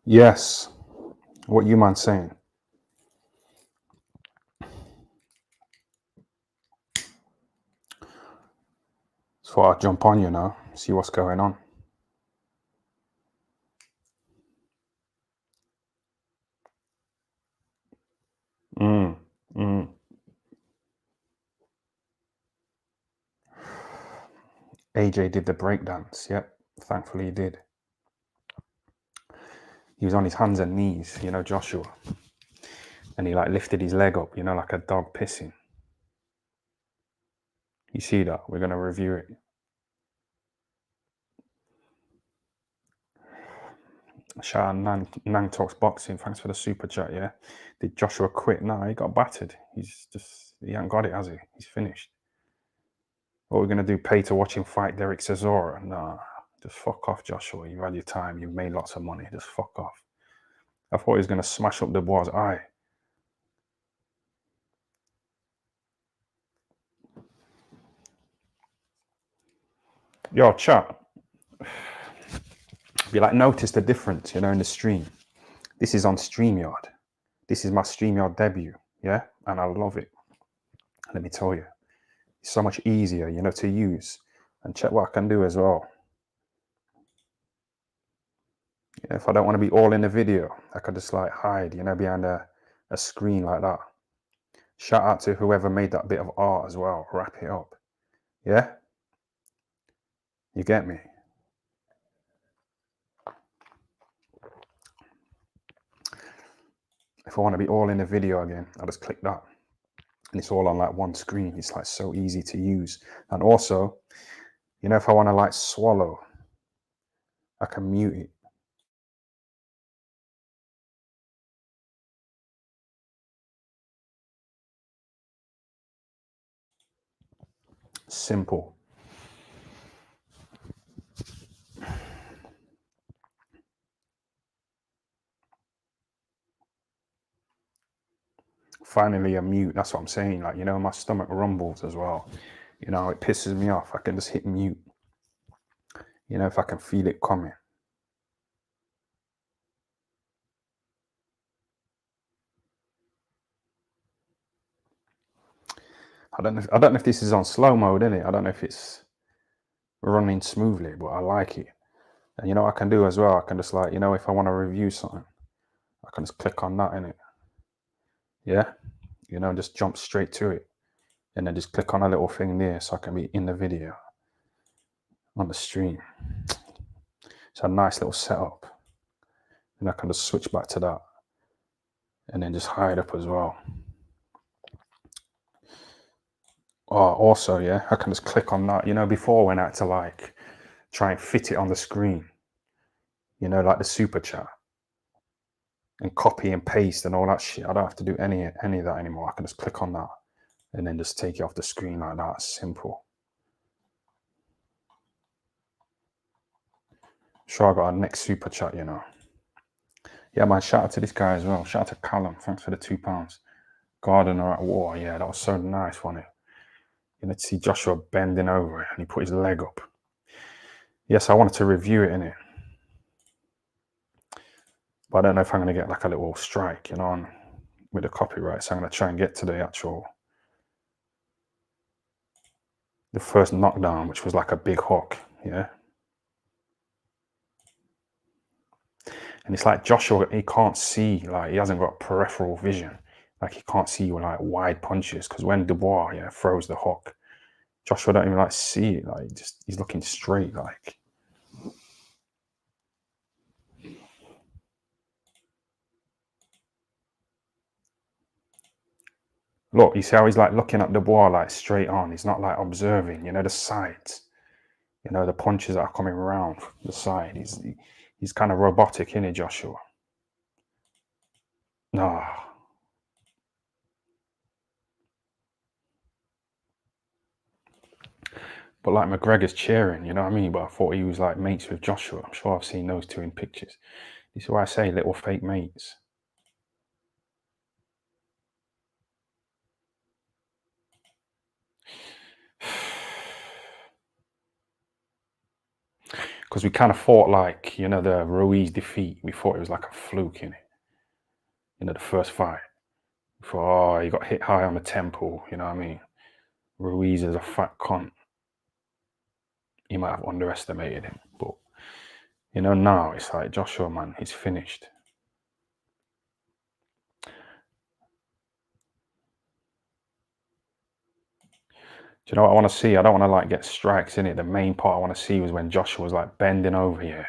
Yes. What you man saying? So I'll jump on you now, see what's going on. Mm, mm. AJ did the breakdance. Yep. Thankfully he did. He was on his hands and knees, Joshua. And he like lifted his leg up, like a dog pissing. You see that? We're gonna review it. Shout out Nang Talks Boxing. Thanks for the super chat, yeah. Did Joshua quit? No, he got battered. He ain't got it, has he? He's finished. What we're gonna do? Pay to watch him fight Derek Chisora? Nah, just fuck off, Joshua. You've had your time. You've made lots of money. Just fuck off. I thought he was gonna smash up Dubois' eye. Yo, chat. You like notice the difference, in the stream. This is on StreamYard. This is my StreamYard debut, yeah, and I love it. Let me tell you, it's so much easier, to use. And check what I can do as well. If I don't want to be all in the video, I could just like hide, behind a screen like that. Shout out to whoever made that bit of art as well. Wrap it up. Yeah? You get me? If I want to be all in the video again, I just click that. And it's all on like one screen. It's like so easy to use. And also, if I want to like swallow, I can mute it. Simple. Finally a mute. That's what I'm saying. Like, my stomach rumbles as well. It pisses me off. I can just hit mute. If I can feel it coming. I don't know if this is on slow mode, innit? I don't know if it's running smoothly, but I like it. And what I can do as well, I can just like, if I want to review something, I can just click on that in it. Yeah? Just jump straight to it. And then just click on a little thing there so I can be in the video on the stream. It's a nice little setup. And I can just switch back to that. And then just hide up as well. Oh, also, yeah, I can just click on that. Before when I had to like try and fit it on the screen, like the super chat and copy and paste and all that shit. I don't have to do any of that anymore. I can just click on that and then just take it off the screen like that. Simple. Sure, I got our next super chat, Yeah, man, shout out to this guy as well. Shout out to Callum. Thanks for the £2. Gardener at War. Yeah, that was so nice, wasn't it? To see Joshua bending over it and he put his leg up. Yes, I wanted to review it, innit? But I don't know if I'm going to get like a little strike, with the copyright. So I'm going to try and get to the first knockdown, which was like a big hook, yeah? And it's like Joshua, he can't see, like he hasn't got peripheral vision. Like he can't see like wide punches. Because when Dubois, throws the hook, Joshua don't even like see it. Like he's looking straight, like. Look, you see how he's like looking at Dubois like straight on. He's not like observing, the sides. The punches that are coming around the side. He's kind of robotic, isn't he, Joshua? No. But like McGregor's cheering, you know what I mean? But I thought he was like mates with Joshua. I'm sure I've seen those two in pictures. This is why I say little fake mates. because we kind of thought like, you know, the Ruiz defeat, we thought it was like a fluke in it. You know, the first fight. We thought, oh, he got hit high on the temple, you know what I mean? Ruiz is a fat cunt. He might have underestimated him, but you know, now it's like Joshua, man, he's finished. Do you know what I want to see? I don't want to like get strikes in it. The main part I want to see was when Joshua was like bending over here,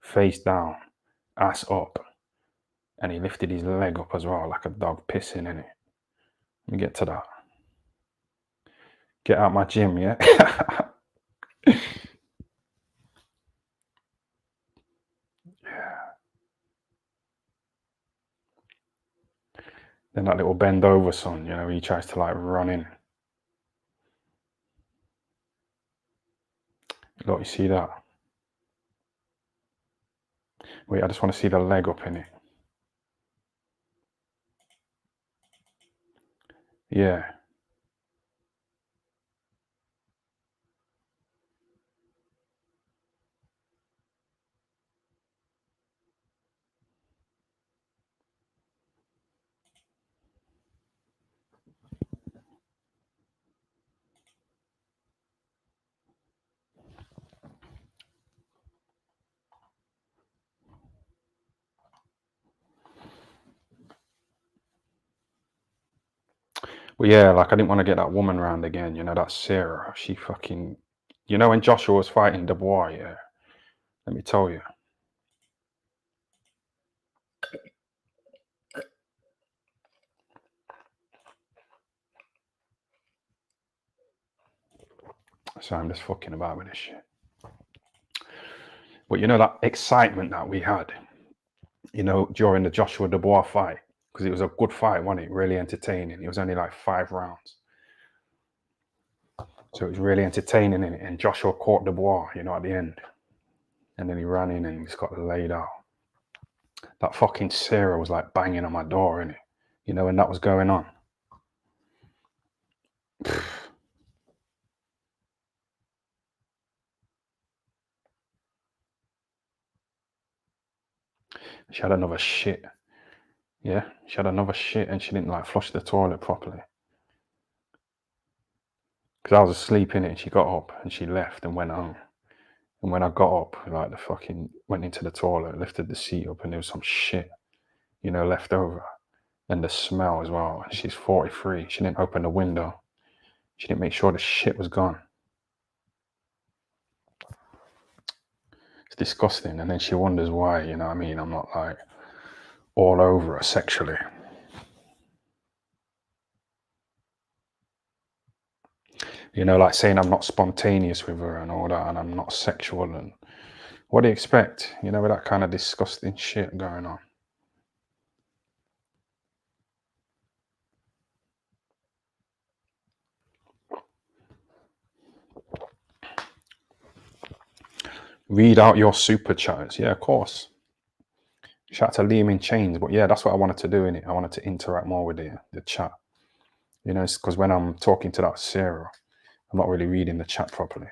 face down, ass up, and he lifted his leg up as well, like a dog pissing in it. Let me get to that. Get out my gym, yeah? Yeah. Then that little bend over son, you know, he tries to like run in. Look, you see that? Wait, I just want to see the leg up in it. Yeah. Well, yeah, like I didn't want to get that woman round again, you know, that Sarah. She fucking, you know, when Joshua was fighting Dubois, yeah, let me tell you. So I'm just fucking about with this shit. But you know, that excitement that we had, you know, during the Joshua Dubois fight, because it was a good fight, wasn't it? Really entertaining. It was only like 5 rounds. So it was really entertaining, and Joshua caught Dubois, you know, at the end. And then he ran in and he just got laid out. That fucking Sarah was like banging on my door, innit? You know, when that was going on. She had another shit. Yeah, she had another shit and she didn't like flush the toilet properly. Because I was asleep in it and she got up and she left and went home. And when I got up, like the fucking went into the toilet, lifted the seat up and there was some shit, you know, left over. And the smell as well. She's 43. She didn't open the window. She didn't make sure the shit was gone. It's disgusting. And then she wonders why, you know what I mean? I'm not like all over her sexually. You know, like saying I'm not spontaneous with her and all that, and I'm not sexual. And what do you expect? You know, with that kind of disgusting shit going on. Read out your super chats. Yeah, of course. Shout out to Liam in Chains. But yeah, that's what I wanted to do in it. I wanted to interact more with the chat. You know, it's because when I'm talking to that Sarah, I'm not really reading the chat properly.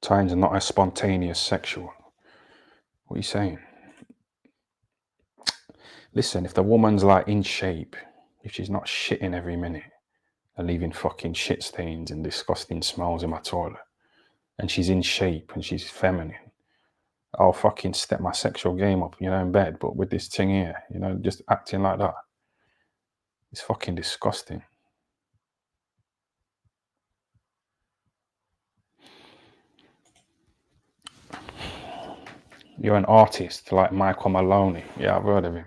Times are not as spontaneous sexual. What are you saying? Listen, if the woman's like in shape, if she's not shitting every minute and leaving fucking shit stains and disgusting smells in my toilet, and she's in shape and she's feminine, I'll fucking step my sexual game up, you know, in bed. But with this thing here, you know, just acting like that, it's fucking disgusting. You're an artist like Michael Maloney. Yeah, I've heard of him.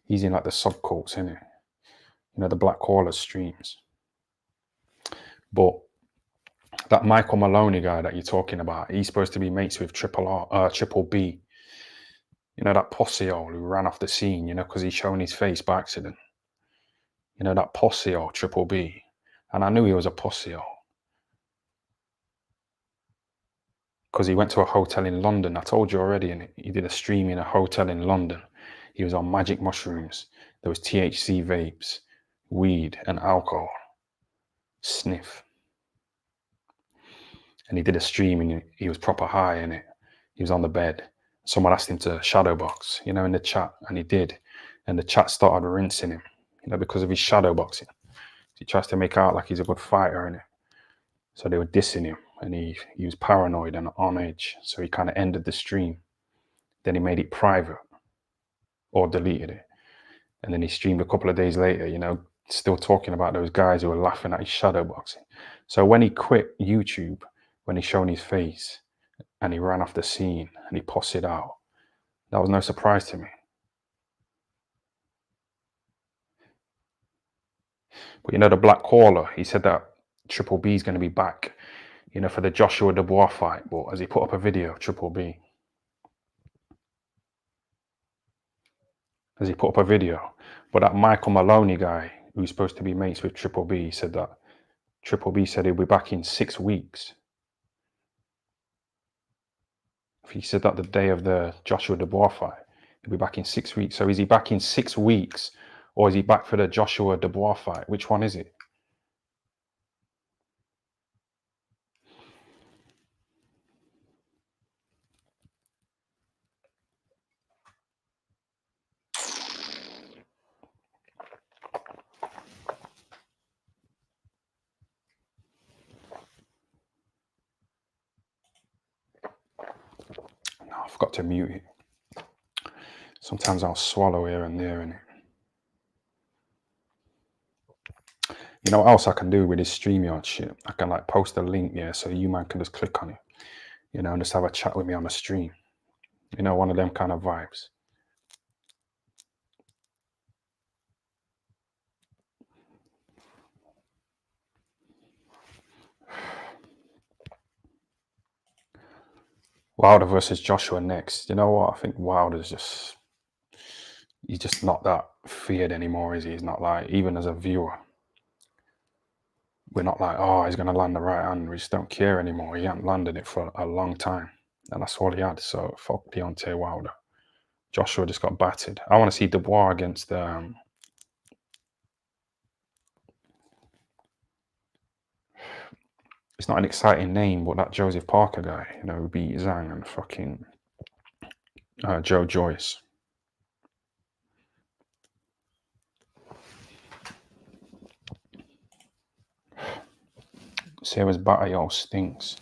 He's in like the subcults, isn't he? You know, the Black Caller streams. But that Michael Maloney guy that you're talking about, he's supposed to be mates with Triple B. You know, that pussy-hole who ran off the scene, you know, because he's shown his face by accident. You know, that pussy-hole, Triple B. And I knew he was a pussy-hole. Because he went to a hotel in London. I told you already, and he did a stream in a hotel in London. He was on magic mushrooms. There was THC vapes, weed, and alcohol. Sniff. And he did a stream and he was proper high in it. He was on the bed. Someone asked him to shadow box, in the chat, and he did. And the chat started rinsing him, because of his shadow boxing. He tries to make out like he's a good fighter in it. So they were dissing him, and he was paranoid and on edge. So he kind of ended the stream. Then he made it private or deleted it. And then he streamed a couple of days later, still talking about those guys who were laughing at his shadow boxing. So when he quit YouTube, when he shown his face and he ran off the scene and he posted out, that was no surprise to me. But the Black Caller, he said that Triple B is going to be back, for the Joshua Dubois fight. But as he put up a video, Triple B, but that Michael Maloney guy, who's supposed to be mates with Triple B, said that Triple B said he'll be back in 6 weeks. He said that the day of the Joshua Dubois fight, he'll be back in 6 weeks. So is he back in 6 weeks, or is he back for the Joshua Dubois fight? Which one is it? No, I forgot to mute it. Sometimes I'll swallow here and there, innit? You know what else I can do with this StreamYard shit? I can post a link, so you man can just click on it, and just have a chat with me on the stream. One of them kind of vibes. Wilder versus Joshua next. You know what? I think Wilder's he's just not that feared anymore, is he? He's not even as a viewer, we're not oh, he's going to land the right hand. We just don't care anymore. He hadn't landed it for a long time. And that's all he had. So fuck Deontay Wilder. Joshua just got battered. I want to see Dubois against it's not an exciting name, but that Joseph Parker guy, who beat Zhang and fucking Joe Joyce. Sarah's batter stinks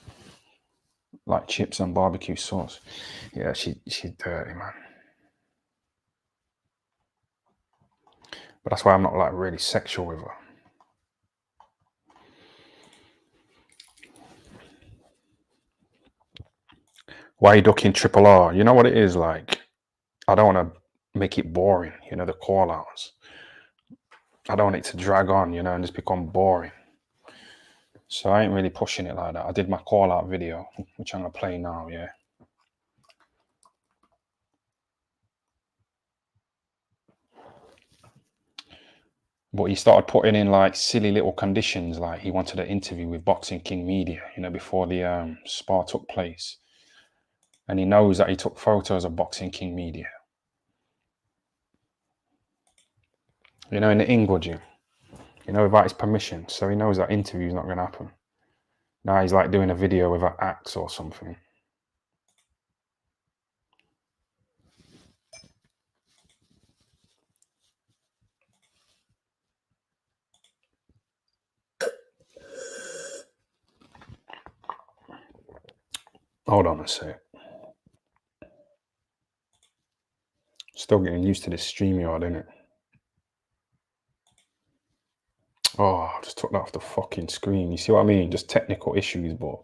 like chips and barbecue sauce. Yeah, she's dirty, man. But that's why I'm not really sexual with her. Why are you ducking Triple R? You know what it is like? I don't want to make it boring, the call outs. I don't want it to drag on, and just become boring. So I ain't really pushing it like that. I did my call out video, which I'm going to play now, yeah. But he started putting in silly little conditions, he wanted an interview with Boxing King Media, before the spar took place. And he knows that he took photos of Boxing King Media. In the Inglewood gym, without his permission. So he knows that interview's not going to happen. Now he's doing a video with an axe or something. Hold on a sec. Still getting used to this StreamYard, innit? Oh, I just took that off the fucking screen. You see what I mean? Just technical issues, but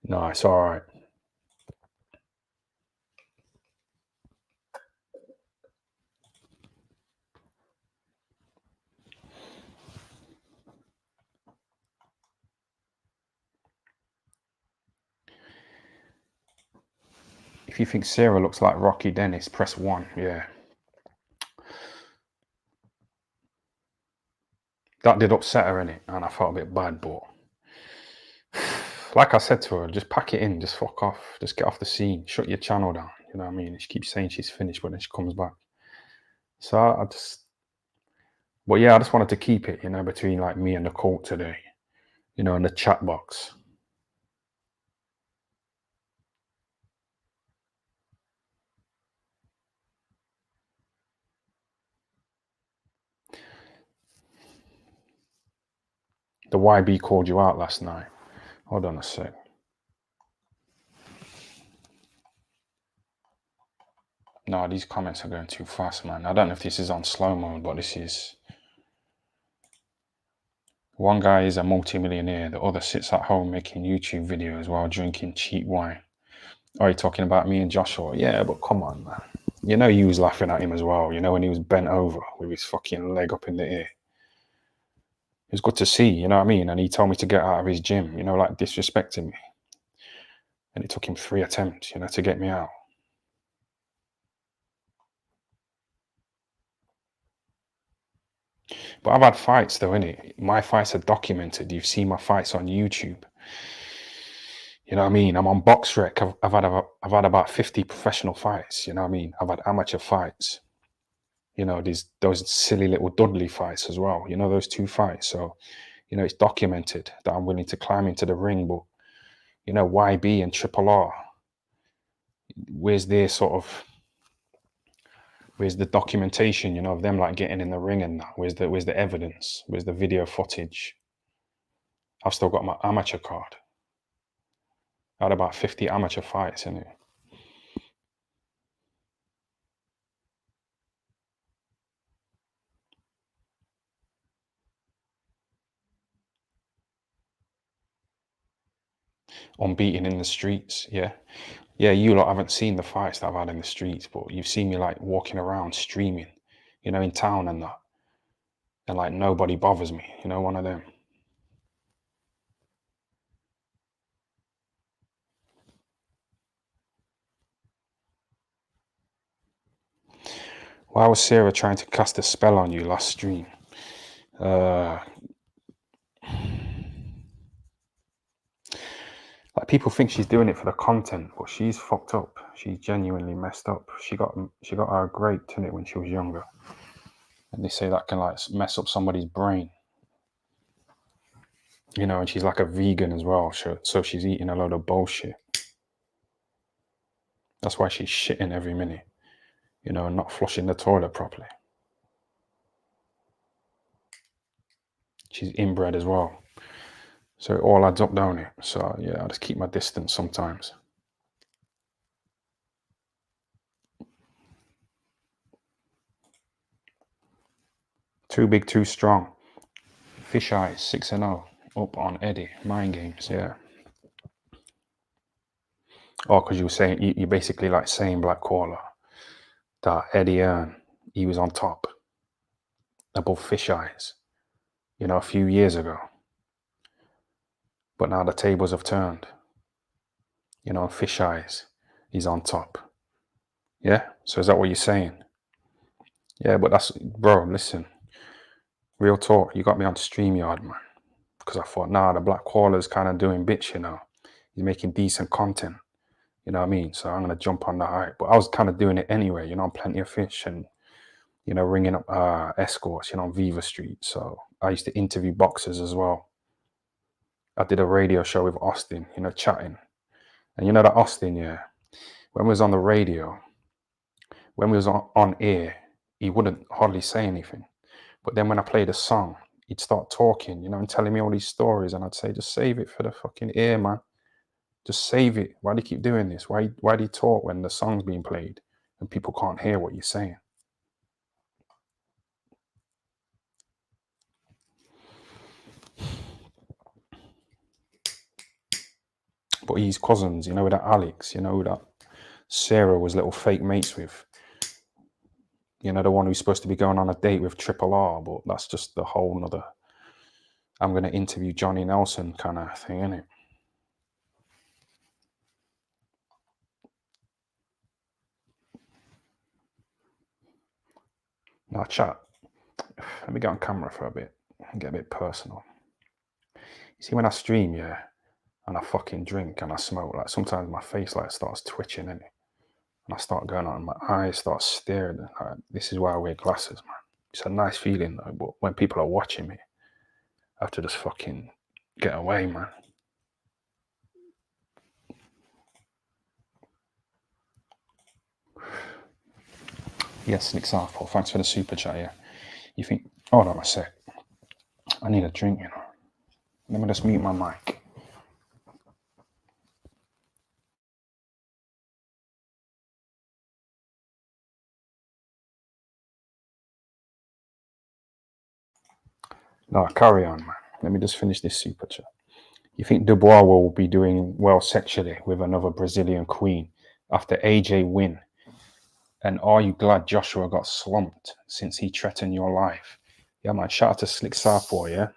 no, it's all right. If you think Sarah looks like Rocky Dennis, press 1, yeah. That did upset her, innit? And I felt a bit bad, but like I said to her, just pack it in, just fuck off, just get off the scene, shut your channel down, you know what I mean? She keeps saying she's finished, but then she comes back. So I just, but yeah, I just wanted to keep it, between like me and the cult today, in the chat box. The YB called you out last night. Hold on a sec. No, these comments are going too fast, man. I don't know if this is on slow mode, but this is. One guy is a multi-millionaire. The other sits at home making YouTube videos while drinking cheap wine. Are you talking about me and Joshua? Yeah, but come on, man. You was laughing at him as well. When he was bent over with his fucking leg up in the air. It was good to see, you know what I mean? And he told me to get out of his gym, like disrespecting me. And it took him 3 attempts, to get me out. But I've had fights though, innit? My fights are documented. You've seen my fights on YouTube. You know what I mean? I'm on BoxRec. I've had about 50 professional fights. You know what I mean? I've had amateur fights. These those silly little Dudley fights as well. Those 2 fights. So, it's documented that I'm willing to climb into the ring. But YB and Triple R, where's their sort of, where's the documentation? Of them like getting in the ring and that? Where's the evidence? Where's the video footage? I've still got my amateur card. I had about 50 amateur fights in it. Unbeaten in the streets, yeah. Yeah, you lot haven't seen the fights that I've had in the streets, but you've seen me like walking around streaming, in town and that. And like nobody bothers me, one of them. Why was Sarah trying to cast a spell on you last stream? Like people think she's doing it for the content, but she's fucked up. She's genuinely messed up. She got her grape in it when she was younger, and they say that can like mess up somebody's brain. And she's like a vegan as well, so she's eating a load of bullshit. That's why she's shitting every minute, and not flushing the toilet properly. She's inbred as well. So it all adds up, don't it? So yeah, I just keep my distance sometimes. Too big, too strong. Fish eyes, 6-0. Up on Eddie. Mind games, yeah. Oh, because you were saying, you basically like saying Black Koala, that Eddie Earn, he was on top above Fish Eyes, a few years ago. But now the tables have turned. Fish Eyes, he's on top. Yeah? So is that what you're saying? Yeah, but that's, bro, listen. Real talk, you got me on StreamYard, man. Because I thought, nah, the Black Koala's kind of doing bits, He's making decent content. You know what I mean? So I'm going to jump on the hype. But I was kind of doing it anyway, on Plenty of Fish and, ringing up escorts, on Viva Street. So I used to interview boxers as well. I did a radio show with Austin, chatting. And that Austin, yeah, when we was on the radio, when we was on air, he wouldn't hardly say anything. But then when I played a song, he'd start talking, and telling me all these stories. And I'd say, just save it for the fucking air, man. Just save it. Why do you keep doing this? Why do you talk when the song's being played and people can't hear what you're saying? But he's cousins, with that Alex, that Sarah was little fake mates with. The one who's supposed to be going on a date with Triple R, but that's just the whole nother, I'm going to interview Johnny Nelson kind of thing, innit? Now, chat. Let me get on camera for a bit and get a bit personal. You see, when I stream, yeah, and I fucking drink and I smoke, like sometimes my face like starts twitching, innit? And I start going on, my eyes start staring. Like, this is why I wear glasses, man. It's a nice feeling though, but when people are watching me, I have to just fucking get away, man. Yes, Nick Southpaw, thanks for the super chat, yeah. You think, hold on a sec. I need a drink, you know. Let me just mute my mic. No, carry on, man. Let me just finish this super chat. You think Dubois will be doing well sexually with another Brazilian queen after AJ win? And are you glad Joshua got slumped since he threatened your life? Yeah, man. Shout out to Slick Southpaw, yeah.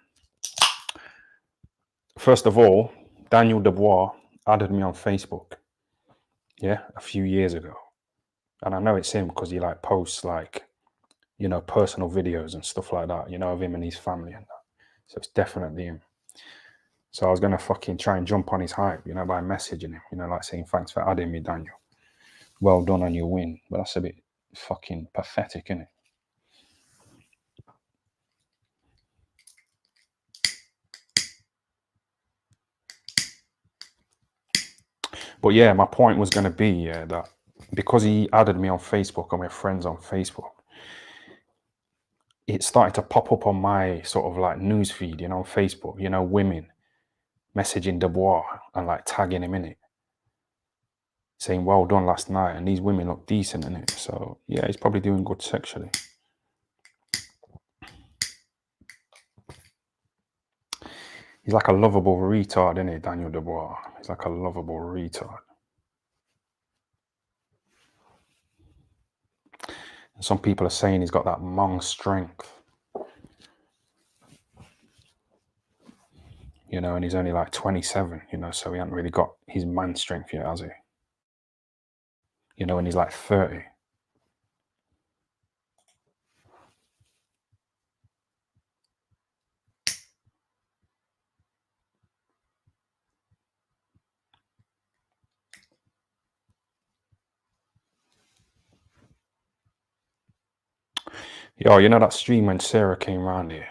First of all, Daniel Dubois added me on Facebook, yeah, a few years ago. And I know it's him because he like posts like, you know, personal videos and stuff like that, you know, of him and his family and that. So it's definitely him. So I was gonna fucking try and jump on his hype, you know, by messaging him, you know, like saying thanks for adding me, Daniel. Well done on your win. But that's a bit fucking pathetic, isn't it? But yeah, my point was gonna be, yeah, that because he added me on Facebook and we're friends on Facebook, it started to pop up on my sort of like news feed, you know, on Facebook, you know, women messaging Dubois and like tagging him in it, saying well done last night, and these women look decent in it. So yeah, he's probably doing good sexually. He's like a lovable retard, isn't he, Daniel Dubois? He's like a lovable retard. And some people are saying he's got that Hmong strength, you know, and he's only like 27, you know, so he hasn't really got his man strength yet, has he? You know, and he's like 30. Yo, you know that stream when Sarah came round here?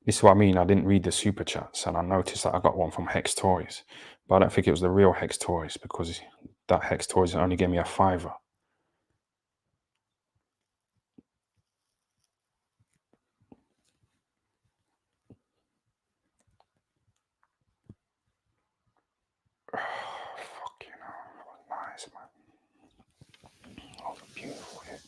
This is what I mean. I didn't read the super chats, and I noticed that I got one from Hex Toys, but I don't think it was the real Hex Toys because that Hex Toys only gave me a £5. Fucking hell, nice, man. Oh, beautiful. Yeah.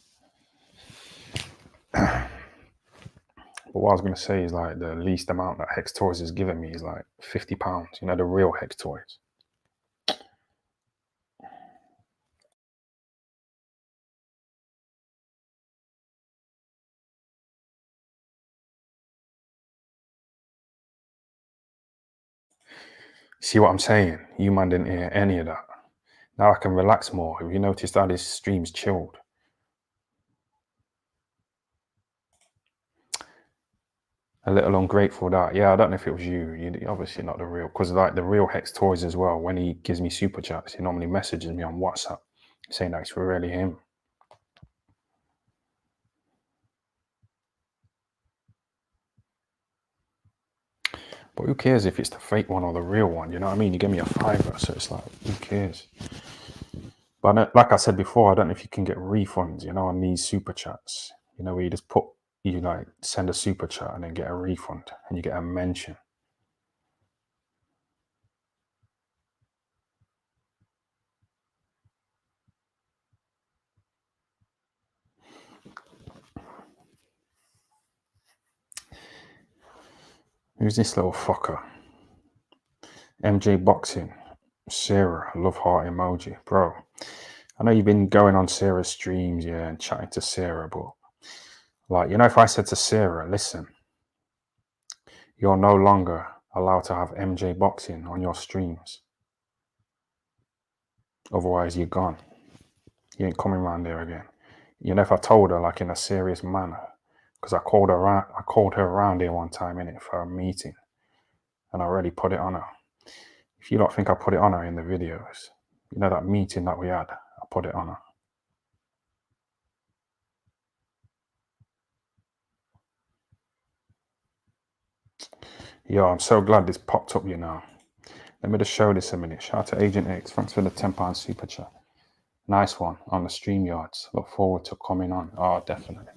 But what I was going to say is like the least amount that Hex Toys has given me is like £50. You know, the real Hex Toys. See what I'm saying? You man didn't hear any of that. Now I can relax more. Have you noticed that his stream's chilled? A little ungrateful that. Yeah, I don't know if it was you. You obviously not the real, because like the real Hex Toys as well. When he gives me super chats, he normally messages me on WhatsApp saying that it's really him. But who cares if it's the fake one or the real one? You know what I mean? You give me a £5, so it's like, who cares? But like I said before, I don't know if you can get refunds, you know, on these super chats. You know, where you just you like send a super chat and then get a refund and you get a mention. Who's this little fucker? MJ Boxing. Sarah, love heart emoji. Bro, I know you've been going on Sarah's streams, yeah, and chatting to Sarah, but like, you know, if I said to Sarah, listen, you're no longer allowed to have MJ Boxing on your streams. Otherwise, you're gone. You ain't coming around there again. You know, if I told her like in a serious manner, because I called her around here one time in it for a meeting, and I already put it on her. If you don't think I put it on her in the videos, you know that meeting that we had, I put it on her. Yo, I'm so glad this popped up, you know. Let me just show this a minute. Shout out to Agent X. Thanks for the £10 super chat. Nice one on the StreamYards. Look forward to coming on. Oh, definitely.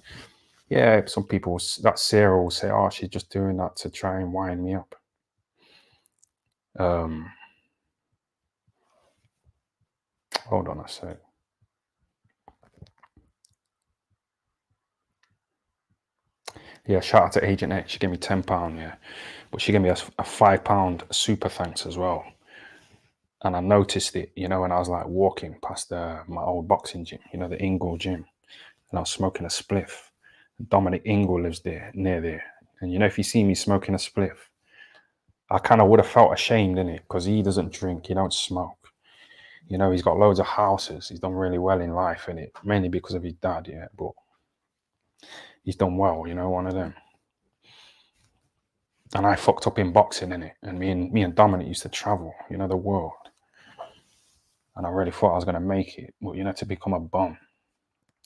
Yeah, some people, that Sarah will say, oh, she's just doing that to try and wind me up. Hold on a sec. Yeah, shout out to Agent X. She gave me £10, yeah. But she gave me a £5 super thanks as well. And I noticed it, you know, when I was like walking past my old boxing gym, you know, the Ingle gym, and I was smoking a spliff. Dominic Ingle lives there, near there. And you know, if you see me smoking a spliff, I kind of would have felt ashamed in it because he doesn't drink, he don't smoke. You know, he's got loads of houses. He's done really well in life, in it, mainly because of his dad, yeah. But he's done well, you know, one of them. And I fucked up in boxing, in it. And me and Dominic used to travel, you know, the world. And I really thought I was gonna make it, but you know, to become a bum.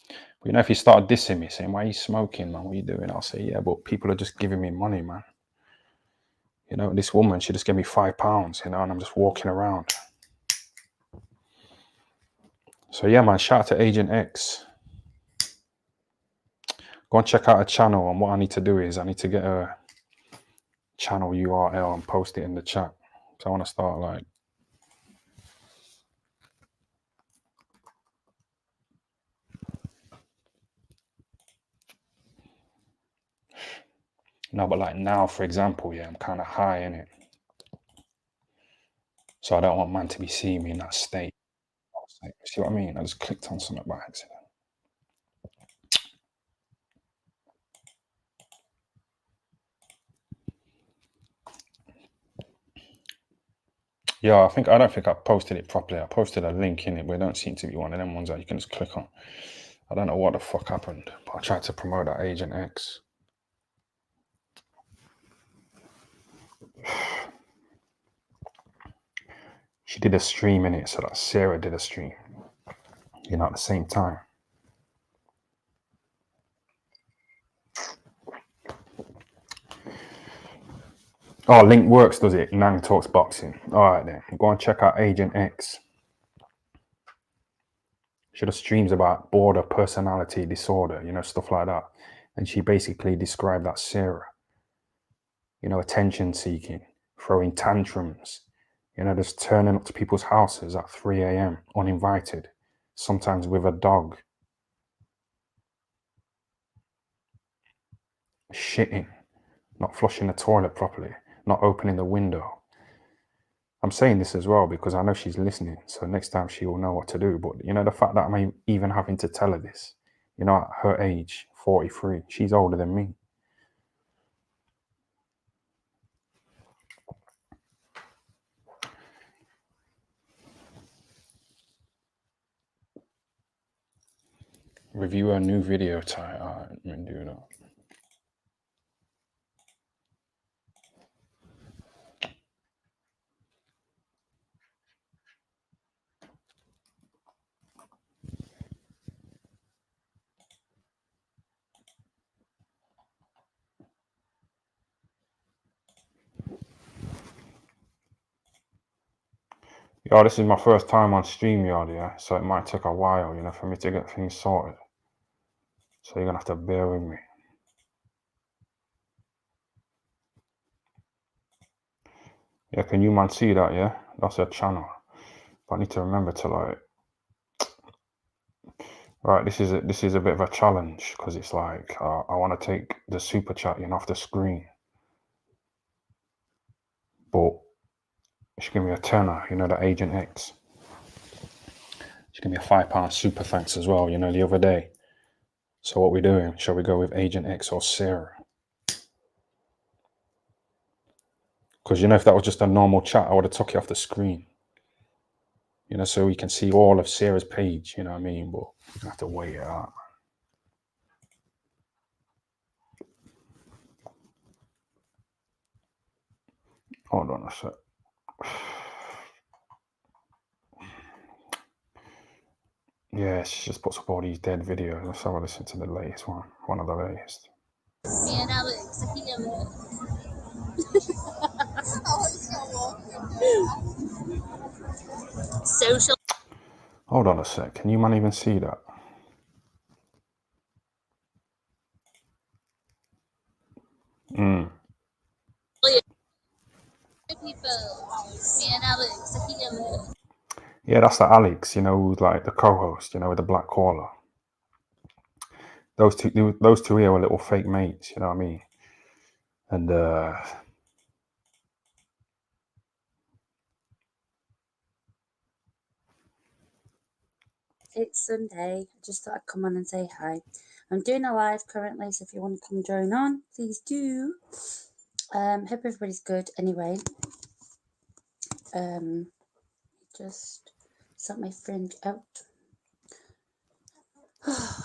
But you know, if you start dissing me, saying, "Why are you smoking, man? What are you doing?" I'll say, "Yeah, but people are just giving me money, man." You know, this woman, she just gave me £5, you know, and I'm just walking around. So yeah, man, shout out to Agent X. Go and check out her channel. And what I need to do is I need to get a channel URL and post it in the chat. So I want to start like, no, but like now, for example, yeah, I'm kind of high in it. So I don't want man to be seeing me in that state. See what I mean? I just clicked on something by accident. Yeah, I don't think I posted it properly. I posted a link in it, but it don't seem to be one of them ones that you can just click on. I don't know what the fuck happened, but I tried to promote that Agent X. She did a stream in it, so that Sarah did a stream, you know, at the same time. Oh, link works, does it? Nang Talks Boxing. All right, then. Go and check out Agent X. She does streams about border personality disorder, you know, stuff like that. And she basically described that Sarah, you know, attention seeking, throwing tantrums, you know, just turning up to people's houses at 3 a.m. uninvited, sometimes with a dog, shitting, not flushing the toilet properly, not opening the window. I'm saying this as well because I know she's listening, so next time she will know what to do. But you know, the fact that I'm even having to tell her this, you know, at her age, 43, she's older than me. Review a new video type. Alright, let me do that. Yo, this is my first time on StreamYard, yeah, so it might take a while, you know, for me to get things sorted. So you're gonna have to bear with me. Yeah, can you man see that? Yeah, that's a channel. But I need to remember to like. Right, this is a bit of a challenge because it's like I want to take the super chat in off the screen, but she gave me a tenner, you know, the Agent X. She gave me a £5 super thanks as well, you know, the other day. So what we doing? Shall we go with Agent X or Sarah? Because you know, if that was just a normal chat, I would have took it off the screen. You know, so we can see all of Sarah's page, you know what I mean? But we're gonna have to wait it out. Hold on a sec. Yeah, she just puts up all these dead videos. Let's have a listen to the latest one of the latest. Man, Alex, I can't. social. Hold on a sec. Can you man even see that? People, me and Alex, Yeah, that's the Alex, you know, who's like the co-host, you know, with the black collar. Those two here were little fake mates, you know what I mean? And it's Sunday. I just thought I'd come on and say hi. I'm doing a live currently, so if you want to come join on, please do. Hope everybody's good. Anyway, just sort my friend out.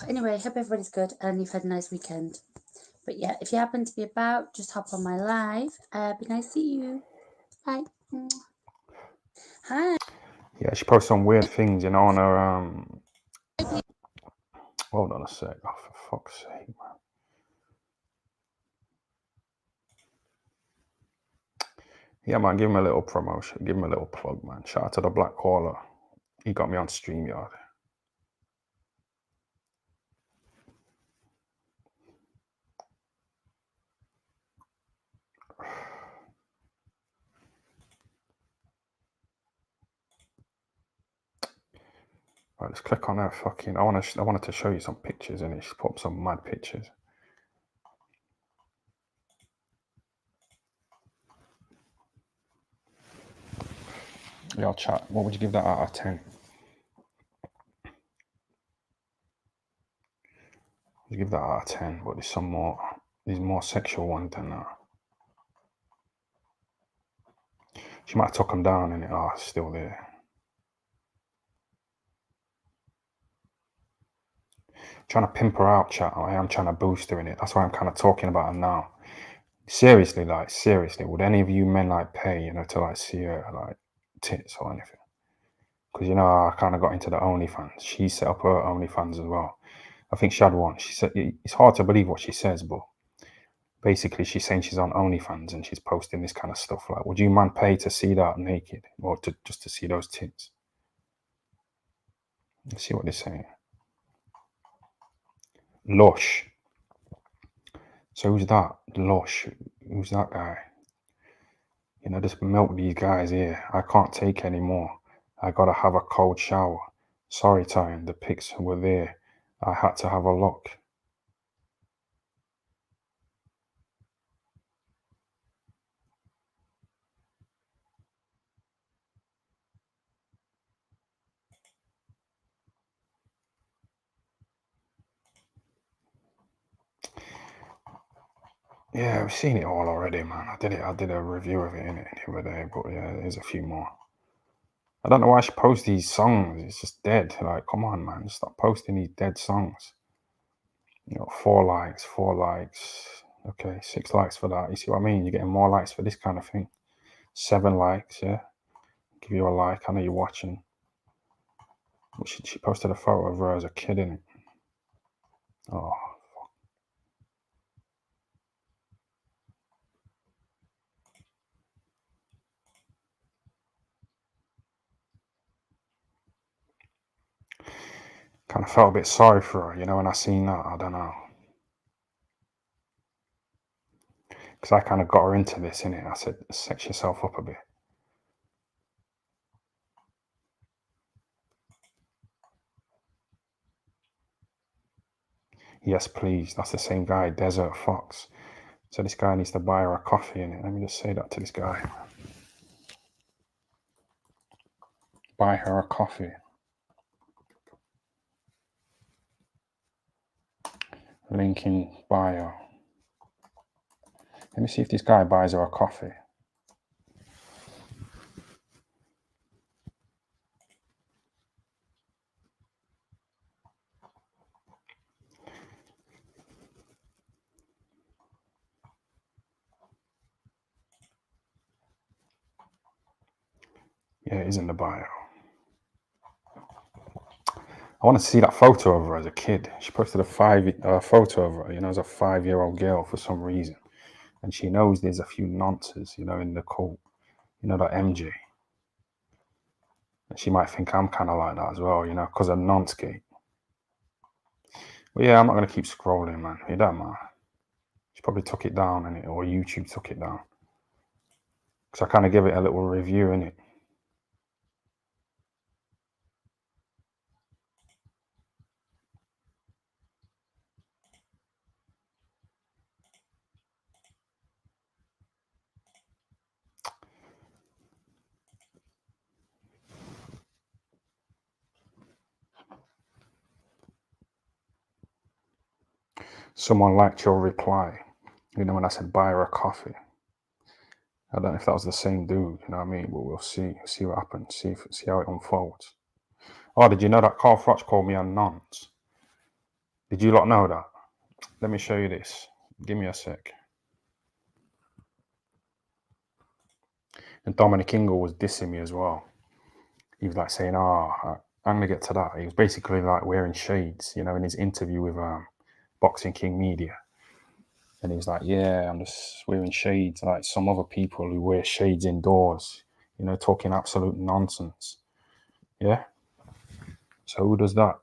Anyway, hope everybody's good and you've had a nice weekend. But yeah, if you happen to be about, just hop on my live. Be nice to see you. Bye. Hi. yeah, she posts some weird things, you know, on her hold on a sec. Oh, for fuck's sake, man. Yeah, man, give him a little promotion. Give him a little plug, man. Shout out to the black caller. He got me on StreamYard. Right, let's click on that fucking. I wanted to show you some pictures, and she's put up some mad pictures. Yeah, chat. What would you give that out of 10? You give that out of 10, but there's more sexual ones than that. She might have took them down, and it's still there. Trying to pimp her out, chat. I am trying to boost her in it. That's why I'm kind of talking about her now. Seriously, would any of you men like pay, you know, to like see her like tits or anything? Because you know, I kind of got into the OnlyFans. She set up her OnlyFans as well. I think she had one. She said it's hard to believe what she says, but basically she's saying she's on OnlyFans and she's posting this kind of stuff. Like, would you man pay to see that naked or just to see those tits? Let's see what they're saying. Lush. So who's that? Lush. Who's that guy? You know, just milk these guys here. I can't take any more. I gotta have a cold shower. Sorry, Tyne, the pics were there. I had to have a look. Yeah, I've seen it all already, man. I did a review of it in the other day, but yeah, there's a few more. I don't know why she posts these songs. It's just dead. Like, come on, man, stop posting these dead songs. You know, 4 likes, 4 likes. Okay, 6 likes for that. You see what I mean? You're getting more likes for this kind of thing. 7 likes, yeah. Give you a like. I know you're watching. She posted a photo of her as a kid in it. Oh, fuck. Kind of felt a bit sorry for her, you know, when I seen that. I don't know. Because I kind of got her into this, innit? I said, sex yourself up a bit. Yes, please. That's the same guy, Desert Fox. So this guy needs to buy her a coffee in it. Let me just say that to this guy. Buy her a coffee. Link in bio. Let me see if this guy buys her a coffee. Yeah, it is in the bio. I want to see that photo of her as a kid. She posted a photo of her, you know, as a 5-year-old girl for some reason. And she knows there's a few nonces, you know, in the cult. You know, that MJ. She might think I'm kind of like that as well, you know, because of Nonsgate. But yeah, I'm not going to keep scrolling, man. It don't matter. She probably took it down, innit? Or YouTube took it down. Because I kind of give it a little review, innit? Someone liked your reply, you know, when I said buy her a coffee. I don't know if that was the same dude, you know what I mean? But we'll see what happens, see how it unfolds. Oh, did you know that Carl Froch called me a nonce? Did you lot know that? Let me show you this. Give me a sec. And Dominic Ingle was dissing me as well. He was like saying, I'm going to get to that. He was basically like wearing shades, you know, in his interview with Boxing King Media. And he was like, yeah, I'm just wearing shades like some other people who wear shades indoors, you know, talking absolute nonsense. Yeah? So who does that?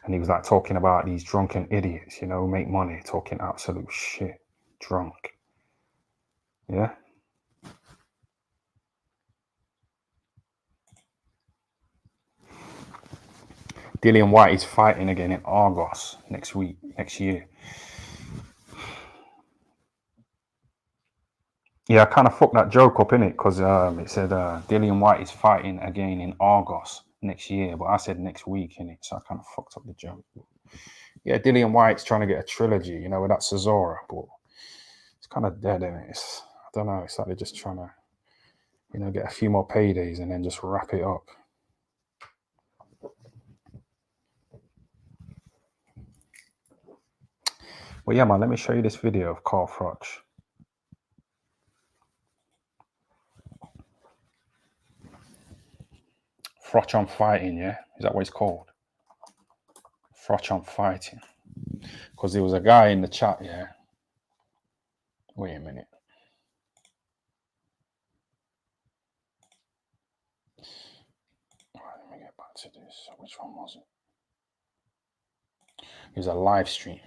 And he was like talking about these drunken idiots, you know, who make money talking absolute shit, drunk. Yeah? Dillian White is fighting again in Argos next year. Yeah, I kind of fucked that joke up, innit? Because it said Dillian White is fighting again in Argos next year, but I said next week, innit? So I kind of fucked up the joke. Yeah, Dillian White's trying to get a trilogy, you know, with that Cesaro, but it's kind of dead, innit? I don't know. It's like they're just trying to, you know, get a few more paydays and then just wrap it up. Well, yeah, man, let me show you this video of Carl Froch. Froch on Fighting, yeah? Is that what it's called? Froch on Fighting. Because there was a guy in the chat, yeah? Wait a minute. All right, let me get back to this. Which one was it? It was a live stream.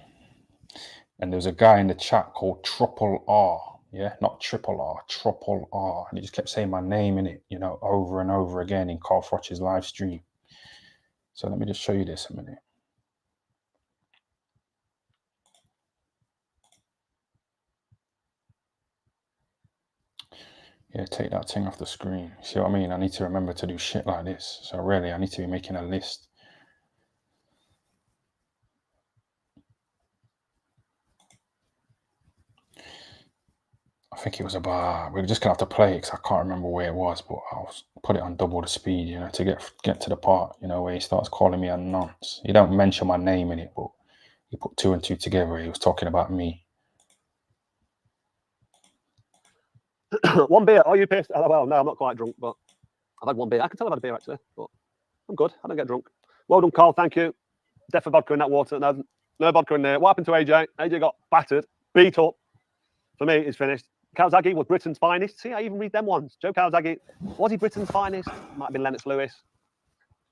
And there was a guy in the chat called Triple R. Yeah, not Triple R, Triple R. And he just kept saying my name in it, you know, over and over again in Carl Froch's live stream. So let me just show you this a minute. Yeah, take that thing off the screen. See what I mean? I need to remember to do shit like this. So really, I need to be making a list. I think it was about, we're just going to have to play it because I can't remember where it was, but I'll put it on double the speed, you know, to get to the part, you know, where he starts calling me a nonce. He don't mention my name in it, but he put two and two together. He was talking about me. One beer. Are you pissed? Well, no, I'm not quite drunk, but I've had one beer. I can tell I've had a beer actually, but I'm good. I don't get drunk. Well done, Carl. Thank you. Definitely vodka in that water. No vodka in there. What happened to AJ? AJ got battered, beat up. For me, it's finished. Kawasaki was Britain's finest. See, I even read them ones. Joe Kawasaki, was he Britain's finest? Might have been Lennox Lewis.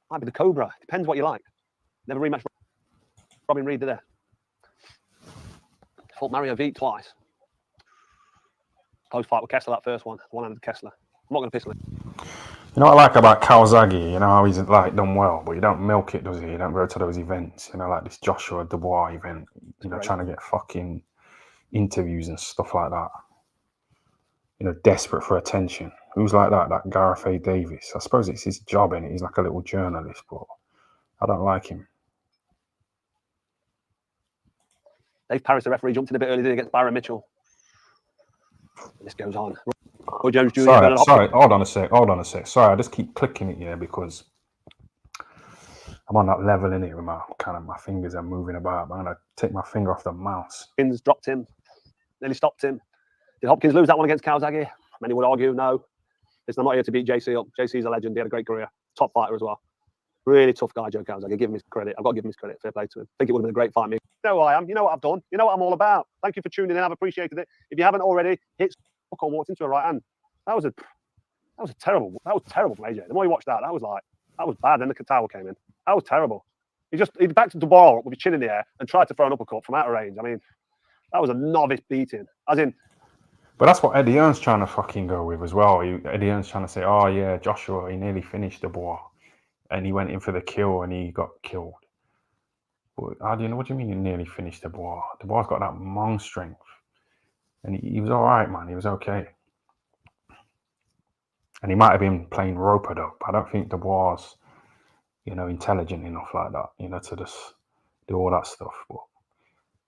Might be the Cobra. Depends what you like. Never rematched Robin Reed, did they? Fought Mario Veet twice. Close fight with Kessler, that first one. One-handed Kessler. I'm not going to piss on it. You know what I like about Kawasaki? You know how he's like done well, but you don't milk it, does he? You don't go to those events, you know, like this Joshua Dubois event, you know, trying to get fucking interviews and stuff like that. You know, desperate for attention. Who's like that? That Gareth A. Davis. I suppose it's his job, innit? He's like a little journalist, but I don't like him. Dave Parris, the referee, jumped in a bit early against Byron Mitchell. And this goes on. Roy Jones Jr. Sorry, hold on a sec. Sorry, I just keep clicking it here because I'm on that level in it with my fingers are moving about. I'm gonna take my finger off the mouse. Hopkins dropped him, nearly stopped him. Did Hopkins lose that one against Kawasaki? Many would argue no. Listen, I'm not here to beat JC up. JC's a legend. He had a great career. Top fighter as well. Really tough guy, Joe Kawasaki. Give him his credit. I've got to give him his credit. Fair play to him. I think it would have been a great fight. You know who I am. You know what I've done. You know what I'm all about. Thank you for tuning in. I've appreciated it. If you haven't already, hit uppercut and walked into a right hand. That was terrible from AJ. The more you watched that was bad. Then the Katawa came in. That was terrible. He backed Dubois up with his chin in the air and tried to throw an uppercut from out of range. I mean, that was a novice beating. As in, but that's what Eddie Hearn's trying to fucking go with as well. Eddie Hearn's trying to say, oh yeah, Joshua, he nearly finished Dubois, and he went in for the kill and he got killed. But what do you mean he nearly finished Dubois? Dubois got that long strength, and he was all right, man. He was okay. And he might have been playing ropered up. I don't think Dubois, intelligent enough like that, to just do all that stuff. But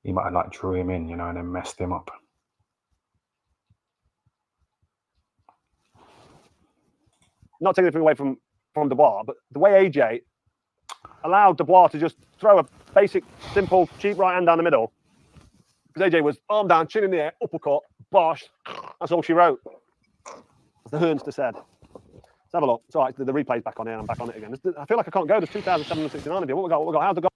he might have drew him in, and then messed him up. Not taking anything away from Dubois, but the way AJ allowed Dubois to just throw a basic, simple, cheap right hand down the middle, because AJ was arm down, chin in the air, uppercut, bosh. That's all she wrote. As the Hearnster said. Let's have a look. It's all right. The replay's back on here, and I'm back on it again. I feel like I can't go. There's 2,769 of you. What we got? How's the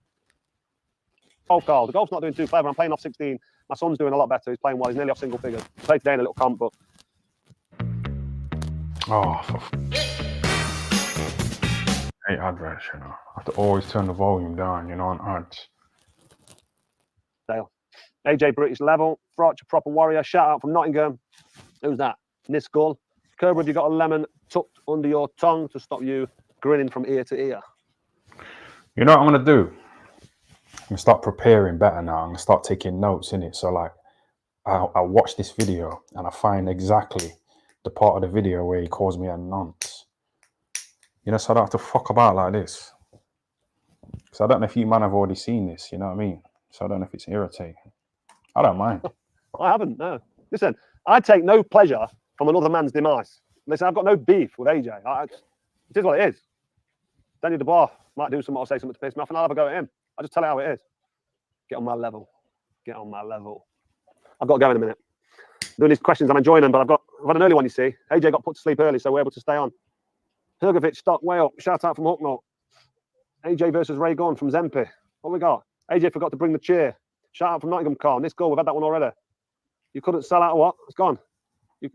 golf, Carl? The golf's not doing too clever. I'm playing off 16. My son's doing a lot better. He's playing well. He's nearly off single figures. Played today in a little comp, but. Oh, I hate adverts, I have to always turn the volume down, on ads. Dale. AJ British level. Frotch, a proper warrior. Shout out from Nottingham. Who's that? Niskull. Cobra, have you got a lemon tucked under your tongue to stop you grinning from ear to ear? You know what I'm going to do? I'm going to start preparing better now. I'm going to start taking notes in it. So I watch this video and I find exactly the part of the video where he calls me a nonce. So I don't have to fuck about like this. Because I don't know if you man have already seen this, you know what I mean? So I don't know if it's irritating. I don't mind. I haven't, no. Listen, I take no pleasure from another man's demise. Listen, I've got no beef with AJ. It is what it is. Daniel Dubois might do something or say something to piss me off, and I'll have a go at him. I'll just tell it how it is. Get on my level. Get on my level. I've got to go in a minute. Doing these questions, I'm enjoying them, but I've had an early one, you see. AJ got put to sleep early, so we're able to stay on. Hergovich, stock way up. Shout out from Hucknall. AJ versus Ray Gunn from Zempi. What we got? AJ forgot to bring the chair. Shout out from Nottingham, Carl. This goal, we've had that one already. You couldn't sell out a what? It's gone.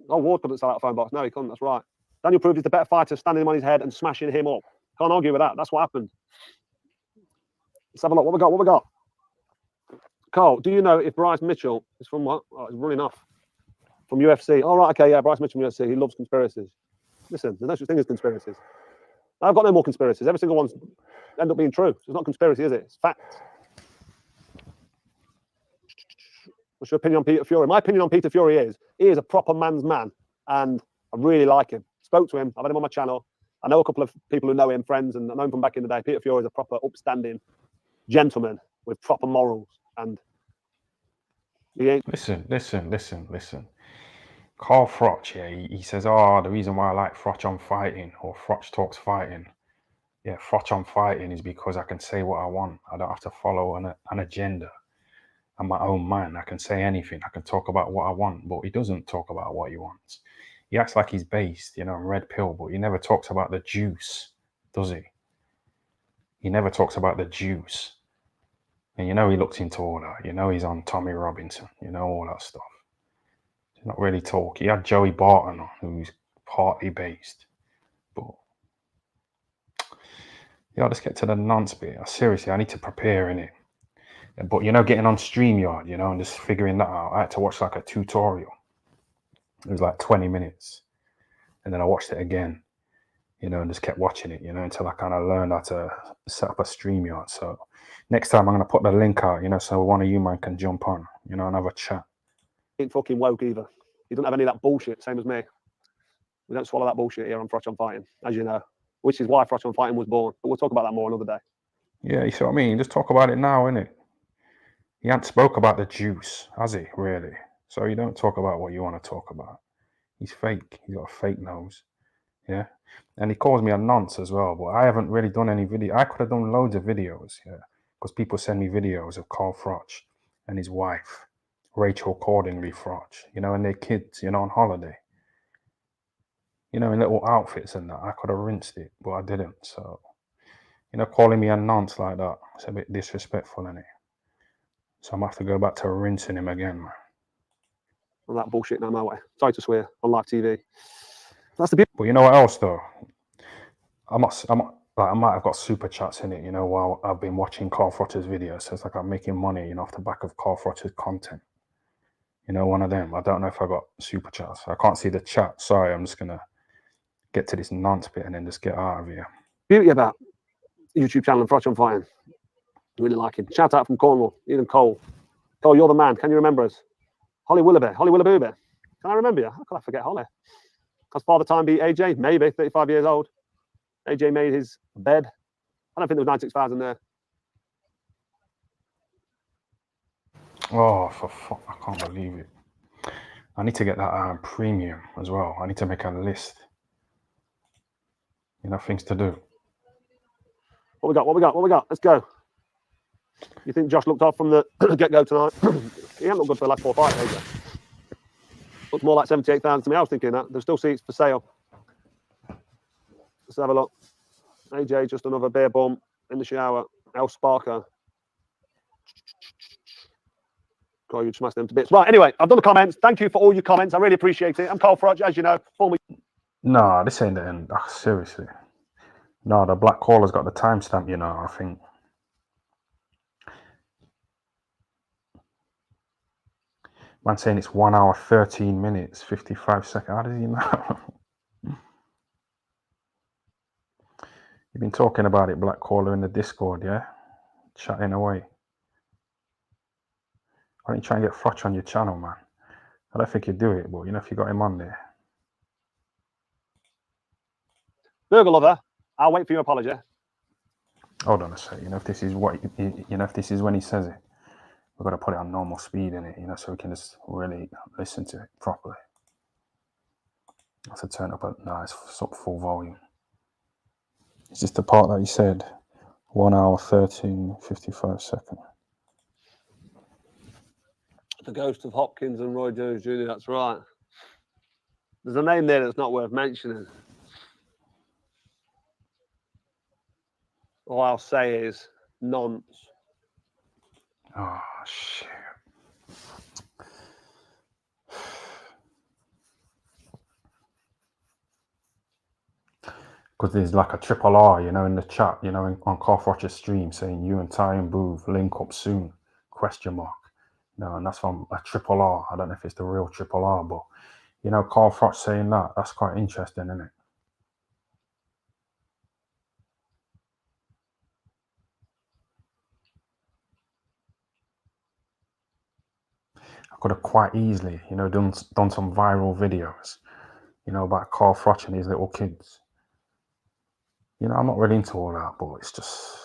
Ward couldn't sell out a phone box. No, he couldn't. That's right. Daniel proved he's the better fighter, standing him on his head and smashing him up. Can't argue with that. That's what happened. Let's have a look. What we got? Carl, do you know if Bryce Mitchell is from what? Oh, he's running off. From UFC. All right, okay, yeah, Bryce Mitchell from UFC. He loves conspiracies. Listen, there's no such thing as conspiracies. I've got no more conspiracies. Every single one's end up being true. So it's not conspiracy, is it? It's fact. What's your opinion on Peter Fury? My opinion on Peter Fury is he is a proper man's man, and I really like him. Spoke to him. I've had him on my channel. I know a couple of people who know him, friends, and I know him from back in the day. Peter Fury is a proper upstanding gentleman with proper morals, and he ain't. Listen. Carl Frotch, yeah, he says, the reason why I like Frotch on fighting, or Frotch talks fighting. Yeah, Frotch on fighting is because I can say what I want. I don't have to follow an agenda. I'm my own man. I can say anything. I can talk about what I want, but he doesn't talk about what he wants. He acts like he's based, red pill, but he never talks about the juice, does he? He never talks about the juice. And he looked into all that. He's on Tommy Robinson, all that stuff. He's not really talk. He had Joey Barton on, who's partly based. But yeah, let's get to the nonce bit. Seriously, I need to prepare in it. But getting on StreamYard, and just figuring that out. I had to watch like a tutorial. It was like 20 minutes. And then I watched it again, and just kept watching it, until I kind of learned how to set up a StreamYard. So next time I'm going to put the link out, so one of you man can jump on, and have a chat. Ain't fucking woke either. He doesn't have any of that bullshit, same as me. We don't swallow that bullshit here on Frotch on Fighting, as you know, which is why Frotch on Fighting was born. But we'll talk about that more another day. Yeah, you see what I mean? Just talk about it now, innit? He hasn't spoke about the juice, has he, really? So you don't talk about what you want to talk about. He's fake. He's got a fake nose. Yeah. And he calls me a nonce as well, but I haven't really done any video. I could have done loads of videos, yeah. Because people send me videos of Carl Frotch and his wife, Rachel Cordingley Frotch, and their kids, on holiday. In little outfits and that. I could have rinsed it, but I didn't. So, calling me a nonce like that, it's a bit disrespectful, innit? So I'm going to have to go back to rinsing him again, man. on that bullshit now my way. Sorry to swear on live TV. That's the beauty. But you know what else though? I might have got super chats in it, you know, while I've been watching Carl Frotter's videos. So it's like I'm making money, you know, off the back of Carl Frotter's content. You know, one of them. I don't know if I got super chats. I can't see the chat. Sorry, I'm just gonna get to this nonce bit and then just get out of here. Beauty about YouTube channel and Froch on Fighting. Really like him. Shout out from Cornwall, Ian Cole. Cole, you're the man. Can you remember us? Holly Willoughby. Holly Willoughby. Can I remember you? How could I forget Holly? Has Father Time be AJ? Maybe, 35 years old. AJ made his bed. I don't think there was 96,000 there. Oh, for fuck, I can't believe it. I need to get that premium as well. I need to make a list. You know, things to do. What we got? What we got? What we got? Let's go. You think Josh looked off from the get-go tonight? He hasn't looked good for the last 4 fights, AJ. Looks more like 78,000 to me. I was thinking that. There's still seats for sale. Let's have a look. AJ, just another beer bum in the shower. El Sparker. God, you smashed them to bits. Right, anyway, I've done the comments. Thank you for all your comments. I really appreciate it. I'm Carl Froch, as you know. No, this ain't the end. Oh, seriously. No, the black caller's got the timestamp, you know, I think. Man saying it's 1 hour, 13 minutes, 55 seconds. How does he know? You've been talking about it, black caller, in the Discord, yeah? Chatting away. Why don't you try and get Froch on your channel, man? I don't think you'd do it, but you know, if you got him on there. Burger lover, I'll wait for your apology. Hold on a sec. You know, if this is what you know, if this is when he says it, we've got to put it on normal speed in it, you know, so we can just really listen to it properly. I have to turn up it's up full volume. Is this the part that he said? 1 hour, 13, 55 seconds. The ghost of Hopkins and Roy Jones Jr., that's right. There's a name there that's not worth mentioning. All I'll say is nonce. Oh, shit. Because there's like a triple R, you know, in the chat, you know, on Carl Froch's stream saying you and Ty and Booth link up soon, ? You know, and that's from a triple R. I don't know if it's the real triple R, but, you know, Carl Froch saying that, that's quite interesting, isn't it? I could have quite easily, you know, done some viral videos, you know, about Carl Froch and his little kids. You know, I'm not really into all that, but it's just...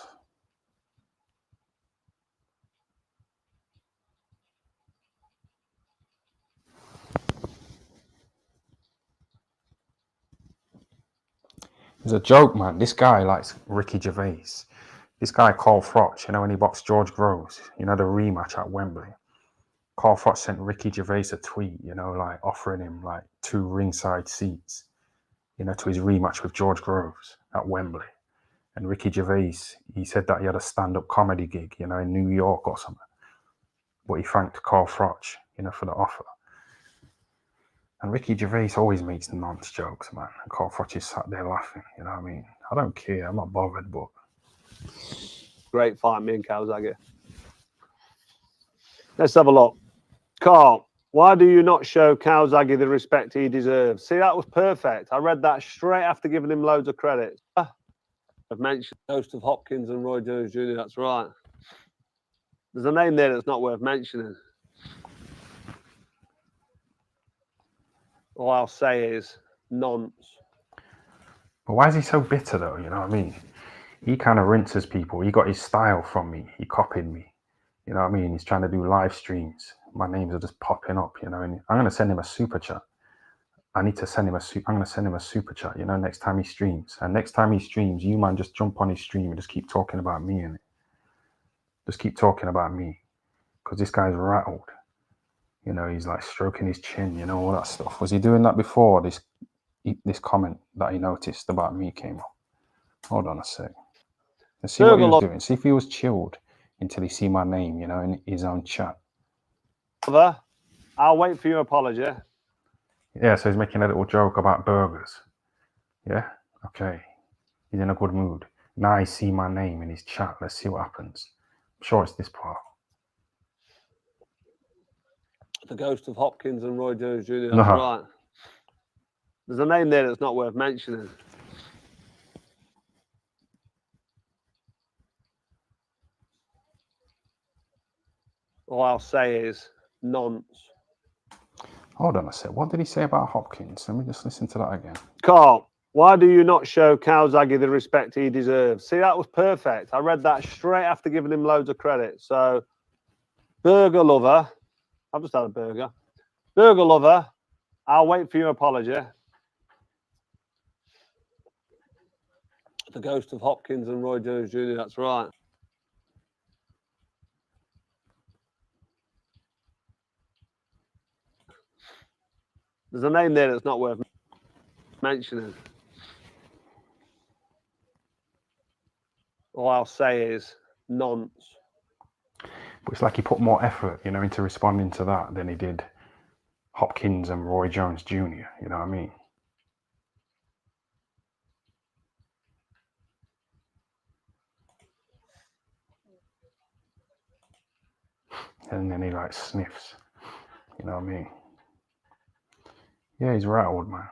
It's a joke, man. This guy likes Ricky Gervais. This guy, Carl Froch, you know, when he boxed George Groves, you know, the rematch at Wembley. Carl Froch sent Ricky Gervais a tweet, you know, like offering him like 2 ringside seats, you know, to his rematch with George Groves at Wembley. And Ricky Gervais, he said that he had a stand-up comedy gig, you know, in New York or something. But he thanked Carl Froch, you know, for the offer. And Ricky Gervais always makes nonce jokes, man. And Carl Froch is sat there laughing, you know what I mean? I don't care, I'm not bothered, but... Great fight, me and Kawasaki. Let's have a look. Carl, why do you not show Kawasaki the respect he deserves? See, that was perfect. I read that straight after giving him loads of credit. I've mentioned the ghost of Hopkins and Roy Jones Jr., that's right. There's a name there that's not worth mentioning. All I'll say is nonce. But why is he so bitter, though, you know what I mean? He kind of rinses people. He got his style from me. He copied me. You know what I mean? He's trying to do live streams. My names are just popping up, you know, and I'm going to send him a super chat. I need to send him I'm going to send him a super chat, you know, next time he streams. And next time he streams, you, man, just jump on his stream and just keep talking about me in it. Just keep talking about me. Because this guy's rattled. You know, he's like stroking his chin, you know, all that stuff. Was he doing that before this comment that he noticed about me came up? Hold on a sec. Let's see what he was doing. See if he was chilled until he see my name, you know, in his own chat. I'll wait for your apology. Yeah, so he's making a little joke about burgers. Yeah? Okay. He's in a good mood. Now I see my name in his chat. Let's see what happens. I'm sure it's this part. The ghost of Hopkins and Roy Jones Jr. That's No. right. There's a name there that's not worth mentioning. All I'll say is nonce. Hold on a sec. What did he say about Hopkins? Let me just listen to that again. Carl, why do you not show Calzaghe the respect he deserves? See, that was perfect. I read that straight after giving him loads of credit. So, burger lover, I've just had a burger. Burger lover, I'll wait for your apology. The ghost of Hopkins and Roy Jones Jr. That's right. There's a name there that's not worth mentioning. All I'll say is nonce. But it's like he put more effort, you know, into responding to that than he did Hopkins and Roy Jones Jr. You know what I mean? And then he like sniffs. You know what I mean? Yeah, he's rattled, man.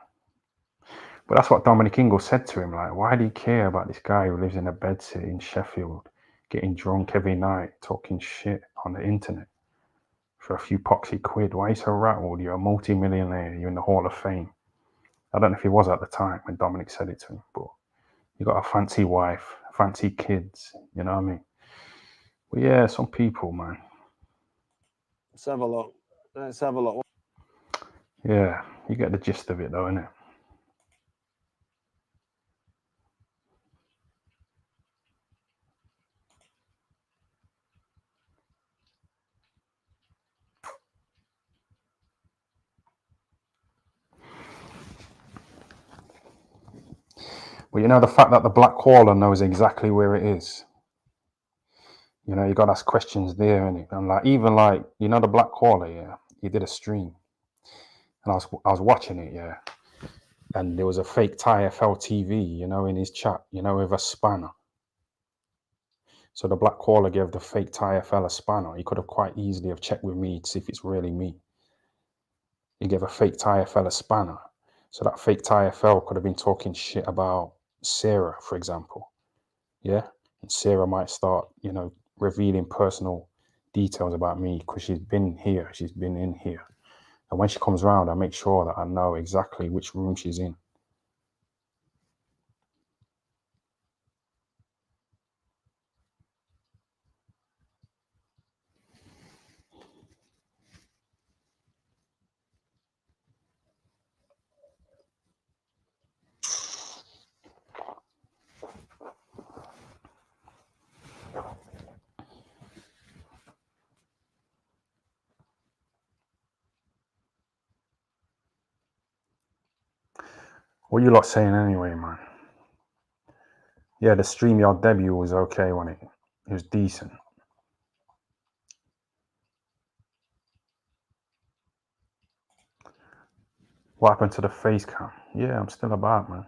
But that's what Dominic Ingle said to him. Like, why do you care about this guy who lives in a bedsit in Sheffield, getting drunk every night, talking shit on the internet for a few poxy quid? Why are you so rattled? You're a multi-millionaire. You're in the Hall of Fame. I don't know if he was at the time when Dominic said it to him, but you got a fancy wife, fancy kids. You know what I mean? But yeah, some people, man. Let's have a look. Let's have a look. Yeah, you get the gist of it, though, innit? But you know, the fact that the black caller knows exactly where it is. You know, you got to ask questions there, innit? And like, even like, you know, the black caller, yeah, he did a stream, and I was watching it, yeah, and there was a fake Thai FL TV, you know, in his chat, you know, with a spanner. So the black caller gave the fake Thai FL a spanner. He could have quite easily have checked with me to see if it's really me. He gave a fake Thai FL a spanner. So that fake Thai FL could have been talking shit about Sarah, for example. Yeah. And Sarah might start, you know, revealing personal details about me because she's been here, she's been in here. And when she comes around, I make sure that I know exactly which room she's in. What you lot saying anyway, man? Yeah, the StreamYard debut was okay when it was decent. What happened to the face cam? Yeah, I'm still about, man.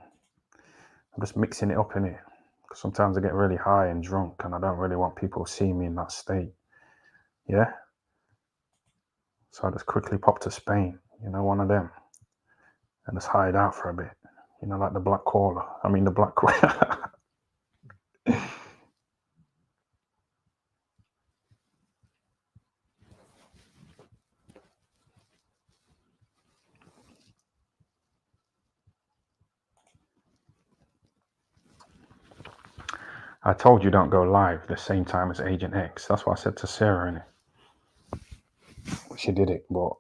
I'm just mixing it up in it. Because sometimes I get really high and drunk and I don't really want people seeing me in that state. Yeah? So I just quickly pop to Spain, you know, one of them. And just hide out for a bit. You know, like the black caller. I mean, the black caller. I told you don't go live the same time as Agent X. That's what I said to Sarah, innit? She did it, but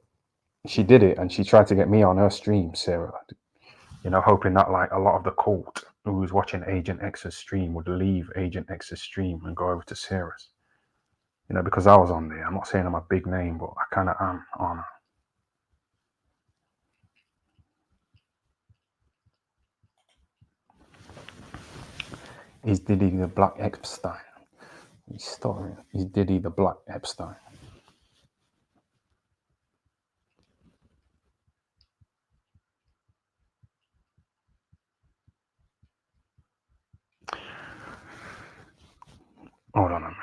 she did it and she tried to get me on her stream, Sarah. You know, hoping that like a lot of the cult who was watching Agent X's stream would leave Agent X's stream and go over to Sarah's. You know, because I was on there. I'm not saying I'm a big name, but I kind of am on her. Is Diddy the Black Epstein? He's stuttering. Is Diddy the Black Epstein? Hold on a minute.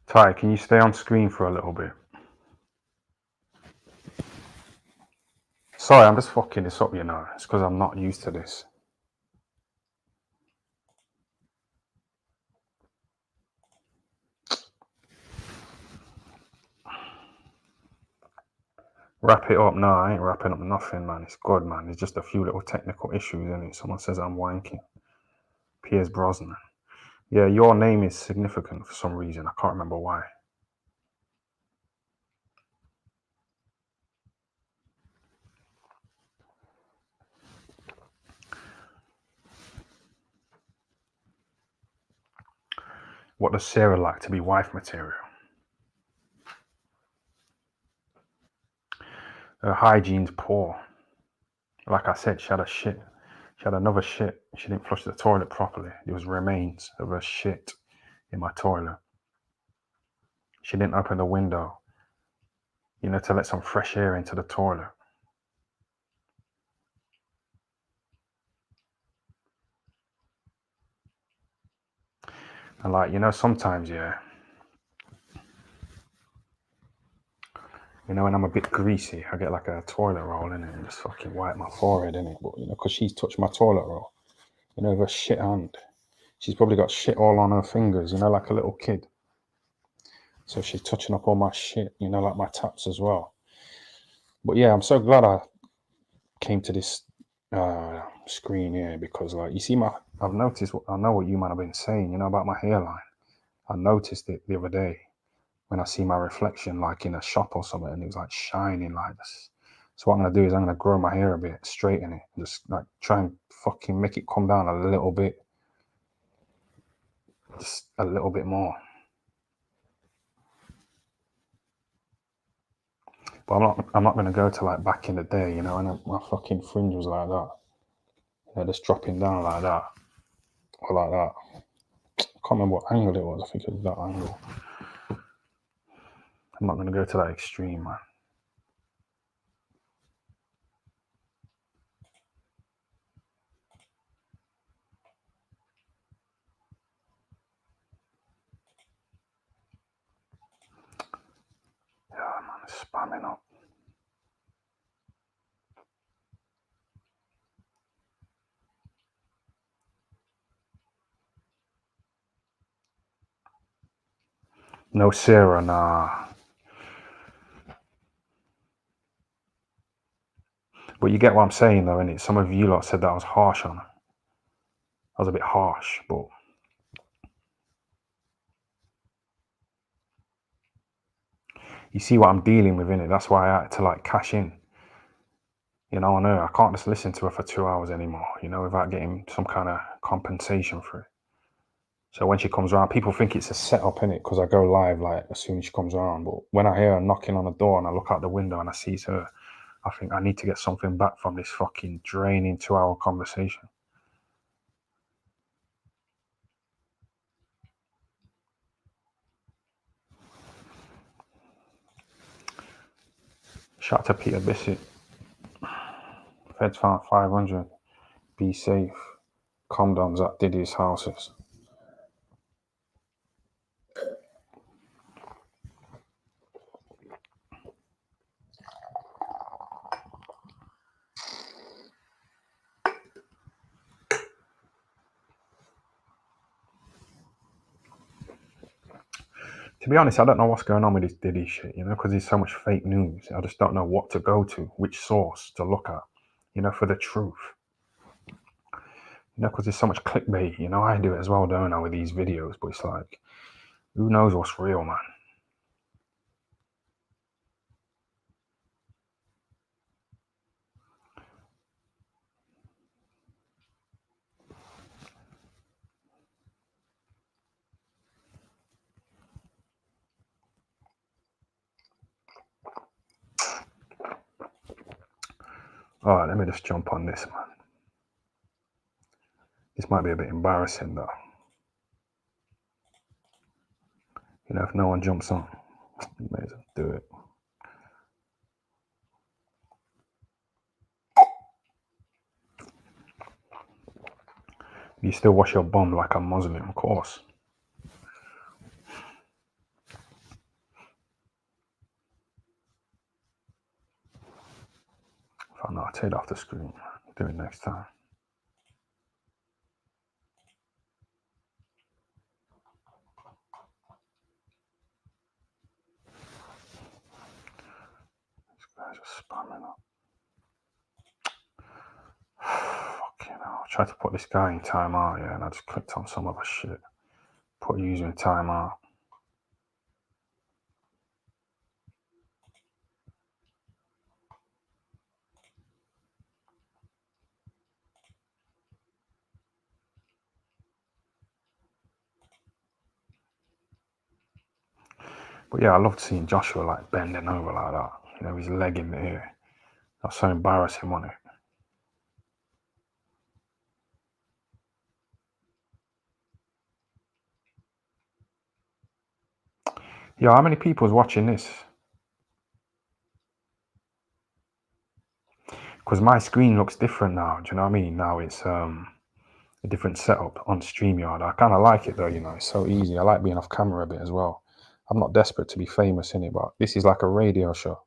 Ty, can you stay on screen for a little bit? Sorry, I'm just fucking this up, you know. It's because I'm not used to this. Wrap it up. No, I ain't wrapping up nothing, man. It's good, man. There's just a few little technical issues in it. Someone says I'm wanking. Piers Brosnan. Yeah, your name is significant for some reason. I can't remember why. What does Sarah like to be wife material? Her hygiene's poor. Like I said, she had a shit. She had another shit. She didn't flush the toilet properly. There was remains of her shit in my toilet. She didn't open the window, you know, to let some fresh air into the toilet. And like, you know, sometimes, yeah, you know, when I'm a bit greasy, I get like a toilet roll in it and just fucking wipe my forehead in it. But, you know, because she's touched my toilet roll, you know, with her shit hand. She's probably got shit all on her fingers, you know, like a little kid. So she's touching up all my shit, you know, like my taps as well. But yeah, I'm so glad I came to this screen here because, like, you see, I've noticed, I know what you might have been saying, you know, about my hairline. I noticed it the other day when I see my reflection, like in a shop or something, and it was like shining like this. So what I'm gonna do is I'm gonna grow my hair a bit, straighten it, and just like try and fucking make it come down a little bit, just a little bit more. But I'm not gonna go to like back in the day, you know, and my fucking fringe was like that, you know, just dropping down like that, or like that. I can't remember what angle it was. I think it was that angle. I'm not gonna go to that extreme, man. Yeah, man, it's spamming up. No Sarah, nah. But you get what I'm saying, though, innit? Some of you lot said that I was harsh on her. I was a bit harsh, but you see what I'm dealing with, innit? That's why I had to like cash in. You know, I know I can't just listen to her for 2 hours anymore, you know, without getting some kind of compensation for it. So when she comes around, people think it's a setup, in it, because I go live like as soon as she comes around. But when I hear her knocking on the door and I look out the window and I see it's her, I think I need to get something back from this fucking draining 2-hour conversation. Shout out to Peter Bissett. Feds found 500. Be safe. Condoms at Diddy's houses. To be honest, I don't know what's going on with this Diddy shit, you know, because there's so much fake news. I just don't know what to go to, which source to look at, you know, for the truth. You know, because there's so much clickbait, you know, I do it as well, don't I, with these videos, but it's like, who knows what's real, man? All right, let me just jump on this, man. This might be a bit embarrassing, though. You know, if no one jumps on, you may as well do it. you still wash your bum like a Muslim, of course. If I know, I'll take it off the screen. Do it next time. These guys are spamming up. Fucking hell. I tried to put this guy in timeout, yeah, and I just clicked on some other shit. Put user in timeout. But yeah, I loved seeing Joshua like bending over like that. You know, his leg in the air. That's so embarrassing, wasn't it? Yeah, how many people's watching this? Because my screen looks different now. Do you know what I mean? Now it's a different setup on StreamYard. I kind of like it though. You know, it's so easy. I like being off camera a bit as well. I'm not desperate to be famous in it, but this is like a radio show.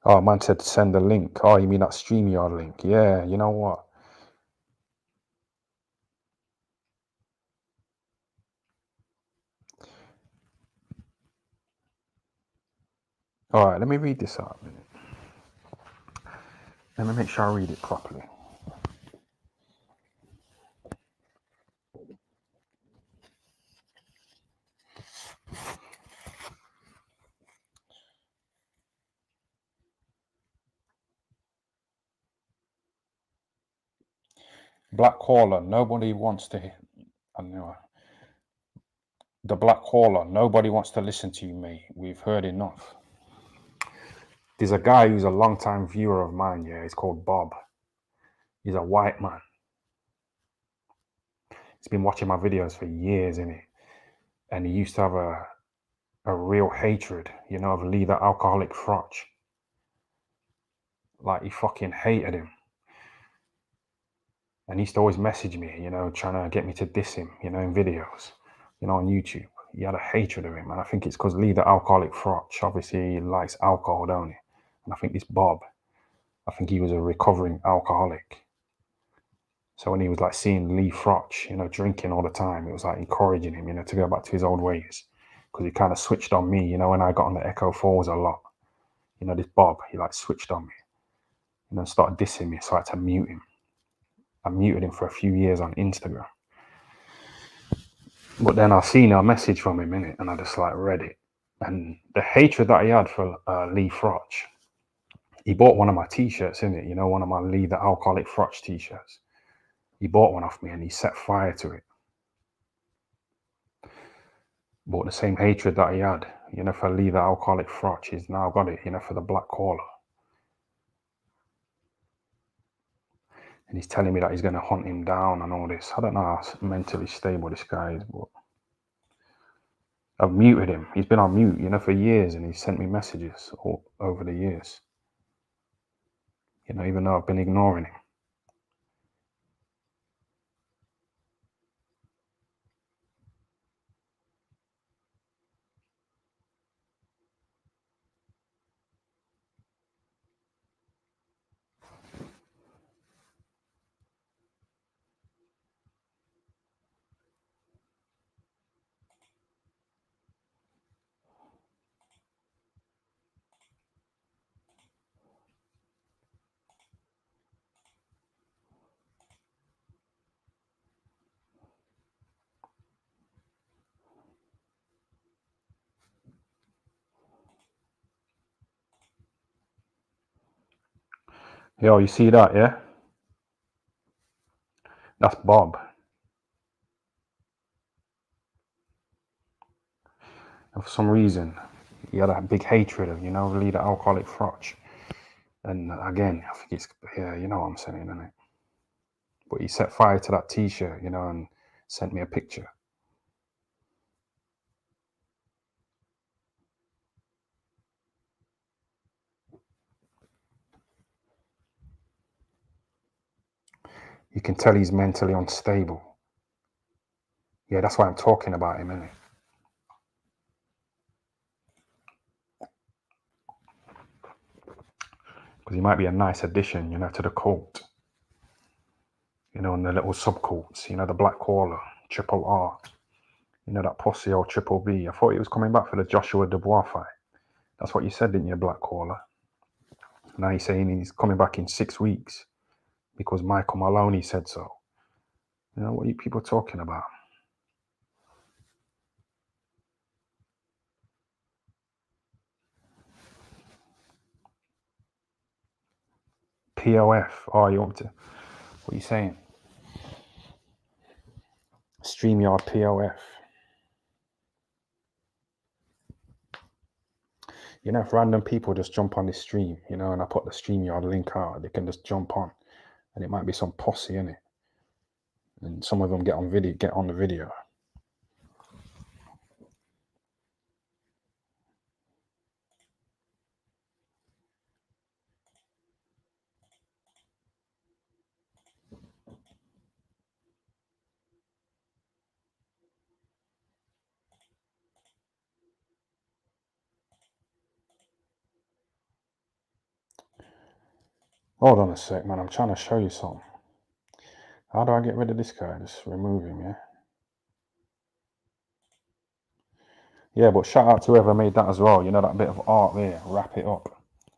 Oh, man said send the link. Oh, you mean that StreamYard link? Yeah, you know what? All right, let me read this out a minute. Let me make sure I read it properly. Black caller, nobody wants to. I know. The black caller, nobody wants to listen to you, mate. We've heard enough. There's a guy who's a long-time viewer of mine. Yeah, he's called Bob. He's a white man. He's been watching my videos for years, innit? And he used to have a real hatred, you know, of Lee the alcoholic frotch. Like, he fucking hated him. And he used to always message me, you know, trying to get me to diss him, you know, in videos, you know, on YouTube. He had a hatred of him. And I think it's because Lee the alcoholic frotch, obviously he likes alcohol, don't he? And I think this Bob, I think he was a recovering alcoholic. So when he was like seeing Lee Frotch, you know, drinking all the time, it was like encouraging him, you know, to go back to his old ways. Because he kind of switched on me, you know, when I got on the Echo 4s a lot. You know, this Bob, he like switched on me, you know, started dissing me. So I had to mute him. I muted him for a few years on Instagram. But then I seen a message from him in it, and I just like read it. And the hatred that he had for Lee Frotch, he bought one of my t-shirts in it, you know, one of my Lee the alcoholic Frotch t-shirts. He bought one off me and he set fire to it. But the same hatred that he had, you know, for Lee the alcoholic Frotch, he's now got it, you know, for the black caller. And he's telling me that he's going to hunt him down and all this. I don't know how mentally stable this guy is, but I've muted him. He's been on mute, you know, for years, and he's sent me messages all over the years. You know, even though I've been ignoring him. Yo, you see that, yeah? That's Bob. And for some reason, he had a big hatred of, you know, Lee the alcoholic Frotch. And again, I think it's, yeah, you know what I'm saying, innit? But he set fire to that t-shirt, you know, and sent me a picture. You can tell he's mentally unstable. Yeah, that's why I'm talking about him, innit? Because he might be a nice addition, you know, to the cult. You know, in the little subcults, you know, the Black Caller, Triple R, you know, that posse or Triple B. I thought he was coming back for the Joshua Dubois fight. That's what you said, didn't you, Black Caller? Now he's saying he's coming back in 6 weeks because Michael Maloney said so. You know, what are you people talking about? POF. Oh, you want to? What are you saying? StreamYard POF. You know, if random people just jump on this stream, you know, and I put the StreamYard link out, they can just jump on, and it might be some posse in it, and some of them get on the video. Hold on a sec, man. I'm trying to show you something. How do I get rid of this guy? Just remove him, yeah? Yeah, but shout out to whoever made that as well. You know, that bit of art there, wrap it up.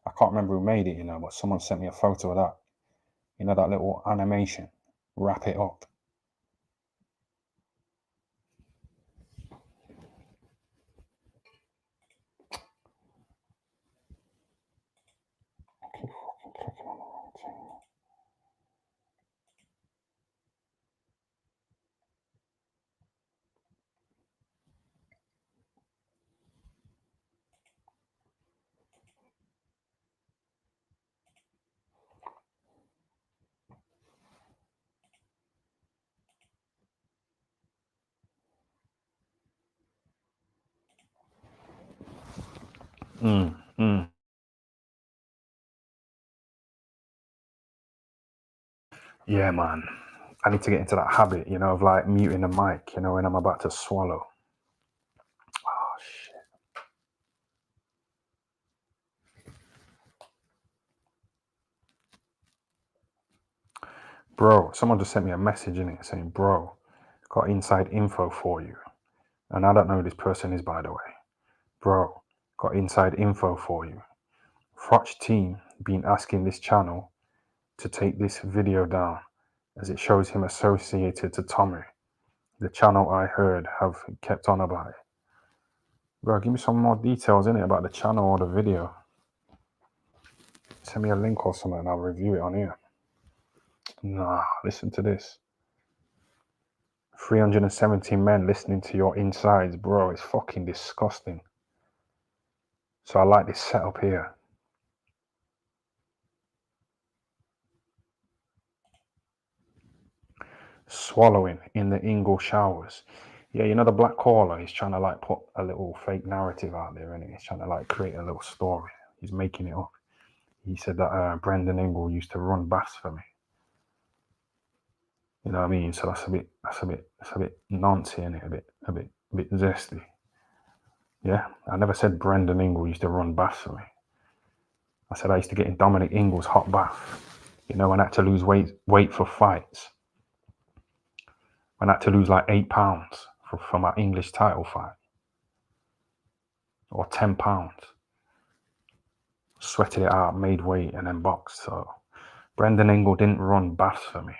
I can't remember who made it, you know, but someone sent me a photo of that. You know, that little animation, wrap it up. I keep fucking clicking on the wrong thing. Yeah, man. I need to get into that habit, you know, of like muting the mic, you know, when I'm about to swallow. Oh, shit. Bro, someone just sent me a message in it saying, bro, got inside info for you. And I don't know who this person is, by the way. Bro, got inside info for you. Froch team been asking this channel to take this video down as it shows him associated to Tommy. The channel I heard have kept on about it. Bro, give me some more details in it about the channel or the video. Send me a link or something and I'll review it on here. Nah, listen to this. 317 men listening to your insides, bro. It's fucking disgusting. So I like this setup here. Swallowing in the Ingle showers. Yeah, you know the Black Caller, he's trying to like put a little fake narrative out there, and he's trying to like create a little story. He's making it up. He said that Brendan Ingle used to run baths for me. You know what I mean? So that's a bit nancy, innit? A bit zesty. Yeah, I never said Brendan Ingle used to run baths for me. I said I used to get in Dominic Ingle's hot bath. You know, when I had to lose weight for fights. When I had to lose like 8 pounds for my English title fight. Or 10 pounds. Sweated it out, made weight, and then boxed. So Brendan Ingle didn't run baths for me.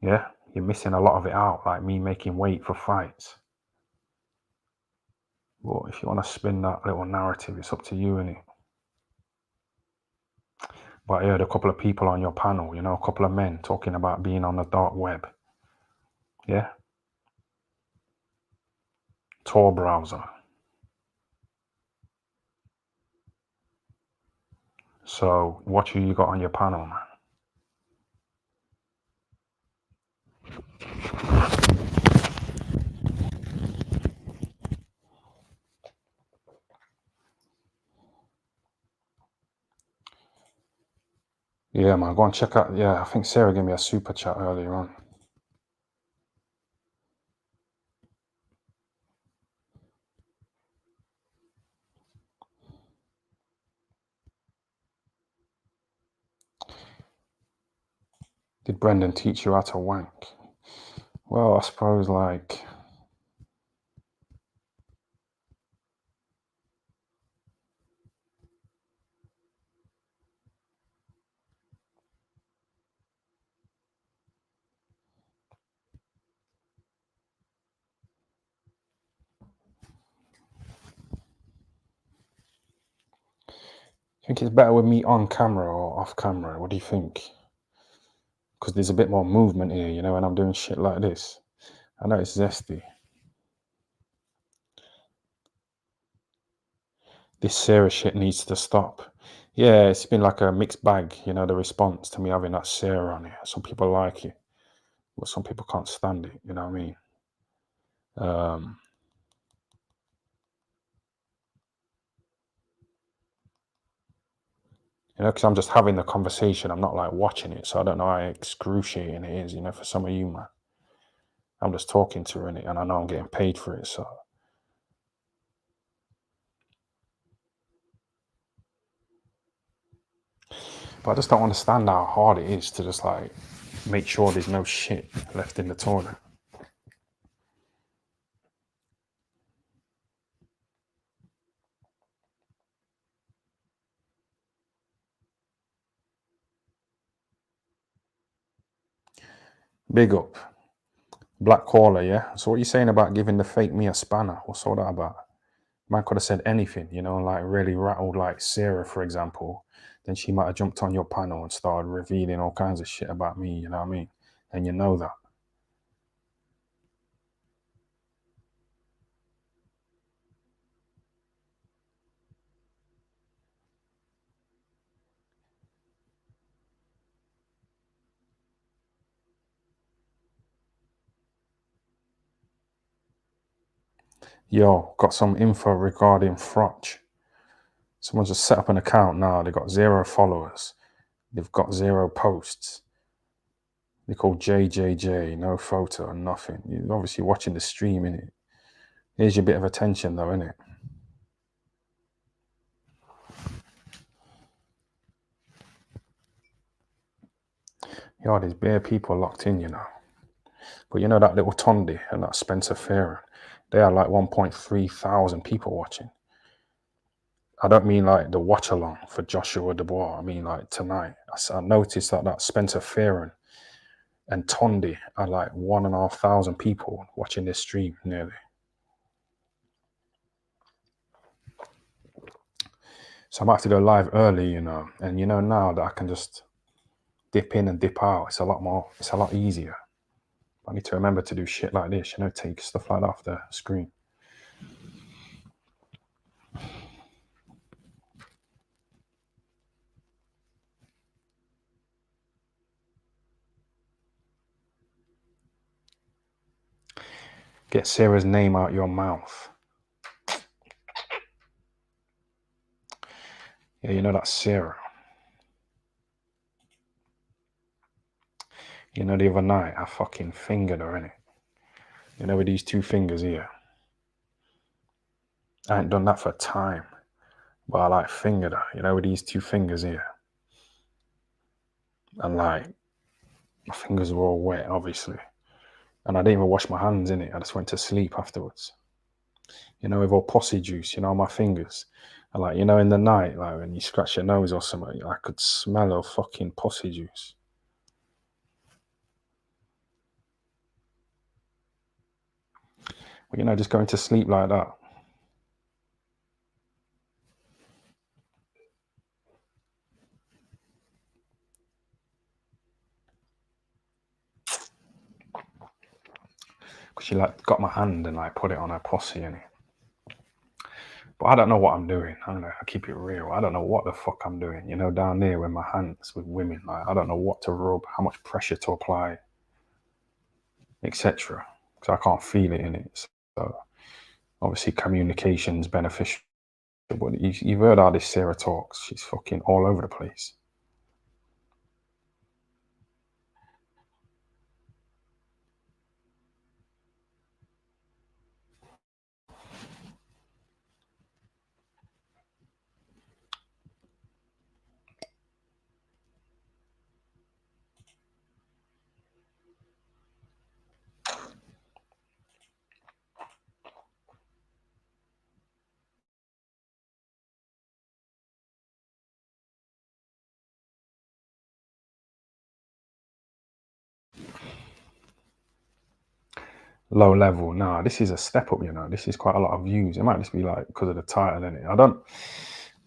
Yeah, you're missing a lot of it out, like me making weight for fights. Well, if you want to spin that little narrative, it's up to you, innit? But I heard a couple of people on your panel, you know, a couple of men talking about being on the dark web. Yeah? Tor browser. So what you got on your panel, man? Yeah, man, go and check out. Yeah, I think Sarah gave me a super chat earlier on. Did Brendan teach you how to wank? Well, I suppose like I think it's better with me on camera or off camera. What do you think? Because there's a bit more movement here, you know, when I'm doing shit like this. I know it's zesty. This Sarah shit needs to stop. Yeah, it's been like a mixed bag, you know, the response to me having that Sarah on it. Some people like it, but some people can't stand it, you know what I mean? You know, because I'm just having the conversation. I'm not like watching it, so I don't know how excruciating it is, you know, for some of you, man. I'm just talking to her in it, and I know I'm getting paid for it, so. But I just don't understand how hard it is to just like make sure there's no shit left in the toilet. Big up. Black caller, yeah? So what you saying about giving the fake me a spanner? What's all that about? Man could have said anything, you know, like really rattled like Sarah, for example. Then she might have jumped on your panel and started revealing all kinds of shit about me, you know what I mean? And you know that. Yo, got some info regarding Frotch. Someone just set up an account now. They've got 0 followers. They've got 0 posts. They're called JJJ, no photo, nothing. You're obviously watching the stream, innit? Here's your bit of attention, though, innit? Yo, there's bare people locked in, you know. But you know that little Tondi and that Spencer Farron, they are like 1.3 thousand people watching. I don't mean like the watch along for Joshua Dubois. I mean like tonight. I noticed that Spencer Farron and Tondi are like 1,500 people watching this stream nearly. So I might have to go live early, you know. And you know now that I can just dip in and dip out. It's a lot easier. I need to remember to do shit like this, you know, take stuff like that off the screen. Get Sarah's name out your mouth. Yeah, you know that's Sarah. You know, the other night I fucking fingered her, innit? You know, with these 2 fingers here. I ain't done that for time. But I like fingered her, you know, with these 2 fingers here. And like, my fingers were all wet, obviously. And I didn't even wash my hands, innit? I just went to sleep afterwards. You know, with all pussy juice, you know, on my fingers. And like, you know, in the night, like when you scratch your nose or something, I could smell her fucking pussy juice. But, you know, just going to sleep like that. Because she like got my hand and like put it on her pussy, innit? But I don't know what I'm doing. I don't know. I keep it real. I don't know what the fuck I'm doing. You know, down there with my hands with women, like I don't know what to rub, how much pressure to apply, etc. Because I can't feel it in it. So obviously, communication's beneficial. But you've heard how this Sarah talks. She's fucking all over the place. low level. Nah, this is a step up, you know. This is quite a lot of views. It might just be like because of the title, innit?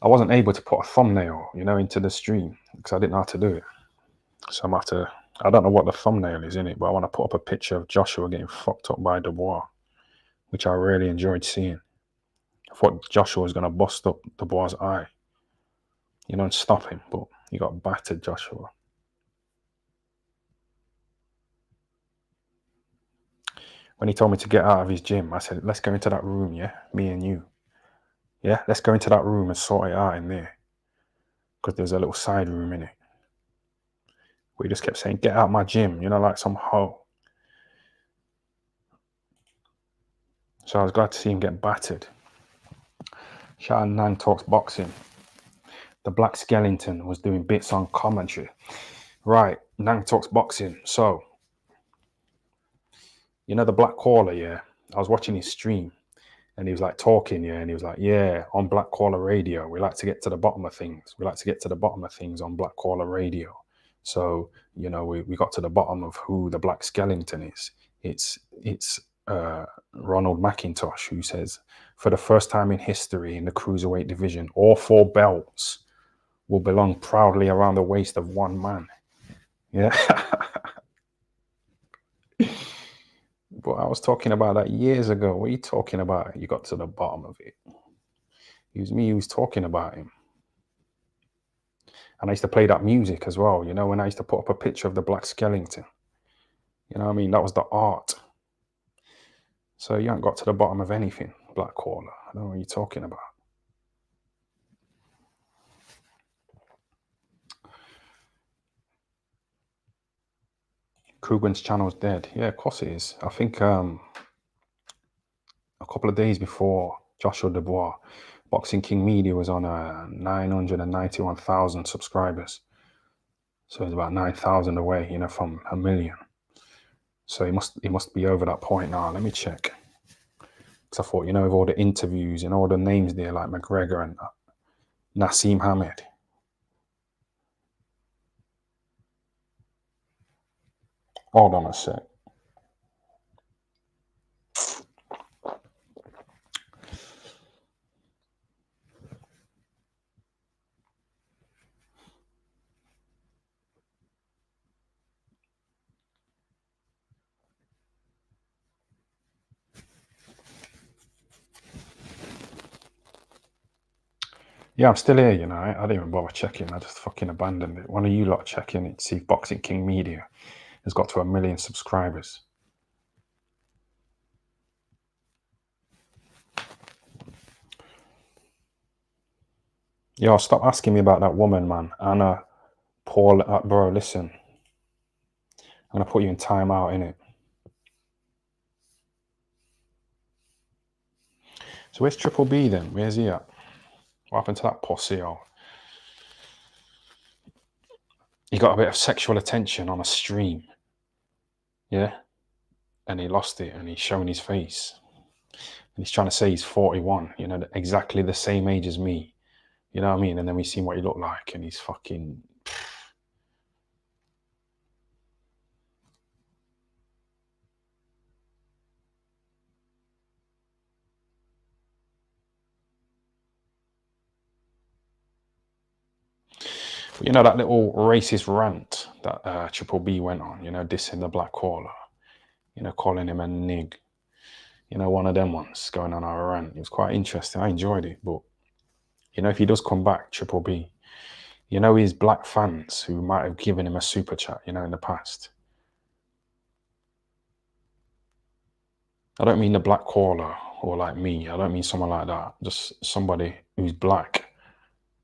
I wasn't able to put a thumbnail, you know, into the stream because I didn't know how to do it. So I'm have to, I don't know what the thumbnail is in it, but I want to put up a picture of Joshua getting fucked up by Dubois, which I really enjoyed seeing. I thought Joshua was going to bust up Dubois' eye, you know, and stop him, but he got battered, Joshua. When he told me to get out of his gym, I said, let's go into that room, yeah? Me and you. Yeah, let's go into that room and sort it out in there. Because there's a little side room in it. But he just kept saying, get out my gym, you know, like some hoe. So I was glad to see him get battered. Shout out Nang Talks Boxing. The Black Skeleton was doing bits on commentary. Right, Nang Talks Boxing. So, you know the Black Caller, yeah? I was watching his stream and he was like talking, yeah? And he was like, yeah, on Black Caller Radio, we like to get to the bottom of things. We like to get to the bottom of things on Black Caller Radio. So, you know, we got to the bottom of who the Black Skeleton is. It's Ronald McIntosh, who says, for the first time in history in the cruiserweight division, all 4 belts will belong proudly around the waist of one man. Yeah. But I was talking about that years ago. What are you talking about? You got to the bottom of it. It was me who was talking about him. And I used to play that music as well, you know, when I used to put up a picture of the Black Skeleton. You know what I mean? That was the art. So you haven't got to the bottom of anything, Black Caller. I don't know what you're talking about. Coogan's channel's dead. Yeah, of course it is. I think a couple of days before Joshua Dubois, Boxing King Media was on 991,000 subscribers. So it's about 9,000 away, you know, from 1 million. So he must be over that point now. Let me check. Because I thought, you know, with all the interviews and all the names there, like McGregor and Nassim Hamed. Hold on a sec. Yeah, I'm still here, you know. I didn't even bother checking. I just fucking abandoned it. One of you lot checking it, see if Boxing King Media has got to 1 million subscribers. Yo, stop asking me about that woman, man. Anna, Paul, bro, listen. I'm going to put you in timeout, innit? So where's Triple B then? Where's he at? What happened to that pussy? Oh, he got a bit of sexual attention on a stream. Yeah? And he lost it and he's showing his face. And he's trying to say he's 41, you know, exactly the same age as me. You know what I mean? And then we see what he looked like and he's fucking... But you know, that little racist rant that Triple B went on, you know, dissing the Black Caller, you know, calling him a nig. You know, one of them ones going on our rant. It was quite interesting. I enjoyed it. But, you know, if he does come back, Triple B, you know, his black fans who might have given him a super chat, you know, in the past. I don't mean the Black Caller or like me. I don't mean someone like that. Just somebody who's black,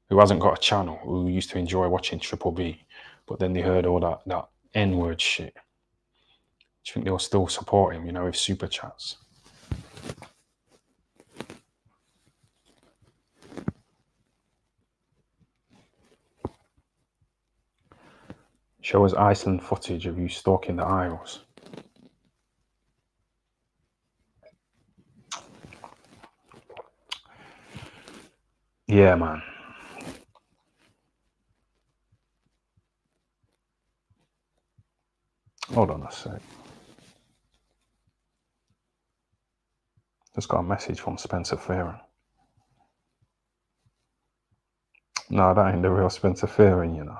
who hasn't got a channel, who used to enjoy watching Triple B, but then they heard all that N-word shit. Do you think they'll still support him, you know, with super chats? Show us Iceland footage of you stalking the Isles. Yeah, man. Hold on a sec. Just got a message from Spencer Fearon. No, that ain't the real Spencer Fearon, you know.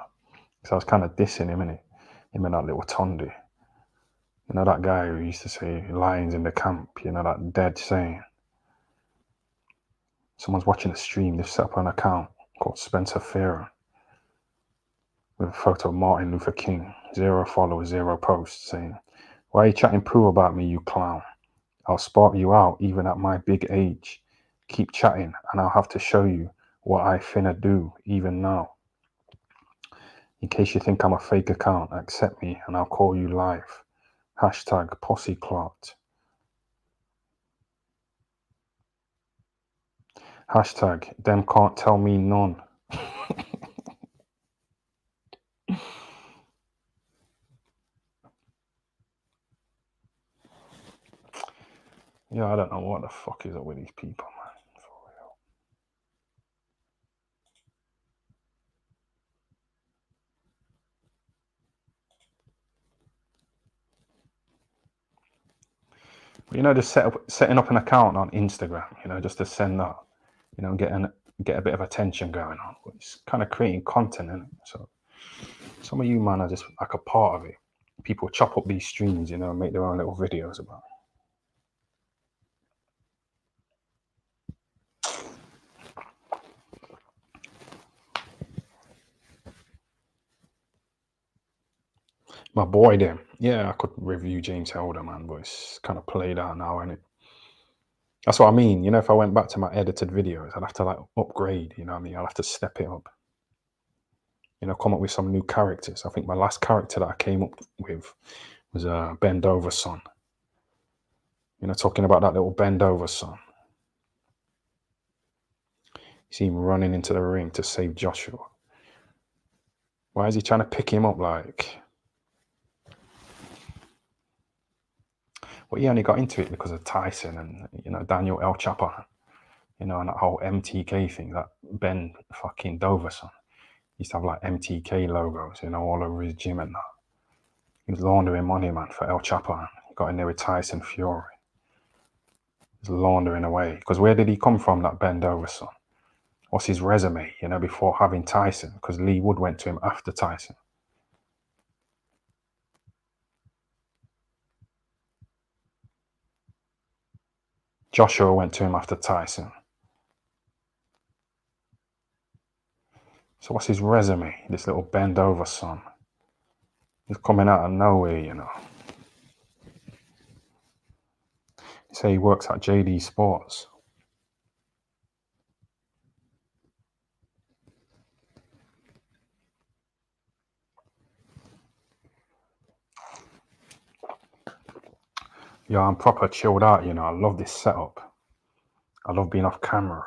So I was kind of dissing him, innit? Him and that little Tondi. You know, that guy who used to say lions in the camp, you know, that dead saying. Someone's watching the stream, they've set up an account called Spencer Fearon with a photo of Martin Luther King, 0 followers, 0 posts, saying, "Why are you chatting poo about me, you clown? I'll spark you out even at my big age. Keep chatting and I'll have to show you what I finna do even now. In case you think I'm a fake account, accept me and I'll call you live. Hashtag Possyclot. Hashtag them can't tell me none." Yeah, I don't know what the fuck is up with these people, man. For real. But, you know, just setting up an account on Instagram, you know, just to send that, you know, get a bit of attention going on. But it's kind of creating content, isn't it? So some of you, man, are just like a part of it. People chop up these streams, you know, and make their own little videos about it. My boy, them. Yeah, I could review James Helder, man, but it's kind of played out now, isn't it? That's what I mean. You know, if I went back to my edited videos, I'd have to like upgrade, you know what I mean? I'll have to step it up. You know, come up with some new characters. I think my last character that I came up with was Bend Over Son. You know, talking about that little Bend Over Son. You see him running into the ring to save Joshua. Why is he trying to pick him up like? Well, he only got into it because of Tyson and, you know, Daniel El Chapo, you know, and that whole MTK thing, that Ben fucking Doverson. He used to have like MTK logos, you know, all over his gym and that. He was laundering money, man, for El Chapo. He got in there with Tyson Fury. He was laundering away. Because where did he come from, that Ben Doverson? What's his resume, you know, before having Tyson? Because Lee Wood went to him after Tyson. Joshua went to him after Tyson. So what's his resume? This little bend over son. He's coming out of nowhere, you know. He say he works at JD Sports. Yeah, I'm proper chilled out, you know. I love this setup. I love being off camera.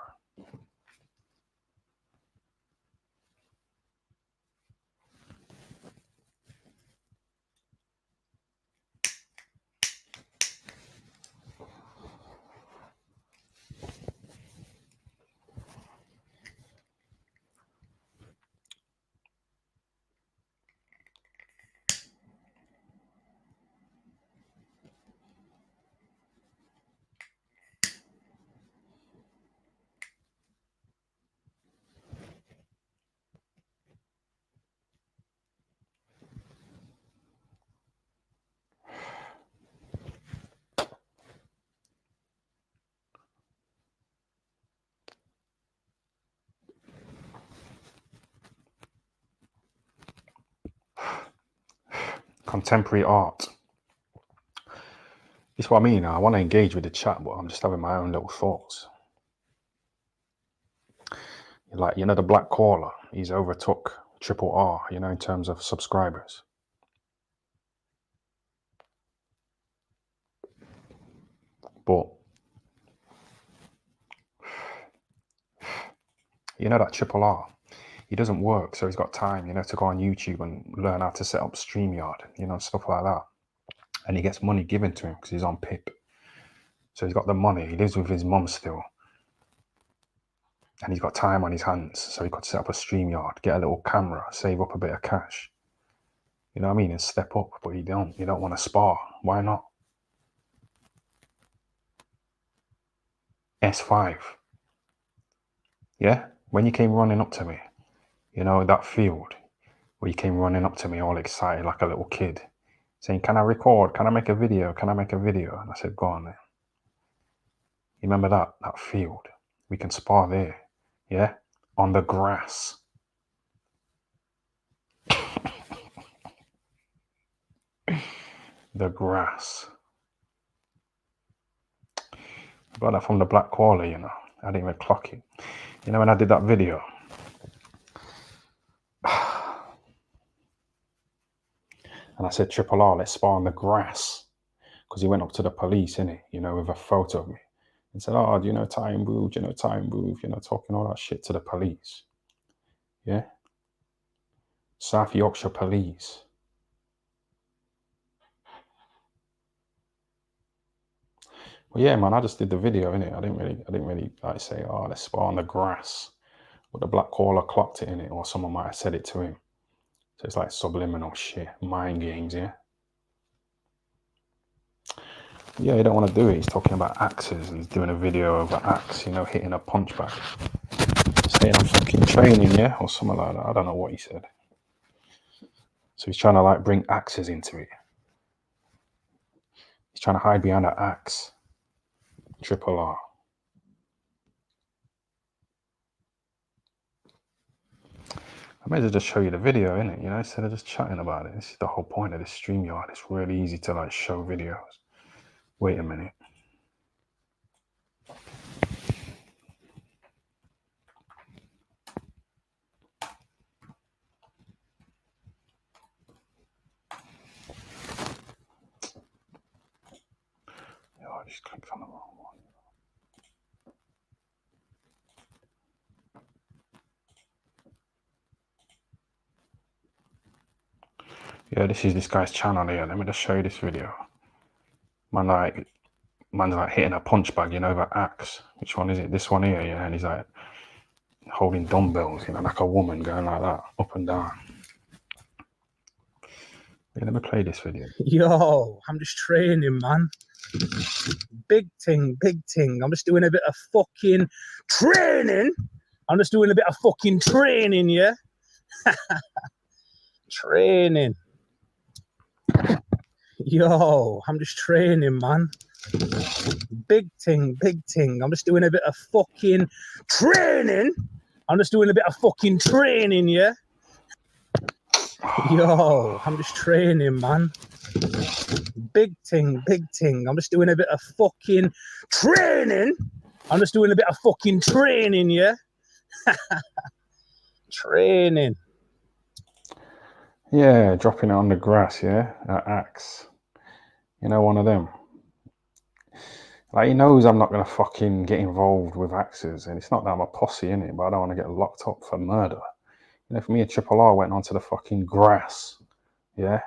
Contemporary art. This is what I mean. I want to engage with the chat, but I'm just having my own little thoughts. Like, you know, the Black Caller, he's overtook Triple R, you know, in terms of subscribers. But, you know, that Triple R, he doesn't work, so he's got time, you know, to go on YouTube and learn how to set up StreamYard, you know, stuff like that. And he gets money given to him because he's on PIP. So he's got the money. He lives with his mum still. And he's got time on his hands. So he could set up a StreamYard, get a little camera, save up a bit of cash. You know what I mean? And step up. But you don't want to spar. Why not? S5. Yeah? When you came running up to me, you know, that field where you came running up to me all excited like a little kid, saying, can I record? Can I make a video? Can I make a video? And I said, go on then. You remember that field? We can spar there. Yeah? On the grass. The grass. I got that from the Black Koala, you know. I didn't even clock it. You know, when I did that video, and I said, Triple R, let's spar on the grass. Because he went up to the police, innit, you know, with a photo of me. And said, oh, do you know Time Booth? Do you know Time Booth? You know, talking all that shit to the police. Yeah? South Yorkshire Police. Well, yeah, man, I just did the video, innit? I didn't really like say, oh, let's spar on the grass. But the Black Caller clocked it, innit? Or someone might have said it to him. So it's like subliminal shit, mind games, yeah? Yeah, he don't want to do it. He's talking about axes and he's doing a video of an axe, you know, hitting a punch bag. Saying I'm fucking training, yeah? Or something like that. I don't know what he said. So he's trying to like bring axes into it. He's trying to hide behind an axe. Triple R. I may as well just show you the video, innit? You know, instead of just chatting about it. This is the whole point of this StreamYard. It's really easy to like show videos. Wait a minute. Oh, I just clicked on the wrong one. Yeah, this is this guy's channel here. Let me just show you this video. Man's like hitting a punch bag, you know, with an axe. Which one is it? This one here, yeah. And he's like holding dumbbells, you know, like a woman going like that, up and down. Yeah, let me play this video. Yo, I'm just training, man. Big thing, big thing. I'm just doing a bit of fucking training. I'm just doing a bit of fucking training, yeah? Training. Yo, I'm just training, man. Big thing, big thing. I'm just doing a bit of fucking training. I'm just doing a bit of fucking training, yeah? Yo, I'm just training, man. Big thing, big thing. I'm just doing a bit of fucking training. I'm just doing a bit of fucking training, yeah? Training. Yeah, dropping it on the grass, yeah? An axe. You know, one of them. Like, he knows I'm not going to fucking get involved with axes. And it's not that I'm a posse, innit? But I don't want to get locked up for murder. You know, if me and Triple R went onto the fucking grass, yeah?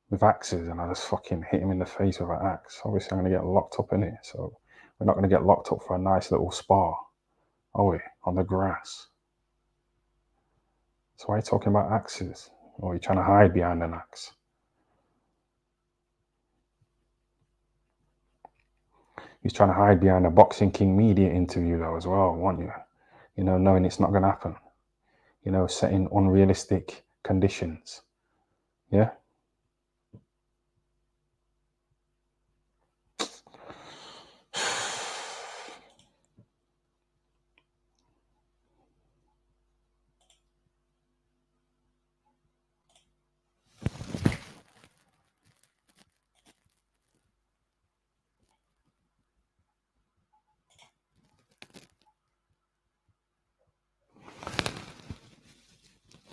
With axes, and I just fucking hit him in the face with an axe. Obviously, I'm going to get locked up in it. So we're not going to get locked up for a nice little spar, are we? On the grass. So why are you talking about axes? Or are you trying to hide behind an axe? He's trying to hide behind a Boxing King media interview though as well, weren't you? You know, knowing it's not going to happen. You know, setting unrealistic conditions. Yeah?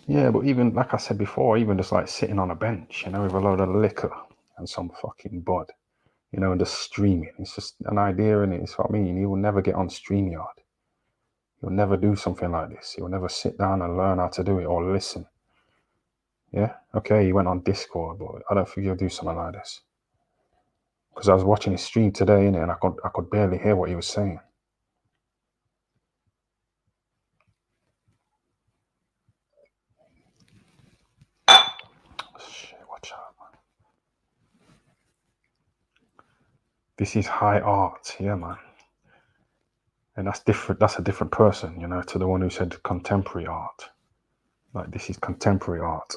Yeah, but even, like I said before, even just like sitting on a bench, you know, with a load of liquor and some fucking bud, you know, and just streaming. It's just an idea, and it's what I mean. You will never get on StreamYard. You'll never do something like this. You'll never sit down and learn how to do it or listen. Yeah? Okay, he went on Discord, but I don't think he'll do something like this. Because I was watching his stream today, innit, and I could barely hear what he was saying. Shit, watch out, man. This is high art, yeah, man. And that's different. That's a different person, you know, to the one who said contemporary art. Like, this is contemporary art.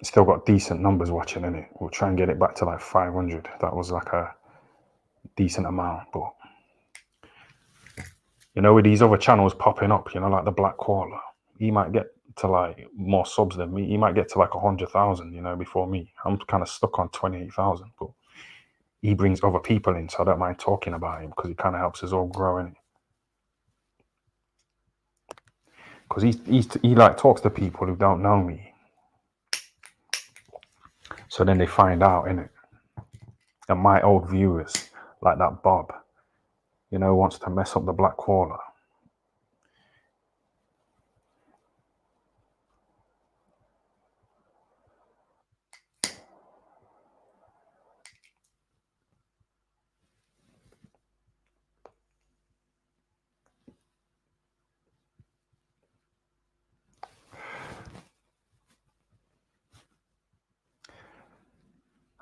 Still got decent numbers watching, innit? We'll try and get it back to like 500. That was like a decent amount. But, you know, with these other channels popping up, you know, like the Black Koala, he might get to like more subs than me. He might get to like 100,000, you know, before me. I'm kind of stuck on 28,000, but he brings other people in, so I don't mind talking about him because it kind of helps us all grow, innit? Because he like talks to people who don't know me. So then they find out, innit? And my old viewers, like that Bob, you know, wants to mess up the Black Koala.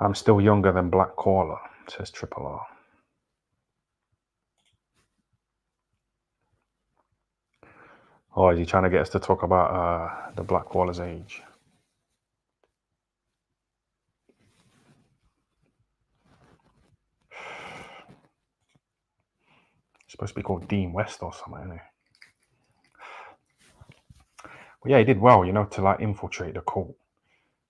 I'm still younger than Black Koala, says Triple R. Oh, is he trying to get us to talk about the Black Koala's age? It's supposed to be called Dean West or something, isn't it? But yeah, he did well, you know, to like infiltrate the cult.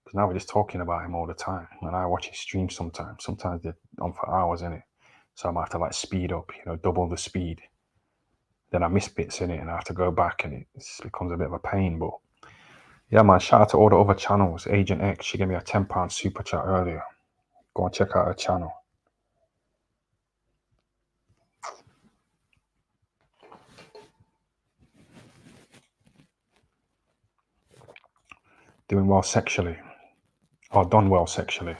Because now we're just talking about him all the time. And I watch his streams sometimes. Sometimes they're on for hours, innit? So I might have to like speed up, you know, double the speed. Then I miss bits in it and I have to go back and it becomes a bit of a pain. But yeah, man, shout out to all the other channels. Agent X, she gave me a £10 super chat earlier. Go and check out her channel. Doing well sexually. Or done well sexually.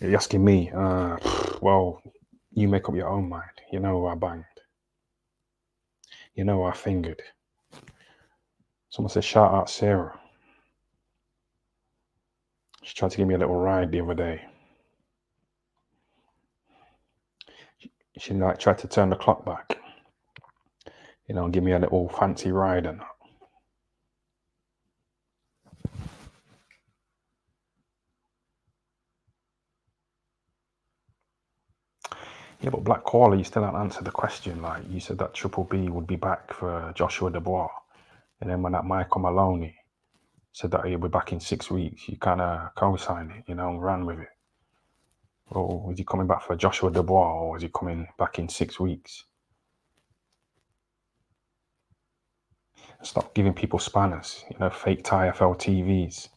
You're asking me, well, you make up your own mind. You know who I banged. You know who I fingered. Someone said, shout out Sarah. She tried to give me a little ride the other day. She like tried to turn the clock back, you know, and give me a little fancy ride and that. Yeah, but Black Koala, you still haven't answered the question. Like, you said that Triple B would be back for Joshua Dubois. And then when that Michael Maloney said that he'll be back in 6 weeks, you kind of co-signed it, you know, and ran with it. Or is he coming back for Joshua Dubois, or is he coming back in 6 weeks? Stop giving people spanners, you know, fake TFL TVs.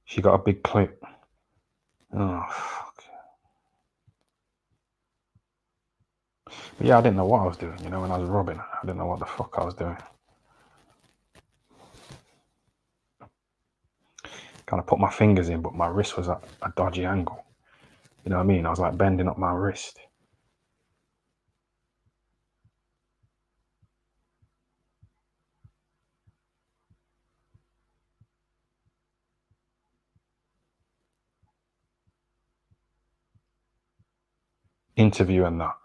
She got a big clip. Oh, fuck. But yeah, I didn't know what I was doing, you know, when I was robbing. I didn't know what the fuck I was doing. Kind of put my fingers in, but my wrist was at a dodgy angle. You know what I mean? I was like bending up my wrist. Interview and that.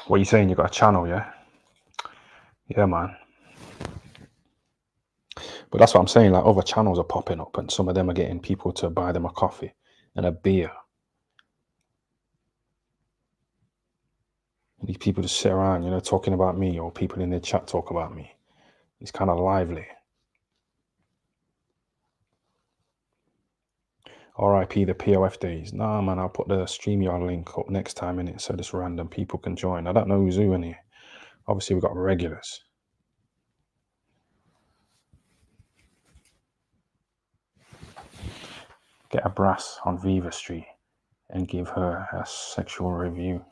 What are you saying? You got a channel, yeah? Yeah, man. But that's what I'm saying. Like, other channels are popping up, and some of them are getting people to buy them a coffee and a beer. And these people just sit around, you know, talking about me, or people in the chat talk about me. It's kind of lively. RIP the POF days. Nah, man, I'll put the StreamYard link up next time in it so just random people can join. I don't know who's who in here. Obviously, we've got regulars. get a brass on Viva Street and give her a sexual review.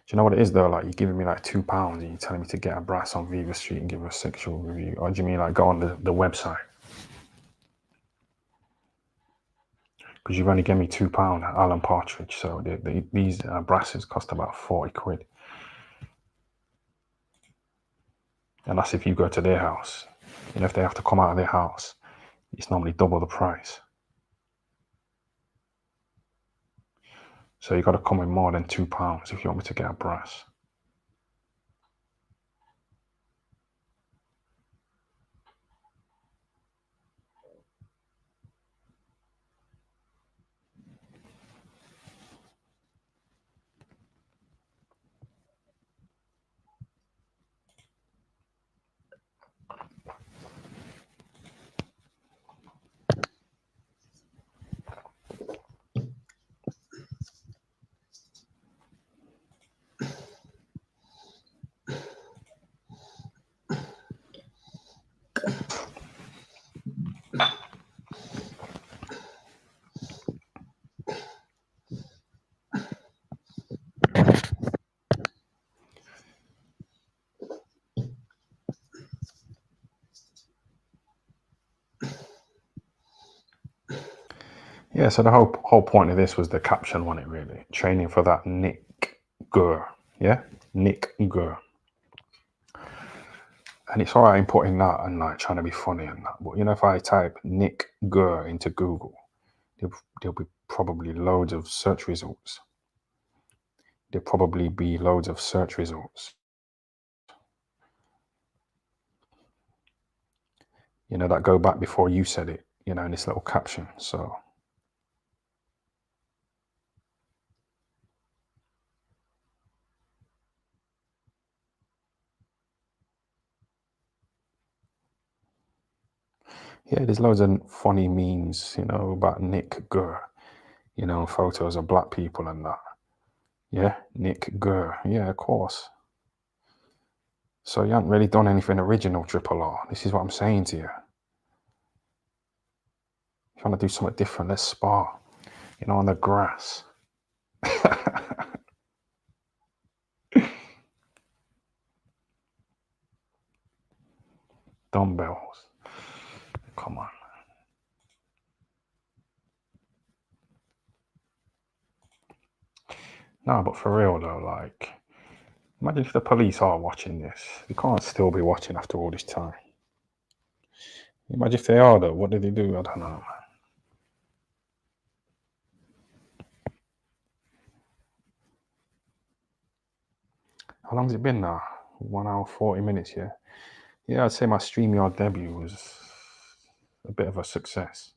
Do you know what it is though? Like, you're giving me like £2 and you're telling me to get a brass on Viva Street and give her a sexual review. Or do you mean like go on the website? Because you've only given me £2 at Alan Partridge. So these brasses cost about 40 quid. And that's if you go to their house. You know, if they have to come out of their house, it's normally double the price. So you got to come with more than £2 if you want me to get a brass. Yeah, so the whole point of this was the caption on it, really. Training for that Nick Gurr. Yeah? Nick Gurr. And it's all right in putting that and like trying to be funny and that. But you know, if I type Nick Gurr into Google, there'll be probably loads of search results. There'll probably be loads of search results. You know, that go back before you said it, you know, in this little caption. So yeah, there's loads of funny memes, you know, about Nick Gurr, you know, photos of black people and that. Yeah, Nick Gurr. Yeah, of course. So you haven't really done anything original, Triple R. This is what I'm saying to you. If you want to do something different, let's spar, you know, on the grass. Dumbbells. Come on. No, but for real though, like, imagine if the police are watching this. They can't still be watching after all this time. Imagine if they are though, what did they do? I don't know, man. How long's it been now? 1 hour, 40 minutes, yeah? Yeah, I'd say my StreamYard debut was a bit of a success.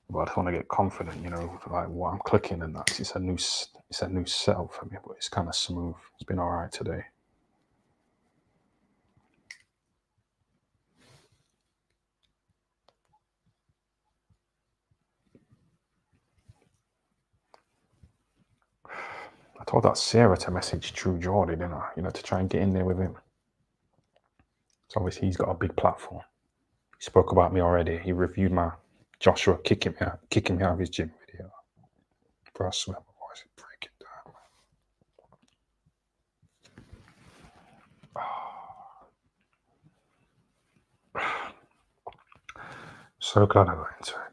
But I just want to get confident, you know, like what I'm clicking and that. It's a new setup for me, but it's kind of smooth. It's been all right today. I told that Sarah to message True Geordie, didn't I? You know, to try and get in there with him. So obviously he's got a big platform. He spoke about me already. He reviewed my Joshua kicking me out of his gym video. For I swear my voice is breaking down. So glad I got into it.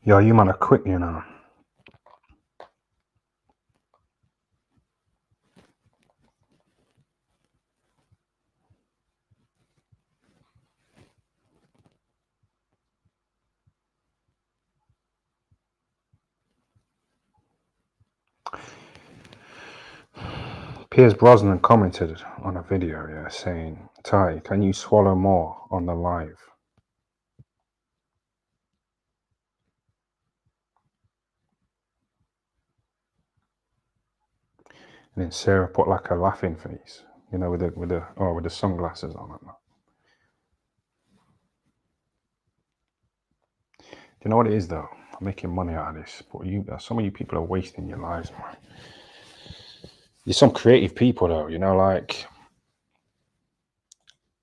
Yo, you man are quick, you know. Piers Brosnan commented on a video, yeah, saying, Ty, can you swallow more on the live? And then Sarah put like a laughing face, you know, with the sunglasses on. Do you know what it is though? I'm making money out of this, but some of you people are wasting your lives, man. You're some creative people though, you know, like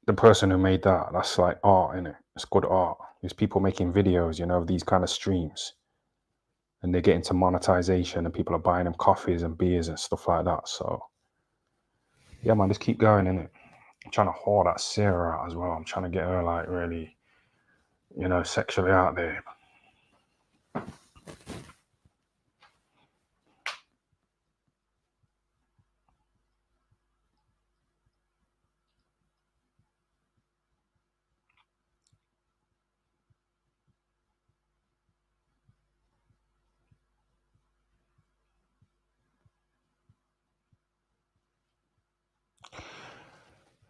the person who made that's like art, innit? It's good art. There's people making videos, you know, of these kind of streams. And they get into monetization and people are buying them coffees and beers and stuff like that. So yeah, man, just keep going, innit? I'm trying to whore that Sarah out as well. I'm trying to get her like really, you know, sexually out there.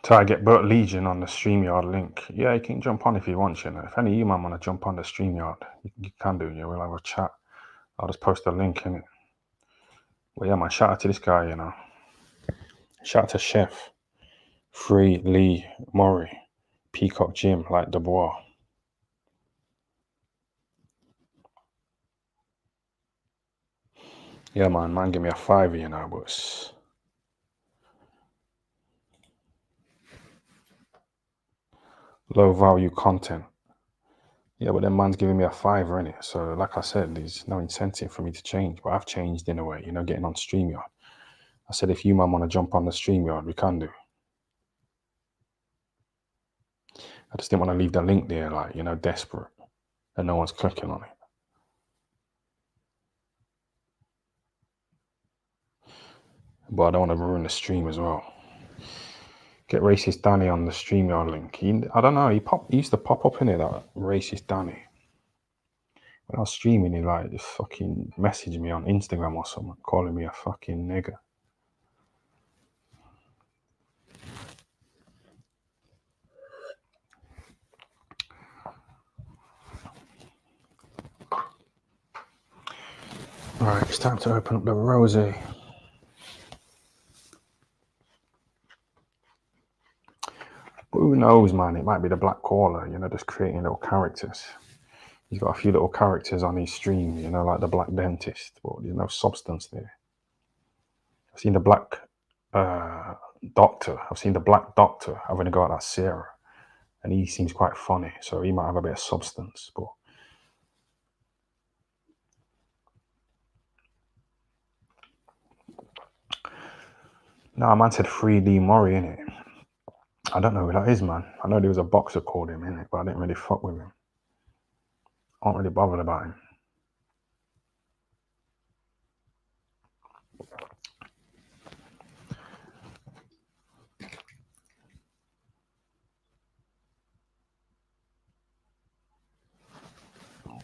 Try to get Bert Legion on the StreamYard link. Yeah, you can jump on if you want, you know. If any of you man want to jump on the StreamYard, you can do, yeah. We'll have a chat. I'll just post a link in it. But yeah, man, shout out to this guy, you know. Shout out to Chef, Free, Lee, Murray, Peacock Jim, like Dubois. Yeah, man, give me a $5, you know, but it's low value content. Yeah, but then man's giving me a $5, innit? So like I said, there's no incentive for me to change. But I've changed in a way, you know, getting on StreamYard. I said, if you man want to jump on the StreamYard, we can do. I just didn't want to leave the link there, like, you know, desperate. And no one's clicking on it. But I don't want to ruin the stream as well. Get Racist Danny on the StreamYard link. I don't know, he used to pop up in it, that Racist Danny. When I was streaming, he like just fucking messaged me on Instagram or something, calling me a fucking nigger. Right, it's time to open up the rosé. But who knows, man? It might be the Black Caller, you know, just creating little characters. He's got a few little characters on his stream, you know, like the Black Dentist, but there's no substance there. I've seen the Black Doctor. I've seen the Black Doctor. I've only got that Sarah, and he seems quite funny, so he might have a bit of substance, but. No, man said 3D Murray, innit? I don't know who that is, man. I know there was a boxer called him, innit? But I didn't really fuck with him. I wasn't really bothered about him.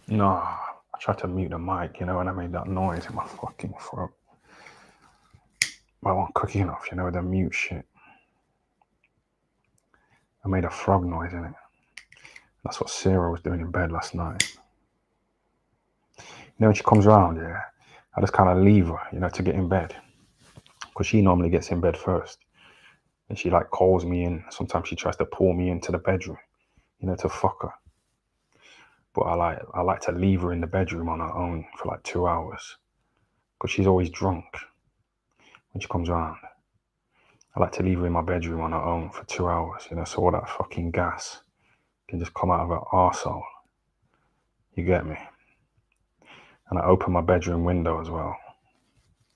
No, I tried to mute the mic, you know, and I made that noise in my fucking throat. But I wasn't quick enough, you know, the mute shit. I made a frog noise, innit? That's what Sarah was doing in bed last night. You know, when she comes around, yeah, I just kind of leave her, you know, to get in bed. Because she normally gets in bed first. And she like calls me in. Sometimes she tries to pull me into the bedroom, you know, to fuck her. But I like to leave her in the bedroom on her own for like 2 hours. Because she's always drunk when she comes around. I like to leave her in my bedroom on her own for 2 hours, you know, so all that fucking gas can just come out of her arsehole. You get me? And I open my bedroom window as well.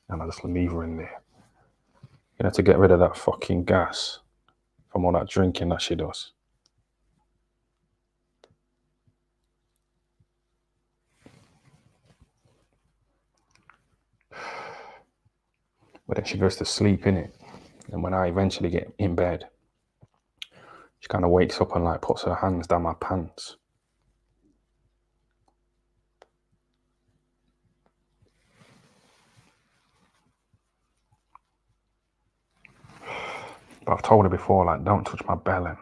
And I just leave her in there. You know, to get rid of that fucking gas from all that drinking that she does. But then she goes to sleep, innit? And when I eventually get in bed, she kind of wakes up and like puts her hands down my pants. But I've told her before, like, don't touch my bell end.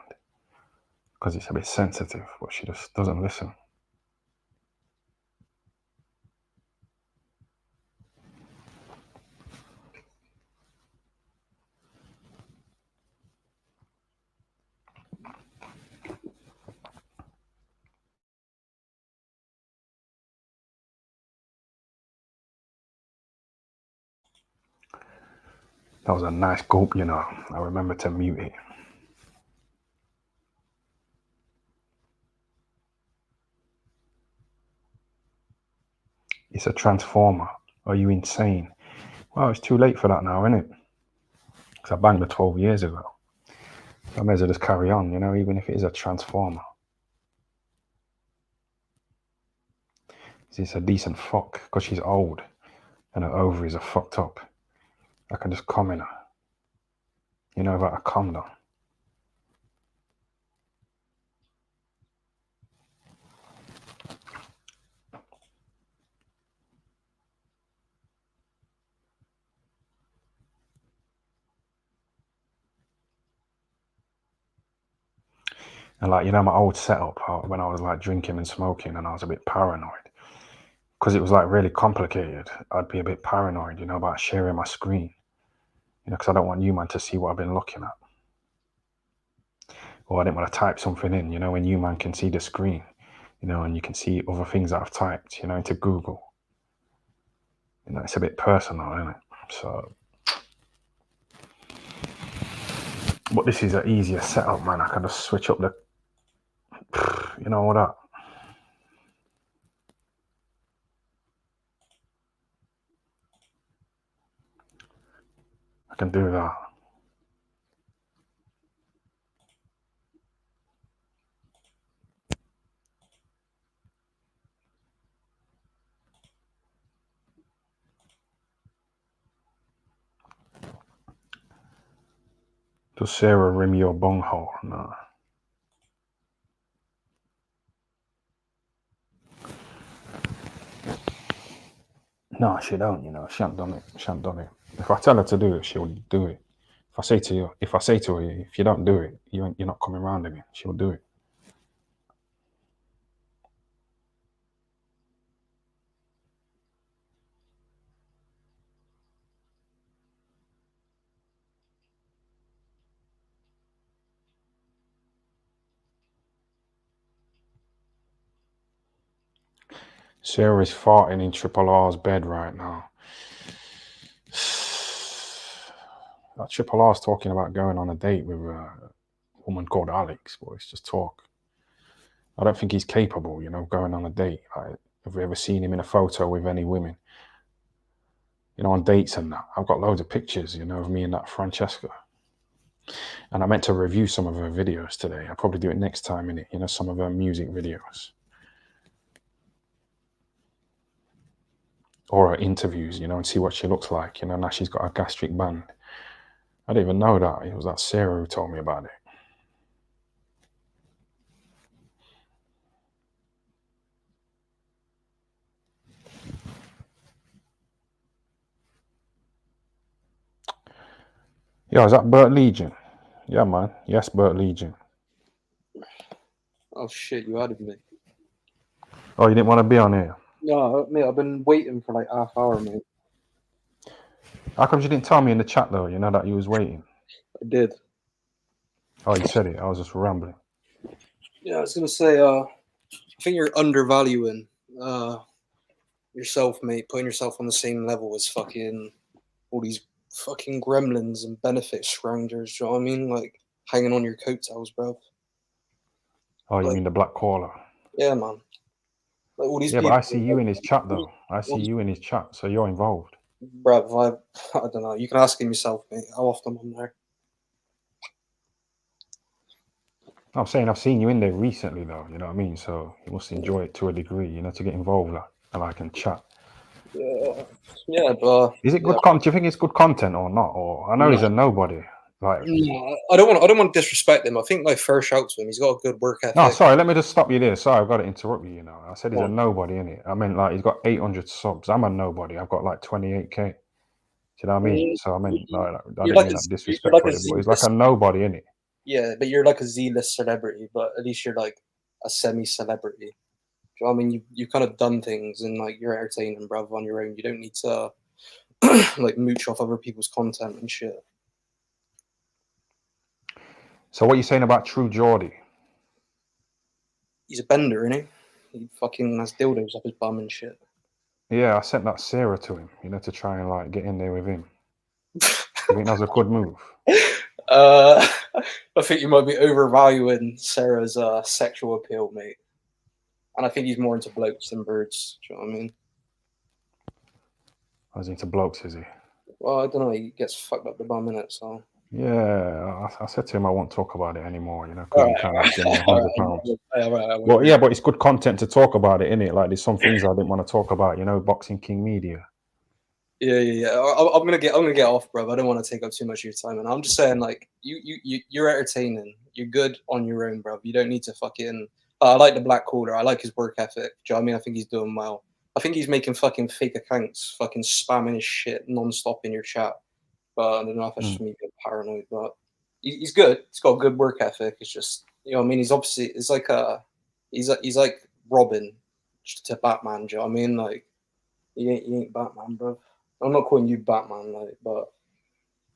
Because it's a bit sensitive, but she just doesn't listen. That was a nice gulp, you know. I remember to mute it. It's a transformer. Are you insane? Well, it's too late for that now, isn't it? Because I banged her 12 years ago. I may as well just carry on, you know, even if it is a transformer. It's a decent fuck because she's old and her ovaries are fucked up. I can just come in her. You know, about a condom. And like, you know, my old setup when I was like drinking and smoking and I was a bit paranoid because it was like really complicated. I'd be a bit paranoid, you know, about sharing my screen, you know, because I don't want you man to see what I've been looking at. Or I didn't want to type something in, you know, when you man can see the screen, you know, and you can see other things that I've typed, you know, into Google. You know, it's a bit personal, isn't it? So, but this is an easier setup, man. I can just switch up the, you know what up. I can do that. Does Sarah rim your bunghole? No. No, she don't, you know. She ain't done it. She ain't done it. If I tell her to do it, she'll do it. If I say to her, if you don't do it, you're not coming around again, she'll do it. Sarah's farting in Triple R's bed right now. Triple R's talking about going on a date with a woman called Alex, but it's just talk. I don't think he's capable, you know, of going on a date. Like, have we ever seen him in a photo with any women? You know, on dates and that. I've got loads of pictures, you know, of me and that Francesca. And I meant to review some of her videos today. I'll probably do it next time, innit? You know, some of her music videos. Or her interviews, you know, and see what she looks like. You know, now she's got a gastric band. I didn't even know that. It was that Sarah who told me about it. Yo, is that Burt Legion? Yeah, man. Yes, Burt Legion. Oh shit, you added me. Oh, you didn't want to be on here? No, mate, I've been waiting for like half hour, mate. How come you didn't tell me in the chat, though, you know, that you was waiting? I did. Oh, you said it. I was just rambling. Yeah, I was gonna say, I think you're undervaluing yourself, mate, putting yourself on the same level as fucking all these fucking gremlins and benefit scroungers, do you know what I mean? Like, hanging on your coattails, bro. Oh, you Like, mean the Black Caller? yeah, man. Like, all these Yeah, but people, I see you in his chat, though. I see you in his chat, so you're involved. bruv, I don't know. You can ask him yourself, mate, how often I'm there. I'm saying I've seen you in there recently, though, you know what I mean? So you must enjoy it to a degree, you know, to get involved, like, and I can chat. Yeah, but Is it good content? Do you think it's good content or not? Or I know he's a nobody. Like, no, I don't want to disrespect him. I think like fair shout to him. He's got a good work ethic. no, sorry, let me just stop you there. Sorry, I've got to interrupt you, you know. I said he's Go a on. nobody, innit? I mean, like, he's got 800 subs. I'm a nobody. I've got like 28k. Do you know what I mean? So I mean, like, I You're didn't like mean a- that you're disrespectfully, like a but he's like a Z-list. nobody, innit? Yeah, but you're like a Z-list celebrity, but at least you're like a semi-celebrity. Do you know what I mean? You kind of done things and like you're entertaining, bruv, on your own. You don't need to like mooch off other people's content and shit. So what are you saying about True Geordie? He's a bender, isn't he? He fucking has dildos up his bum and shit. Yeah, I sent that Sarah to him, you know, to try and like get in there with him. You think that was a good move? I think you might be overvaluing Sarah's sexual appeal, mate. And I think he's more into blokes than birds. Do you know what I mean? I was into blokes, is he? Well, I don't know. He gets fucked up the bum in it, so. Yeah, I said to him I won't talk about it anymore, you know, because he kind of gave me £100. Right, Well, yeah, but it's good content to talk about it, innit? Like, there's some things I didn't want to talk about, you know, Boxing King Media. Yeah. I'm gonna get off, bro. I don't want to take up too much of your time, and I'm just saying, like, you're entertaining. You're good on your own, bro. You don't need to fucking. I like the Black Caller. I like his work ethic. Do you know what I mean? I think he's doing well. I think he's making fucking fake accounts, fucking spamming his shit non-stop in your chat. But I don't know if that's just me being paranoid. But he's good. He's got a good work ethic. It's just, you know what I mean? He's obviously, it's like he's like Robin to Batman. Do you know what I mean? Like, he ain't Batman, bro. I'm not calling you Batman, like, but you know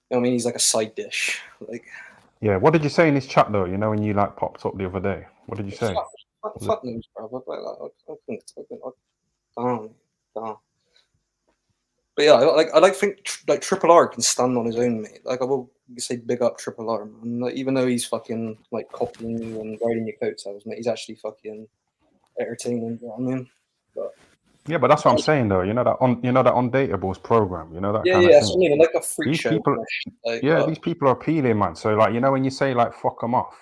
what I mean, he's like a side dish. Like, Yeah, what did you say in this chat though? You know, when you like popped up the other day, what did you say? fuck news, bro. Damn. But yeah, I think like Triple R can stand on his own, mate. Like, I will say big up Triple R, man. Like, even though he's fucking like copying you and riding your coattails, mate, he's actually fucking entertaining. You know what I mean? But Yeah, but that's what I'm saying though. You know that Undateables program. You know that kind yeah, of that's thing. what I mean. Like a freak These show. people, Kind of shit, like, yeah, these people are appealing, man. So like, you know, when you say like fuck them off,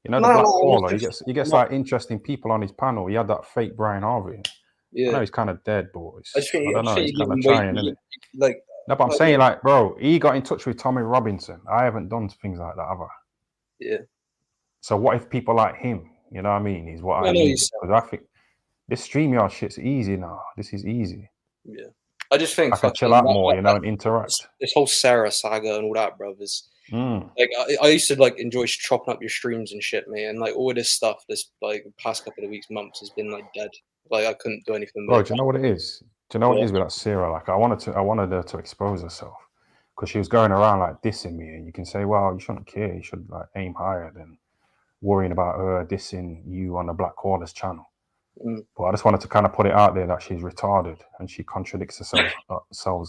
you know, the No, Black no, Caller, it's he gets not- like interesting people on his panel. He had that fake Brian Harvey. I yeah. know he's kind of dead, but I don't know. He's kind of you trying, isn't it? like. No, but I'm saying like, bro, he got in touch with Tommy Robinson. I haven't done things like that ever. Yeah. So what if people like him? You know what I mean? Is what I I know mean. you said. Because I think this StreamYard shit's easy now. This is easy. Yeah. I just think I can chill fucking out more, you know, and interact. this whole Sarah saga and all that, bro, is Mm. like I used to like enjoy chopping up your streams and shit, man. And like all this stuff, this like past couple of weeks, months has been like dead. Like I couldn't do anything Bro, with do you know what it is? Do you know what it is with that Sarah? Like I wanted her to expose herself because she was going around like dissing me, and you can say, well, you shouldn't care. You should like aim higher than worrying about her dissing you on the Black Quarters channel. Mm. But I just wanted to kind of put it out there that she's retarded and she contradicts herself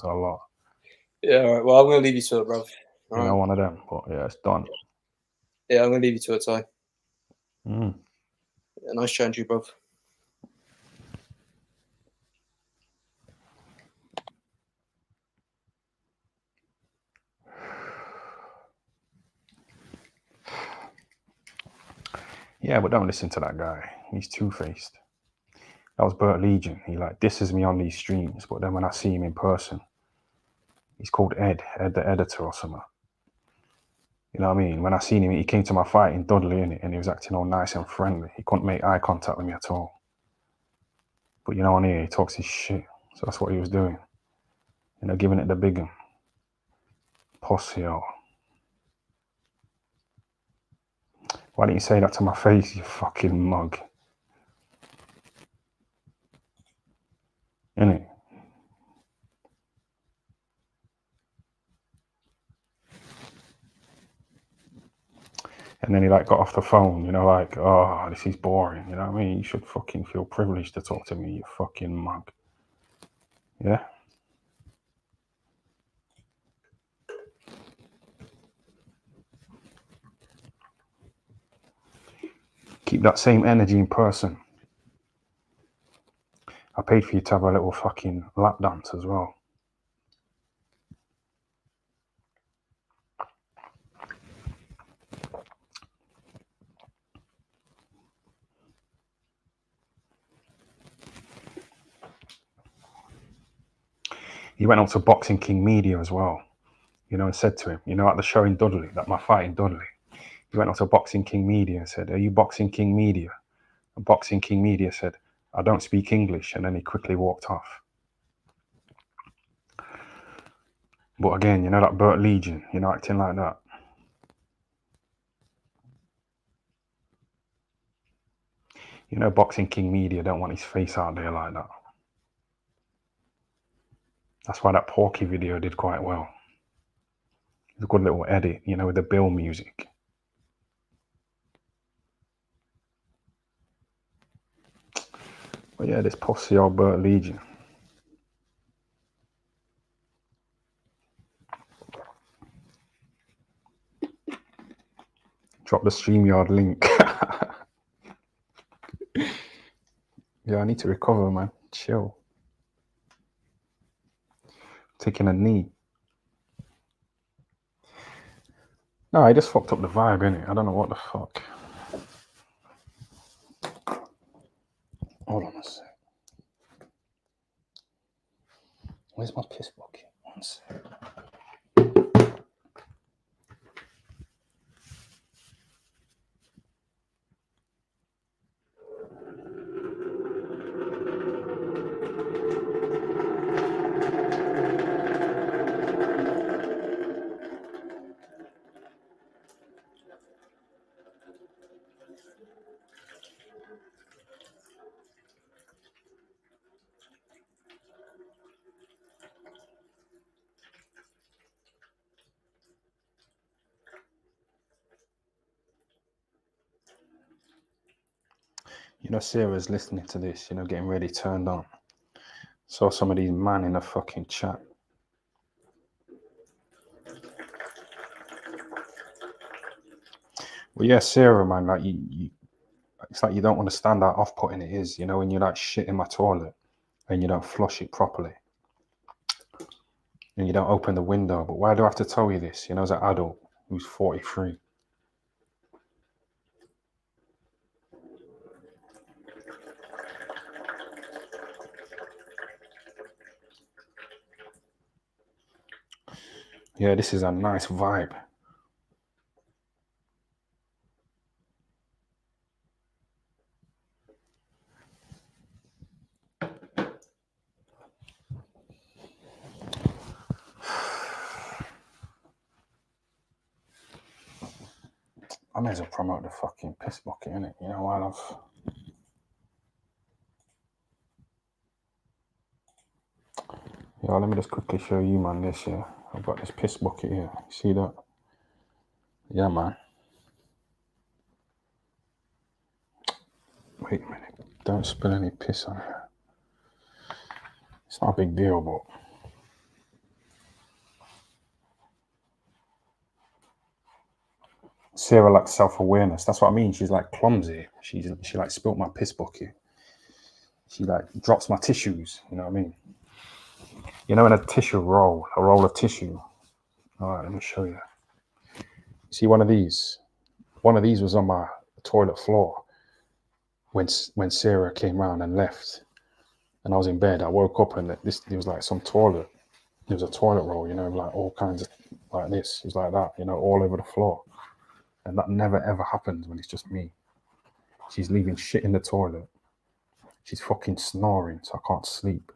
a lot. Yeah, all right. Well, I'm gonna leave you to it, bro. You know, one of them. But yeah, it's done. Yeah, I'm gonna leave you to it, Ty. Mm. Yeah, nice chatting to you, bro. Yeah, but don't listen to that guy. He's two-faced. That was Bert Legion. He like disses me on these streams, but then when I see him in person, he's called Ed the editor or something. You know what I mean? When I seen him, he came to my fight in Dudley, innit? And he was acting all nice and friendly. He couldn't make eye contact with me at all. But you know, on here, he talks his shit. So that's what he was doing. You know, giving it the big one. Pussy, yo. Why didn't you say that to my face, you fucking mug? Innit? And then he like got off the phone, you know, like, oh, this is boring. You know what I mean? You should fucking feel privileged to talk to me, you fucking mug. Yeah? Keep that same energy in person. I paid for you to have a little fucking lap dance as well. He went up to Boxing King Media as well, you know, and said to him, you know, at the show in Dudley, that my fight in Dudley, he went up to Boxing King Media and said, are you Boxing King Media? And Boxing King Media said, I don't speak English. And then he quickly walked off. But again, you know, that Bert Legion, you know, acting like that. You know, Boxing King Media don't want his face out there like that. That's why that Porky video did quite well. It's a good little edit, you know, with the Bill music. But yeah, this pussy old Bert Legion. Drop the StreamYard link. Yeah, I need to recover, man. Chill. Taking a knee. No, I just fucked up the vibe, innit? I don't know what the fuck. Hold on a sec. Where's my piss bucket? One sec. You know, Sarah's listening to this, you know, getting ready, turned on. Saw some of these man in the fucking chat. Well, yeah, Sarah, man, like you it's like you don't understand how off-putting it is, you know, when you like shit in my toilet and you don't flush it properly and you don't open the window. But why do I have to tell you this, you know, as an adult who's 43? Yeah, this is a nice vibe. I may as well promote the fucking piss bucket, innit? You know, while I've... Yeah, let me just quickly show you, man, this here. I've got this piss bucket here. See that? Yeah, man. Wait a minute. Don't spill any piss on here. It's not a big deal, but... Sarah lacks self-awareness. That's what I mean. She's like clumsy. She like spilt my piss bucket. She like drops my tissues. You know what I mean? You know, in a tissue roll, a roll of tissue. All right, let me show you. See one of these? One of these was on my toilet floor when Sarah came round and left. And I was in bed. I woke up and there was like some toilet. There was a toilet roll, you know, like all kinds of like this. It was like that, you know, all over the floor. And that never ever happens when it's just me. She's leaving shit in the toilet. She's fucking snoring, so I can't sleep.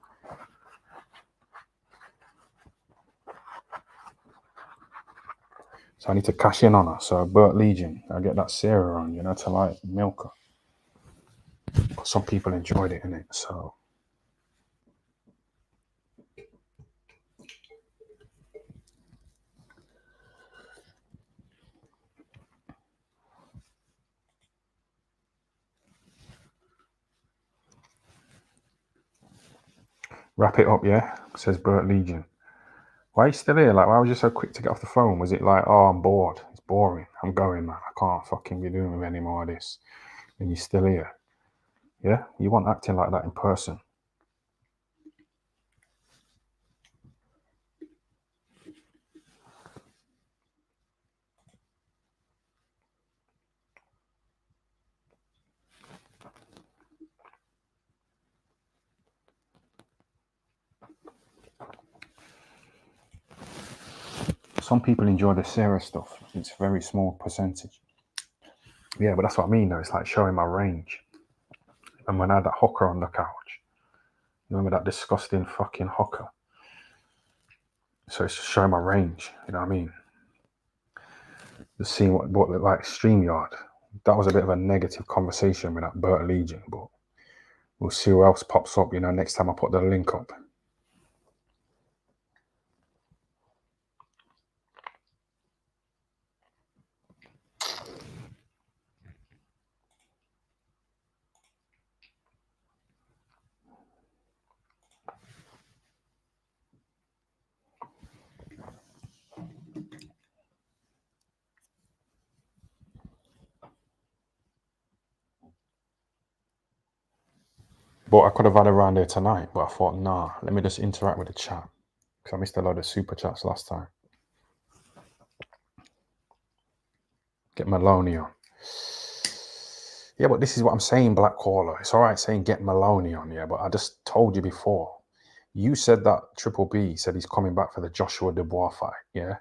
So I need to cash in on her. So Bert Legion, I'll get that Sarah on, you know, to like milk her. But some people enjoyed it, innit? So wrap it up, yeah? Says Bert Legion. Why are you still here? Like, why was you so quick to get off the phone? Was it like, oh, I'm bored. It's boring. I'm going, man. I can't fucking be doing with any more of this. And you're still here. Yeah? You want acting like that in person. Some people enjoy the Sarah stuff. It's a very small percentage. Yeah, but that's what I mean, though. It's like showing my range. And when I had that hooker on the couch, remember that disgusting fucking hooker? So it's just showing my range, you know what I mean? Just seeing what like StreamYard. That was a bit of a negative conversation with that Bert Legion, but we'll see who else pops up, you know, next time I put the link up. But I could have had a round there tonight, but I thought, nah, let me just interact with the chat. Because I missed a lot of super chats last time. Get Maloney on. Yeah, but this is what I'm saying, Black Caller. It's all right saying get Maloney on, yeah, but I just told you before. You said that Triple B said he's coming back for the Joshua Dubois fight, yeah?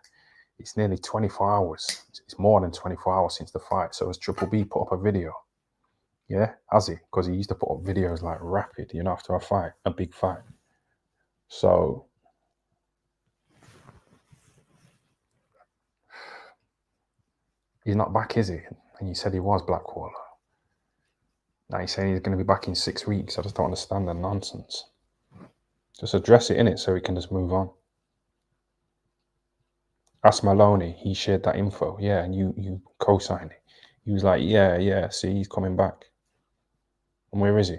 It's nearly 24 hours. It's more than 24 hours since the fight. So has Triple B put up a video? Yeah, has he? Because he used to put up videos like rapid, you know, after a fight, a big fight. So he's not back, is he? And you said he was, Blackwater. Now he's saying he's going to be back in 6 weeks. I just don't understand the nonsense. Just address it, innit, so we can just move on. Ask Maloney, he shared that info, yeah, and you co-signed it. He was like, yeah, see, he's coming back. And where is he?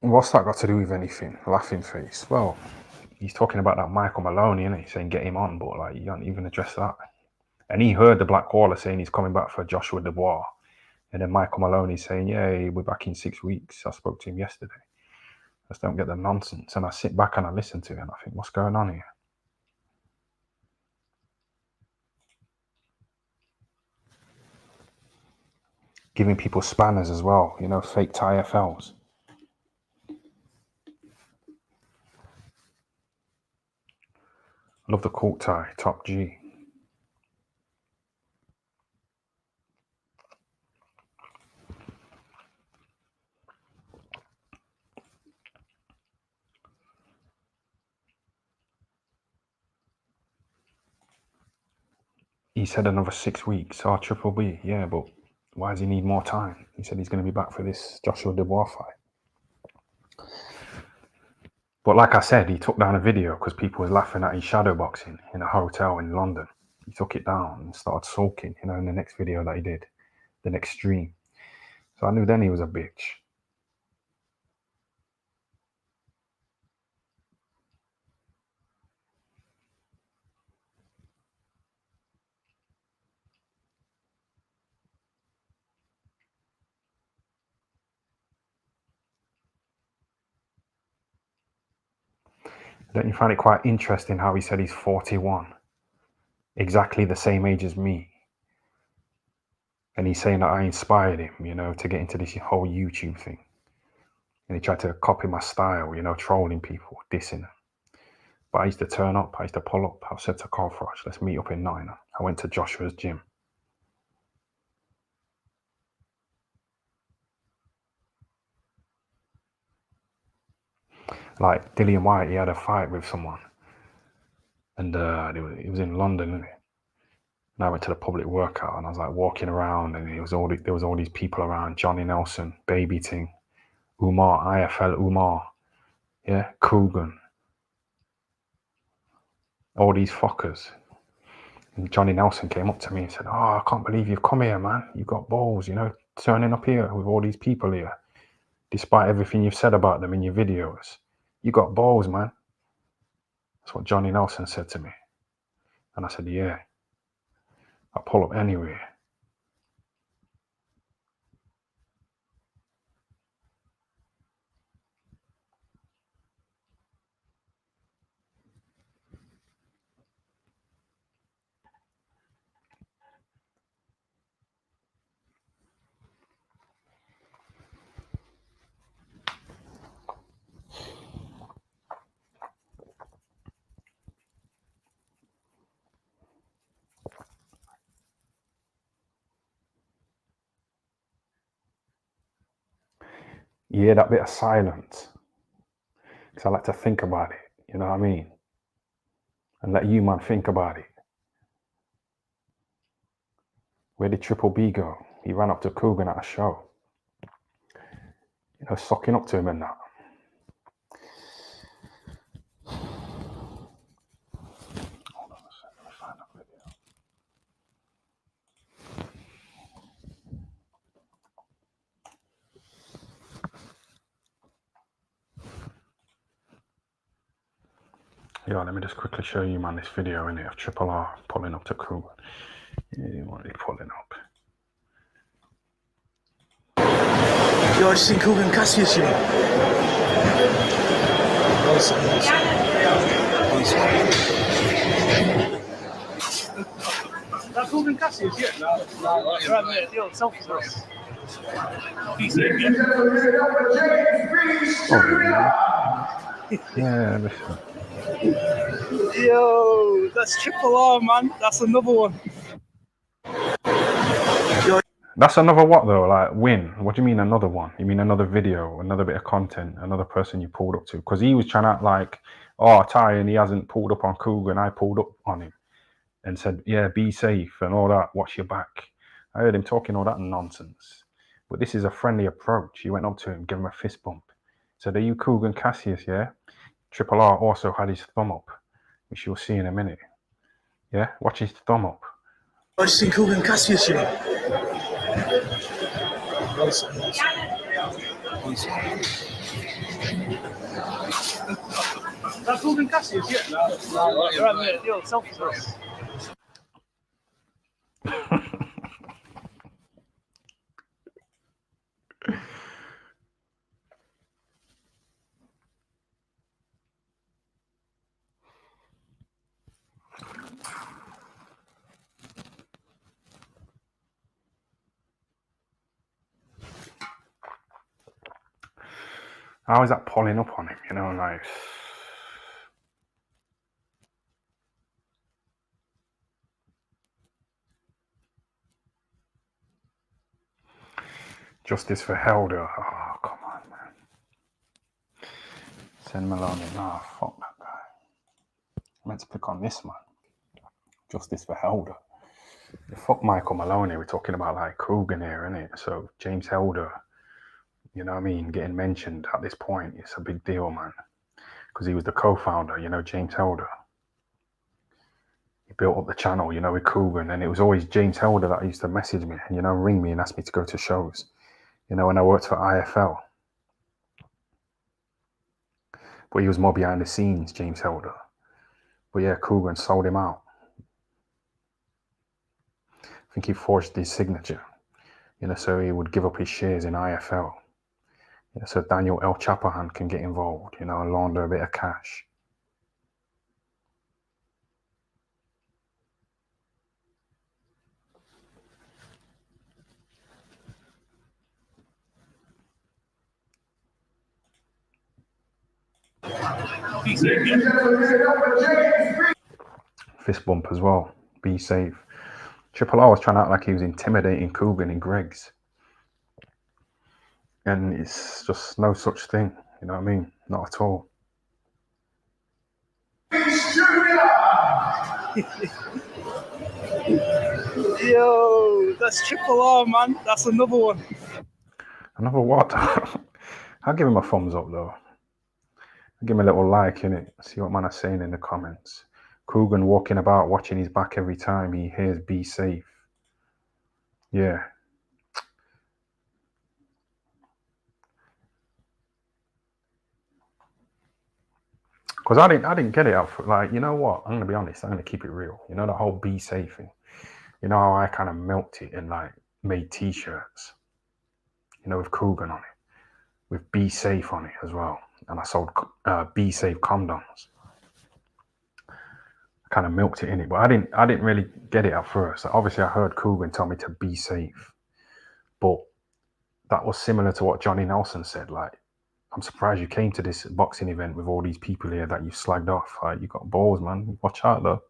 What's that got to do with anything? Laughing face. Well, he's talking about that Michael Maloney, innit? He's saying get him on, but like you don't even address that. And he heard the Black Caller saying he's coming back for Joshua Dubois. And then Michael Maloney saying, yeah, we're back in 6 weeks. I spoke to him yesterday. I just don't get the nonsense. And I sit back and I listen to it and I think, what's going on here? Giving people spanners as well, you know, fake TFLs. Love the cork tie, top G. He said another 6 weeks. Oh, Triple B, yeah, but why does he need more time? He said he's going to be back for this Joshua Dubois fight. But like I said, he took down a video because people was laughing at his shadow boxing in a hotel in London. He took it down and started sulking, you know, in the next video that he did, the next stream. So I knew then he was a bitch. Don't you find it quite interesting how he said he's 41? Exactly the same age as me. And he's saying that I inspired him, you know, to get into this whole YouTube thing. And he tried to copy my style, you know, trolling people, dissing them. But I used to turn up, I used to pull up. I said to Carl Frosh, let's meet up in Nottingham. I went to Joshua's gym. Like Dillian White, he had a fight with someone. And it was in London, isn't it? And I went to the public workout and I was like walking around and there was all these people around. Johnny Nelson, Baby Ting, Umar, IFL Umar, yeah, Coogan. All these fuckers. And Johnny Nelson came up to me and said, oh, I can't believe you've come here, man. You've got balls, you know, turning up here with all these people here. Despite everything you've said about them in your videos. You got balls, man. That's what Johnny Nelson said to me. And I said, yeah. I pull up anywhere. You hear that bit of silence? Because I like to think about it, you know what I mean? And let you, man, think about it. Where did Triple B go? He ran up to Coogan at a show. You know, socking up to him and that. Hold on a second, let me find that video. Yeah, let me just quickly show you, man, this video in it of Triple R pulling up to Cougar. Yeah, what are they pulling up? Yo, I just seen Cougar and Cassius, you know. That Cougar and Cassius, yeah? No, you're right there. Yo, selfie for us. Yeah, listen. Yo, that's Triple R, man. That's another one. That's another what though? Like win? What do you mean another one? You mean another video, another bit of content, another person you pulled up to? Because he was trying to act like, oh, Ty, and he hasn't pulled up on Cougar, and I pulled up on him and said, yeah, be safe and all that. Watch your back. I heard him talking all that nonsense. But this is a friendly approach. He went up to him, gave him a fist bump. Said, are you Cougar and Cassius? Yeah. Triple R also had his thumb up, which you'll see in a minute. Yeah, watch his thumb up. I just seen Cougar and Cassius, you know. That Cougar and Cassius, yeah? No, you're right there. Yo, selfie for us. How is that pulling up on him? You know, like. Justice for Helder. Oh, come on, man. Send Maloney. Nah, fuck that guy. I meant to click on this, man. Justice for Helder. Fuck Michael Maloney. We're talking about like Coogan here, innit? So James Helder, you know what I mean, getting mentioned at this point, it's a big deal, man. Because he was the co-founder, you know, James Helder. He built up the channel, you know, with Coogan, and it was always James Helder that used to message me and, you know, ring me and ask me to go to shows. You know, when I worked for IFL. But he was more behind the scenes, James Helder. But yeah, Coogan sold him out. I think he forged his signature, you know, so he would give up his shares in IFL. You know, so Daniel El Chapahan can get involved, you know, and launder a bit of cash. Fist bump as well. Be safe. Triple R was trying to act like he was intimidating Coogan and Greggs. And it's just no such thing. You know what I mean? Not at all. Yo, that's Triple R, man. That's another one. Another what? I'll give him a thumbs up though. I'll give him a little like in it. See what man are saying in the comments. Coogan walking about, watching his back every time he hears be safe. Yeah. Because I didn't get it up for, like, you know what? I'm gonna be honest, I'm gonna keep it real. You know, the whole be safe thing. You know how I kind of milked it and like made t-shirts, you know, with Coogan on it, with be safe on it as well. And I sold be safe condoms. I kind of milked it in it, but I didn't really get it at first. Obviously I heard Coogan tell me to be safe, but that was similar to what Johnny Nelson said. Like, I'm surprised you came to this boxing event with all these people here that you slagged off. Like, you got balls, man. Watch out though.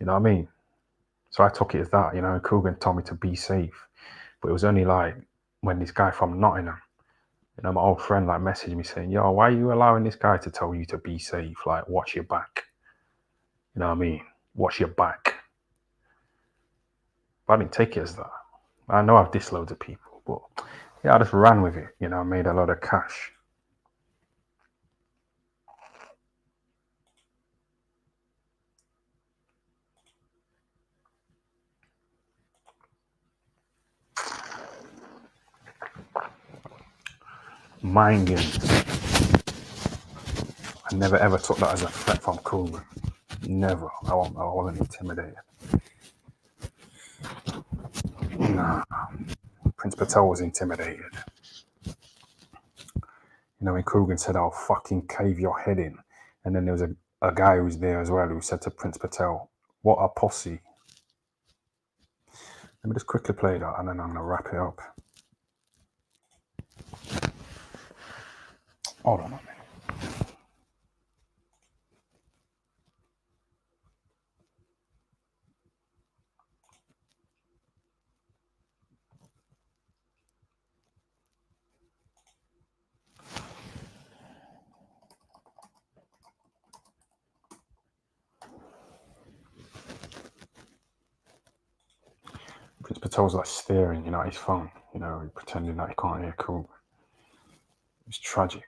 You know what I mean? So I took it as that, you know, Coogan told me to be safe. But it was only like when this guy from Nottingham, you know, my old friend, like messaged me saying, yo, why are you allowing this guy to tell you to be safe? Like, watch your back. You know what I mean? Watch your back. But I didn't take it as that. I know I've dissed loads of people, but yeah, I just ran with it. You know, I made a lot of cash. Mind games. I I never ever took that as a threat from Coogan. Never. I wasn't intimidated. Nah. Prince Patel was intimidated. You know, when Coogan said, "I'll fucking cave your head in," and then there was a guy who was there as well who said to Prince Patel, "What a posse." Let me just quickly play that and then I'm going to wrap it up. Hold on a minute. Prince Patel's like staring, at his phone, pretending that he can't hear Coogan. It's tragic.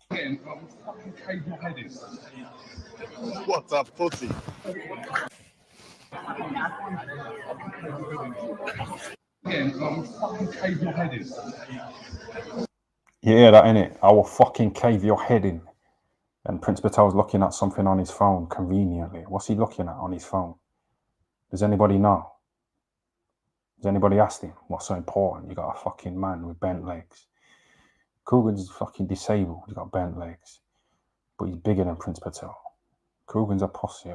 Fucking cave your head in. What a pussy. Fucking cave your head in. Yeah, that innit. I will fucking cave your head in. And Prince Patel's looking at something on his phone conveniently. What's he looking at on his phone? Does anybody know? Does anybody ask him what's so important? You got a fucking man with bent legs. Coogan's fucking disabled. He's got bent legs. But he's bigger than Prince Patel. Coogan's a posse.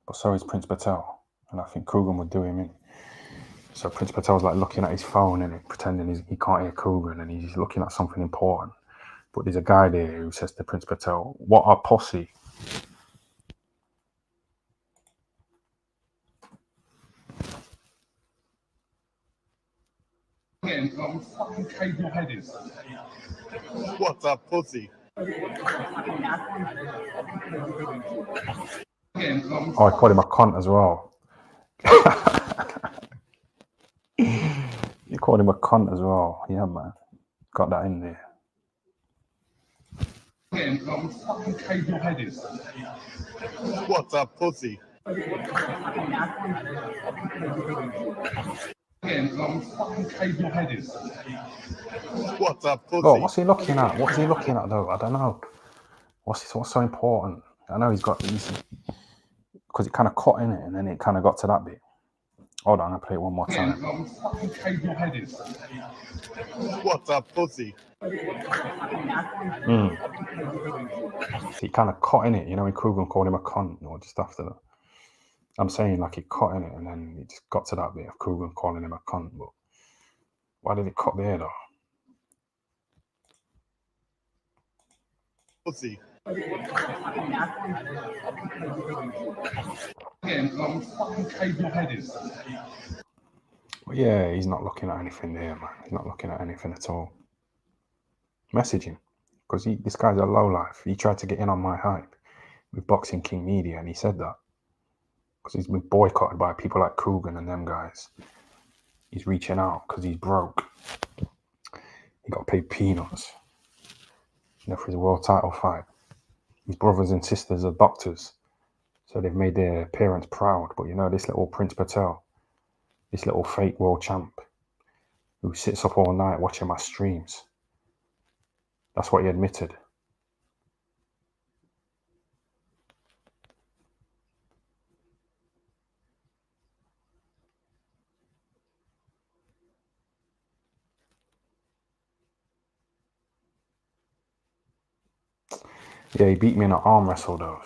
But so is Prince Patel. And I think Coogan would do him in. So Prince Patel's like looking at his phone and pretending he can't hear Coogan and he's looking at something important. But there's a guy there who says to Prince Patel, "What a posse." Fucking cave your head in. What a pussy. Oh, I called him a cunt as well. You called him a cunt as well. Yeah, man. Got that in there. Fucking cave your head in. What a pussy. Fucking cave your head in. What a pussy. Oh, what's he looking at? What is he looking at though? I don't know. What's so important? I know he's got these because it kind of cut in it and then it kind of got to that bit. Hold on, I'll play it one more time. Fucking cave your head in. What a pussy. It kind of cut in it, when Coogan called him a cunt or just after that. I'm saying like it cut in it and then it just got to that bit of Coogan calling him a cunt. But why did it cut there though? Pussy. Fucking cave your head in. Well, yeah, he's not looking at anything there, man. He's not looking at anything at all. Message him, because this guy's a lowlife. He tried to get in on my hype with Boxing King Media, and he said that because he's been boycotted by people like Coogan and them guys. He's reaching out because he's broke. He got paid peanuts, for his world title fight. His brothers and sisters are doctors, so they've made their parents proud. But this little Prince Patel, this little fake world champ, who sits up all night watching my streams. That's what he admitted. Yeah, he beat me in an arm wrestle though.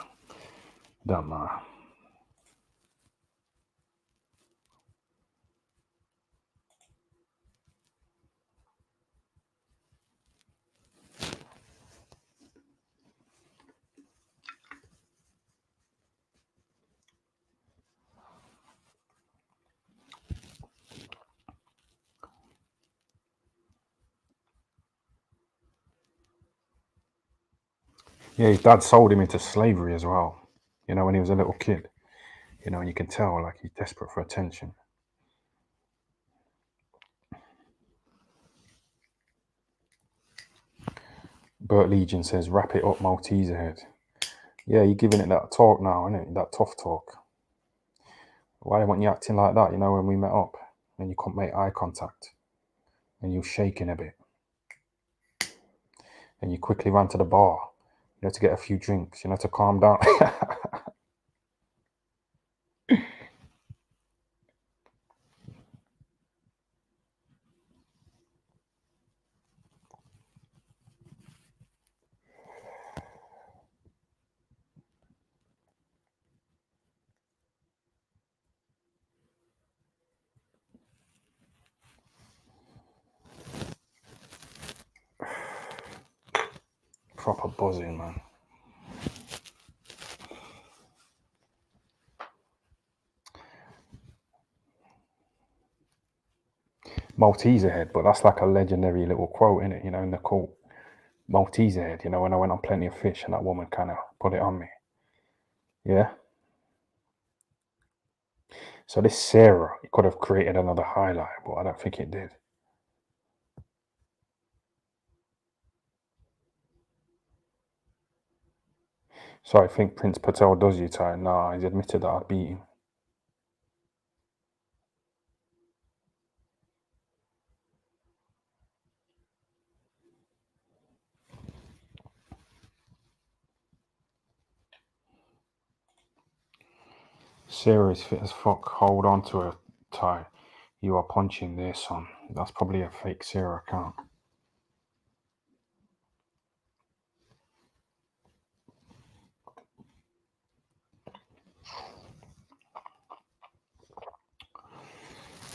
Don't know. Yeah, his dad sold him into slavery as well. When he was a little kid. And you can tell like he's desperate for attention. Bert Legion says, "Wrap it up, Maltese head." Yeah, you're giving it that talk now, innit? That tough talk. Why weren't you acting like that, when we met up? and you can't make eye contact, and you're shaking a bit, and you quickly run to the bar, to get a few drinks, to calm down. Proper buzzing, man. Maltese head, but that's like a legendary little quote, in it, in the court. Maltese head, when I went on Plenty of Fish and that woman kind of put it on me. Yeah. So this Sarah, it could have created another highlight, but I don't think it did. So I think Prince Patel does you tight. Nah, he's admitted that I beat him. Sarah is fit as fuck. Hold on to her tight. You are punching there, son. That's probably a fake Sarah account.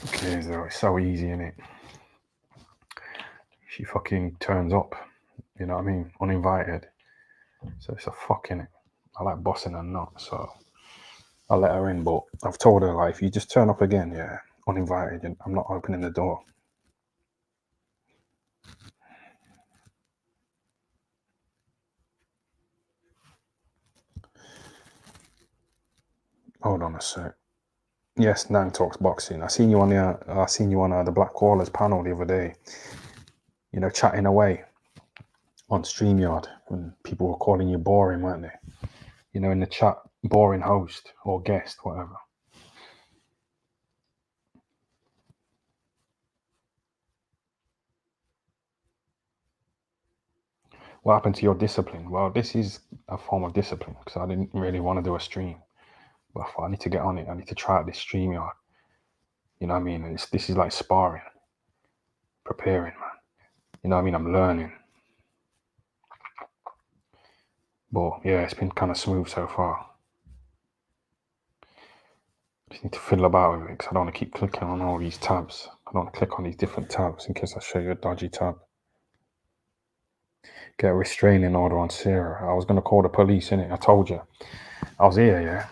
Okay, so it's so easy, innit? She fucking turns up, you know what I mean? Uninvited. So it's a fuck, innit? I like bossing her nut, so I let her in, but I've told her, like, if you just turn up again, yeah, uninvited, and I'm not opening the door. Hold on a sec. Yes, Nang Talks Boxing. I seen you on the Black Wallers panel the other day. Chatting away on StreamYard when people were calling you boring, weren't they? In the chat, boring host or guest, whatever. What happened to your discipline? Well, this is a form of discipline because I didn't really want to do a stream. But I thought I need to get on it. I need to try out this StreamYard. You know what I mean? And this is like sparring, preparing, man. You know what I mean? I'm learning. But yeah, it's been kind of smooth so far. Just need to fiddle about with it because I don't want to keep clicking on all these tabs. I don't want to click on these different tabs in case I show you a dodgy tab. Get a restraining order on Sarah. I was going to call the police, innit? I told you. I was here, yeah.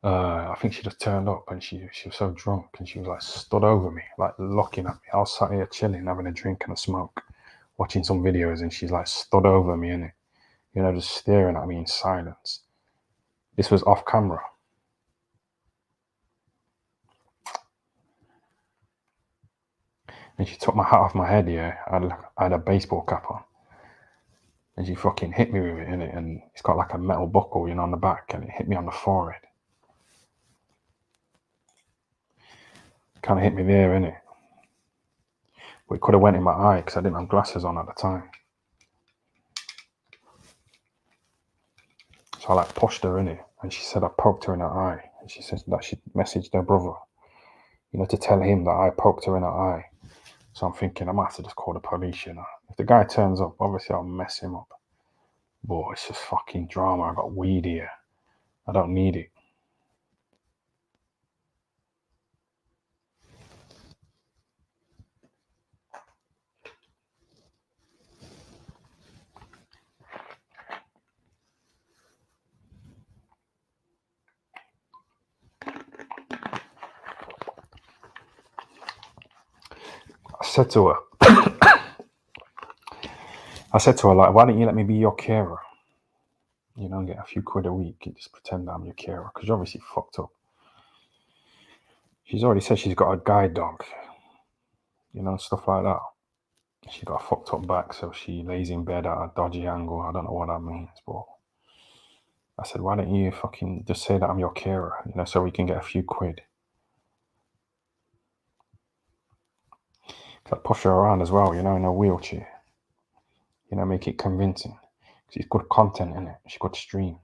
I think she just turned up and she was so drunk and she was like stood over me, like looking at me. I was sat here chilling, having a drink and a smoke, watching some videos, and she's like stood over me, innit? Just staring at me in silence. This was off camera. And she took my hat off my head, yeah. I had a baseball cap on. And she fucking hit me with it, innit? And it's got like a metal buckle, on the back, and it hit me on the forehead. Kind of hit me there, innit? But it could have went in my eye because I didn't have glasses on at the time. So I like pushed her, innit? And she said I poked her in her eye. And she said that she messaged her brother, to tell him that I poked her in her eye. So I'm thinking I might have to just call the police, If the guy turns up, obviously I'll mess him up. But it's just fucking drama. I got weed here. I don't need it. I said to her, like, why don't you let me be your carer? And get a few quid a week and just pretend that I'm your carer because you're obviously fucked up. She's already said she's got a guide dog, stuff like that. She got a fucked up back, so she lays in bed at a dodgy angle. I don't know what that means, but I said, why don't you fucking just say that I'm your carer, so we can get a few quid. Like push her around as well, you know, in a wheelchair. You know, make it convincing. Because it's good content in it. She could stream.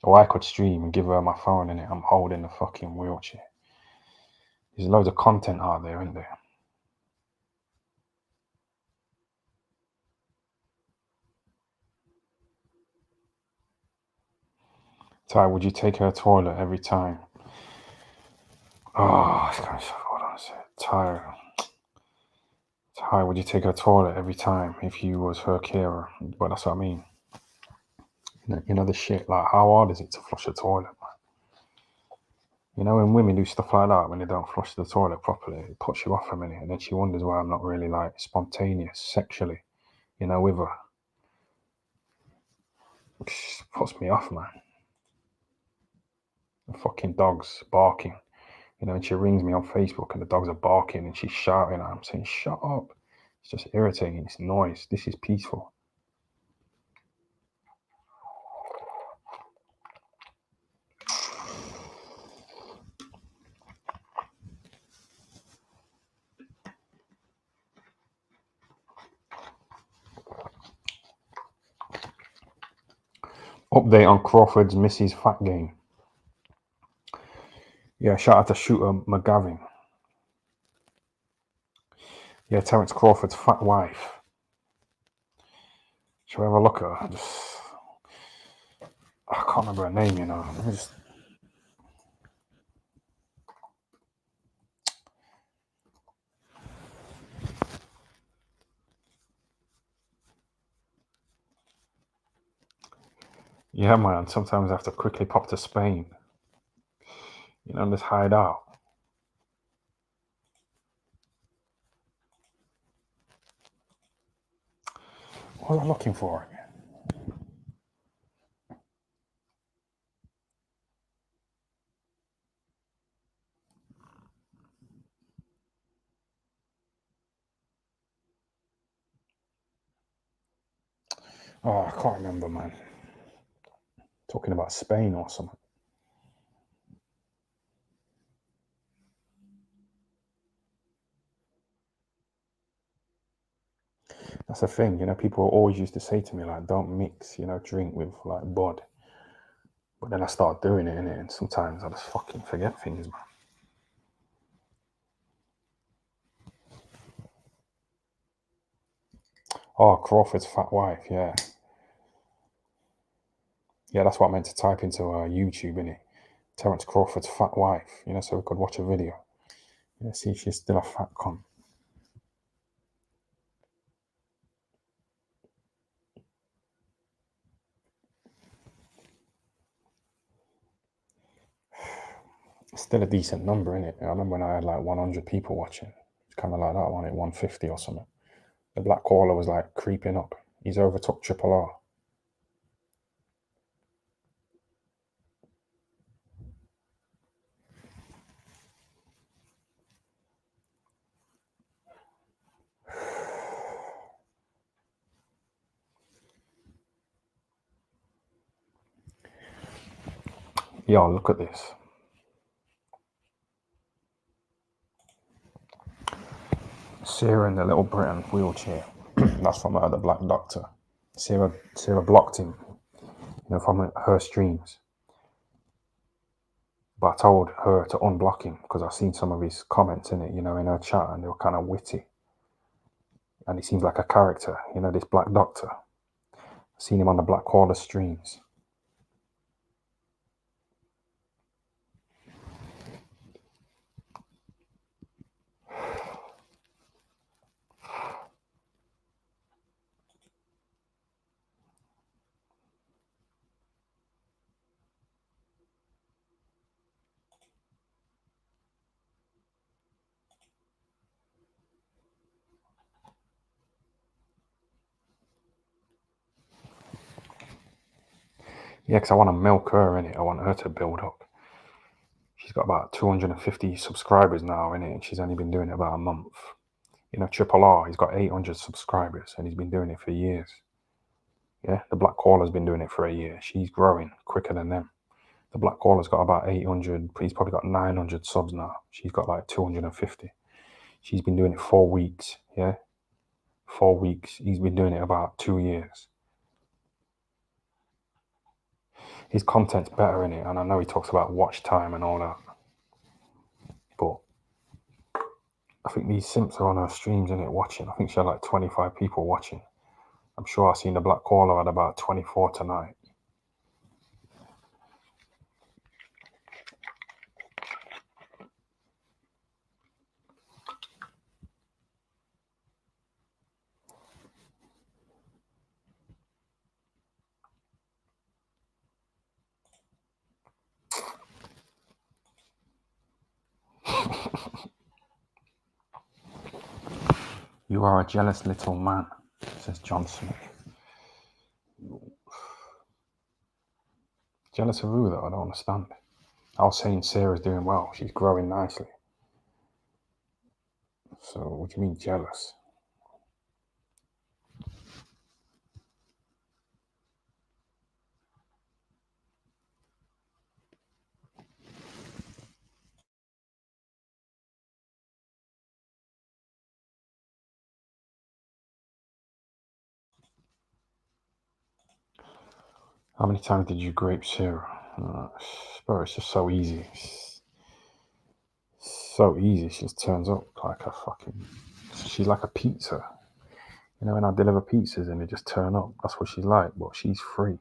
Or I could stream and give her my phone in it. I'm holding the fucking wheelchair. There's loads of content out there, isn't there? Ty, would you take her to the toilet every time? Oh, hold on a sec. Ty, would you take her to the toilet every time if you was her carer? But that's what I mean. You know the shit, like how hard is it to flush a toilet, man? You know, when women do stuff like that, when they don't flush the toilet properly, it puts you off a minute, and then she wonders why I'm not really like spontaneous sexually, you know, with her. Which puts me off, man. The fucking dog's barking, you know, and she rings me on Facebook and the dogs are barking and she's shouting at them, saying, shut up. It's just irritating, it's noise. This is peaceful. Update on Crawford's Mrs. Fat game. Yeah, shout out to Shooter McGavin. Yeah, Terence Crawford's fat wife. Shall we have a look at her? I can't remember her name, you know. Let me just... Yeah, man, sometimes I have to quickly pop to Spain. You know, just hide out. What was I looking for again? Oh, I can't remember, man. Talking about Spain or something. That's the thing, you know, people always used to say to me, like, don't mix, you know, drink with, like, bud. But then I start doing it, innit? And sometimes I just fucking forget things, man. Oh, Crawford's fat wife, yeah. Yeah, that's what I meant to type into YouTube, innit? Terence Crawford's fat wife, you know, so we could watch a video. Yeah, see if she's still a fat cunt. Still a decent number, innit? I remember when I had like 100 people watching. It's kind of like that one at 150 or something. The black caller was like creeping up. He's overtook Triple R. Yo, look at this. Sarah in the Little Britain wheelchair. That's from the Black Doctor. Sarah blocked him, you know, from her streams. But I told her to unblock him because I've seen some of his comments in it, you know, in her chat, and they were kind of witty. And he seems like a character, you know, this Black Doctor. I've seen him on the Black Caller streams. Yeah, because I want to milk her, innit? I want her to build up. She's got about 250 subscribers now, innit? And she's only been doing it about a month. You know, Triple R, he's got 800 subscribers and he's been doing it for years. Yeah, the Black Caller's been doing it for a year. She's growing quicker than them. The Black Caller's got about 800. He's probably got 900 subs now. She's got like 250. She's been doing it 4 weeks. Yeah, 4 weeks. He's been doing it about 2 years. His content's better in it, and I know he talks about watch time and all that. But I think these simps are on her streams, in it, watching. I think she had like 25 people watching. I'm sure I've seen the Black Caller had about 24 tonight. You are a jealous little man, says John Smith. Jealous of who, though? I don't understand. I was saying Sarah's doing well. She's growing nicely. So what do you mean jealous? How many times did you grape Sarah? Bro, it's just so easy. It's so easy. She just turns up like a fucking... She's like a pizza. You know, when I deliver pizzas and they just turn up. That's what she's like. But she's free.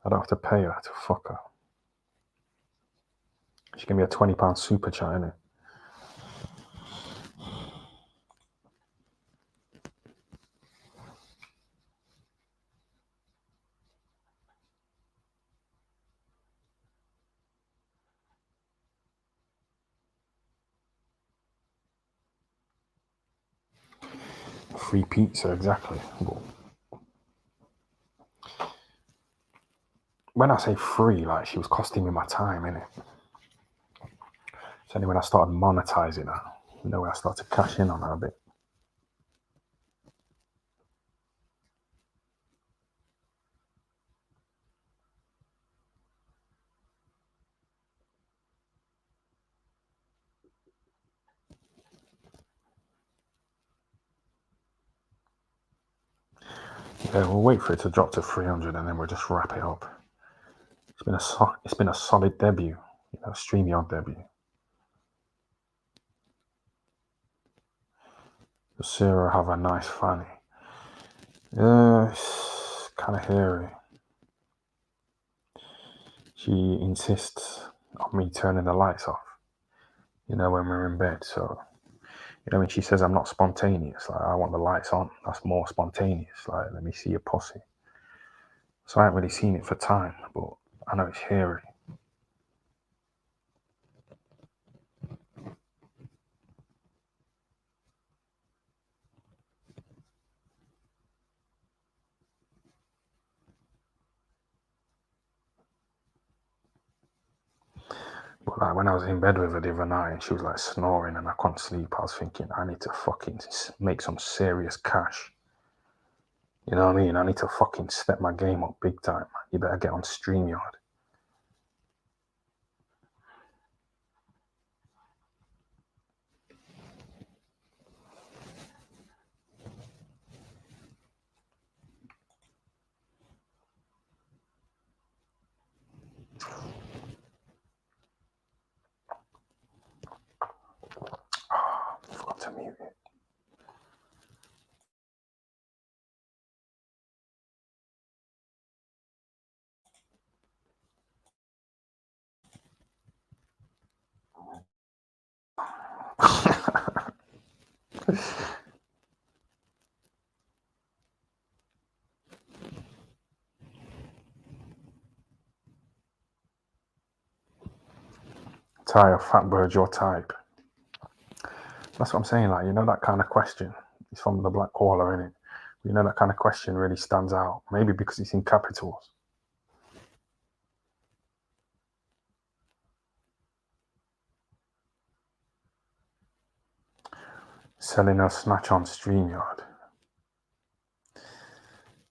I don't have to pay her to fuck her. She can be a £20 super chat, innit? Free pizza, exactly. But when I say free, like, she was costing me my time, innit? It's only when I started monetizing her, you know, when I started to cash in on her a bit. Yeah, we'll wait for it to drop to 300 and then we'll just wrap it up. It's been a solid debut, you know, StreamYard debut. Does Sarah have a nice fanny? It's kind of hairy. She insists on me turning the lights off, you know, when we're in bed. So, you know, when she says I'm not spontaneous, like, I want the lights on, that's more spontaneous. Like, let me see your pussy. So I haven't really seen it for time, but I know it's hairy. But like, when I was in bed with her the other night and she was like snoring and I couldn't sleep, I was thinking, I need to fucking make some serious cash. You know what I mean? I need to fucking step my game up big time. You better get on StreamYard. Forgot to mute it. Ty, a fat bird, your type. That's what I'm saying. Like, you know, that kind of question. It's from the Black Caller, innit? You know, that kind of question really stands out. Maybe because it's in capitals. Selling her snatch on StreamYard.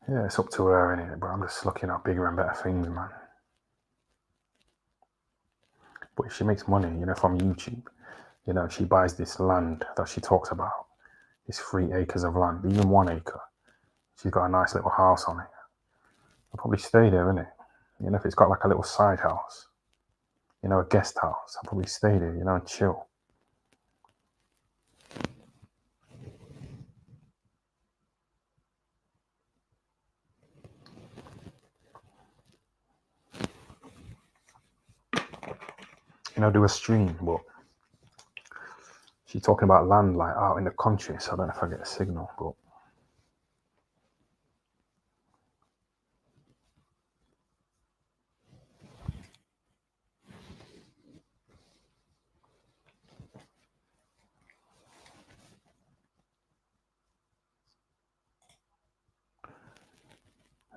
Yeah, it's up to her, innit? But I'm just looking at bigger and better things, man. But if she makes money, you know, from YouTube, You know, she buys this land that she talks about, this 3 acres of land, even 1 acre. She's got a nice little house on it. I'll probably stay there, innit? You know, if it's got like a little side house, you know, a guest house, I'll probably stay there, you know, and chill. You know, do a stream, but she's talking about land like out in the country, so I don't know if I get a signal, but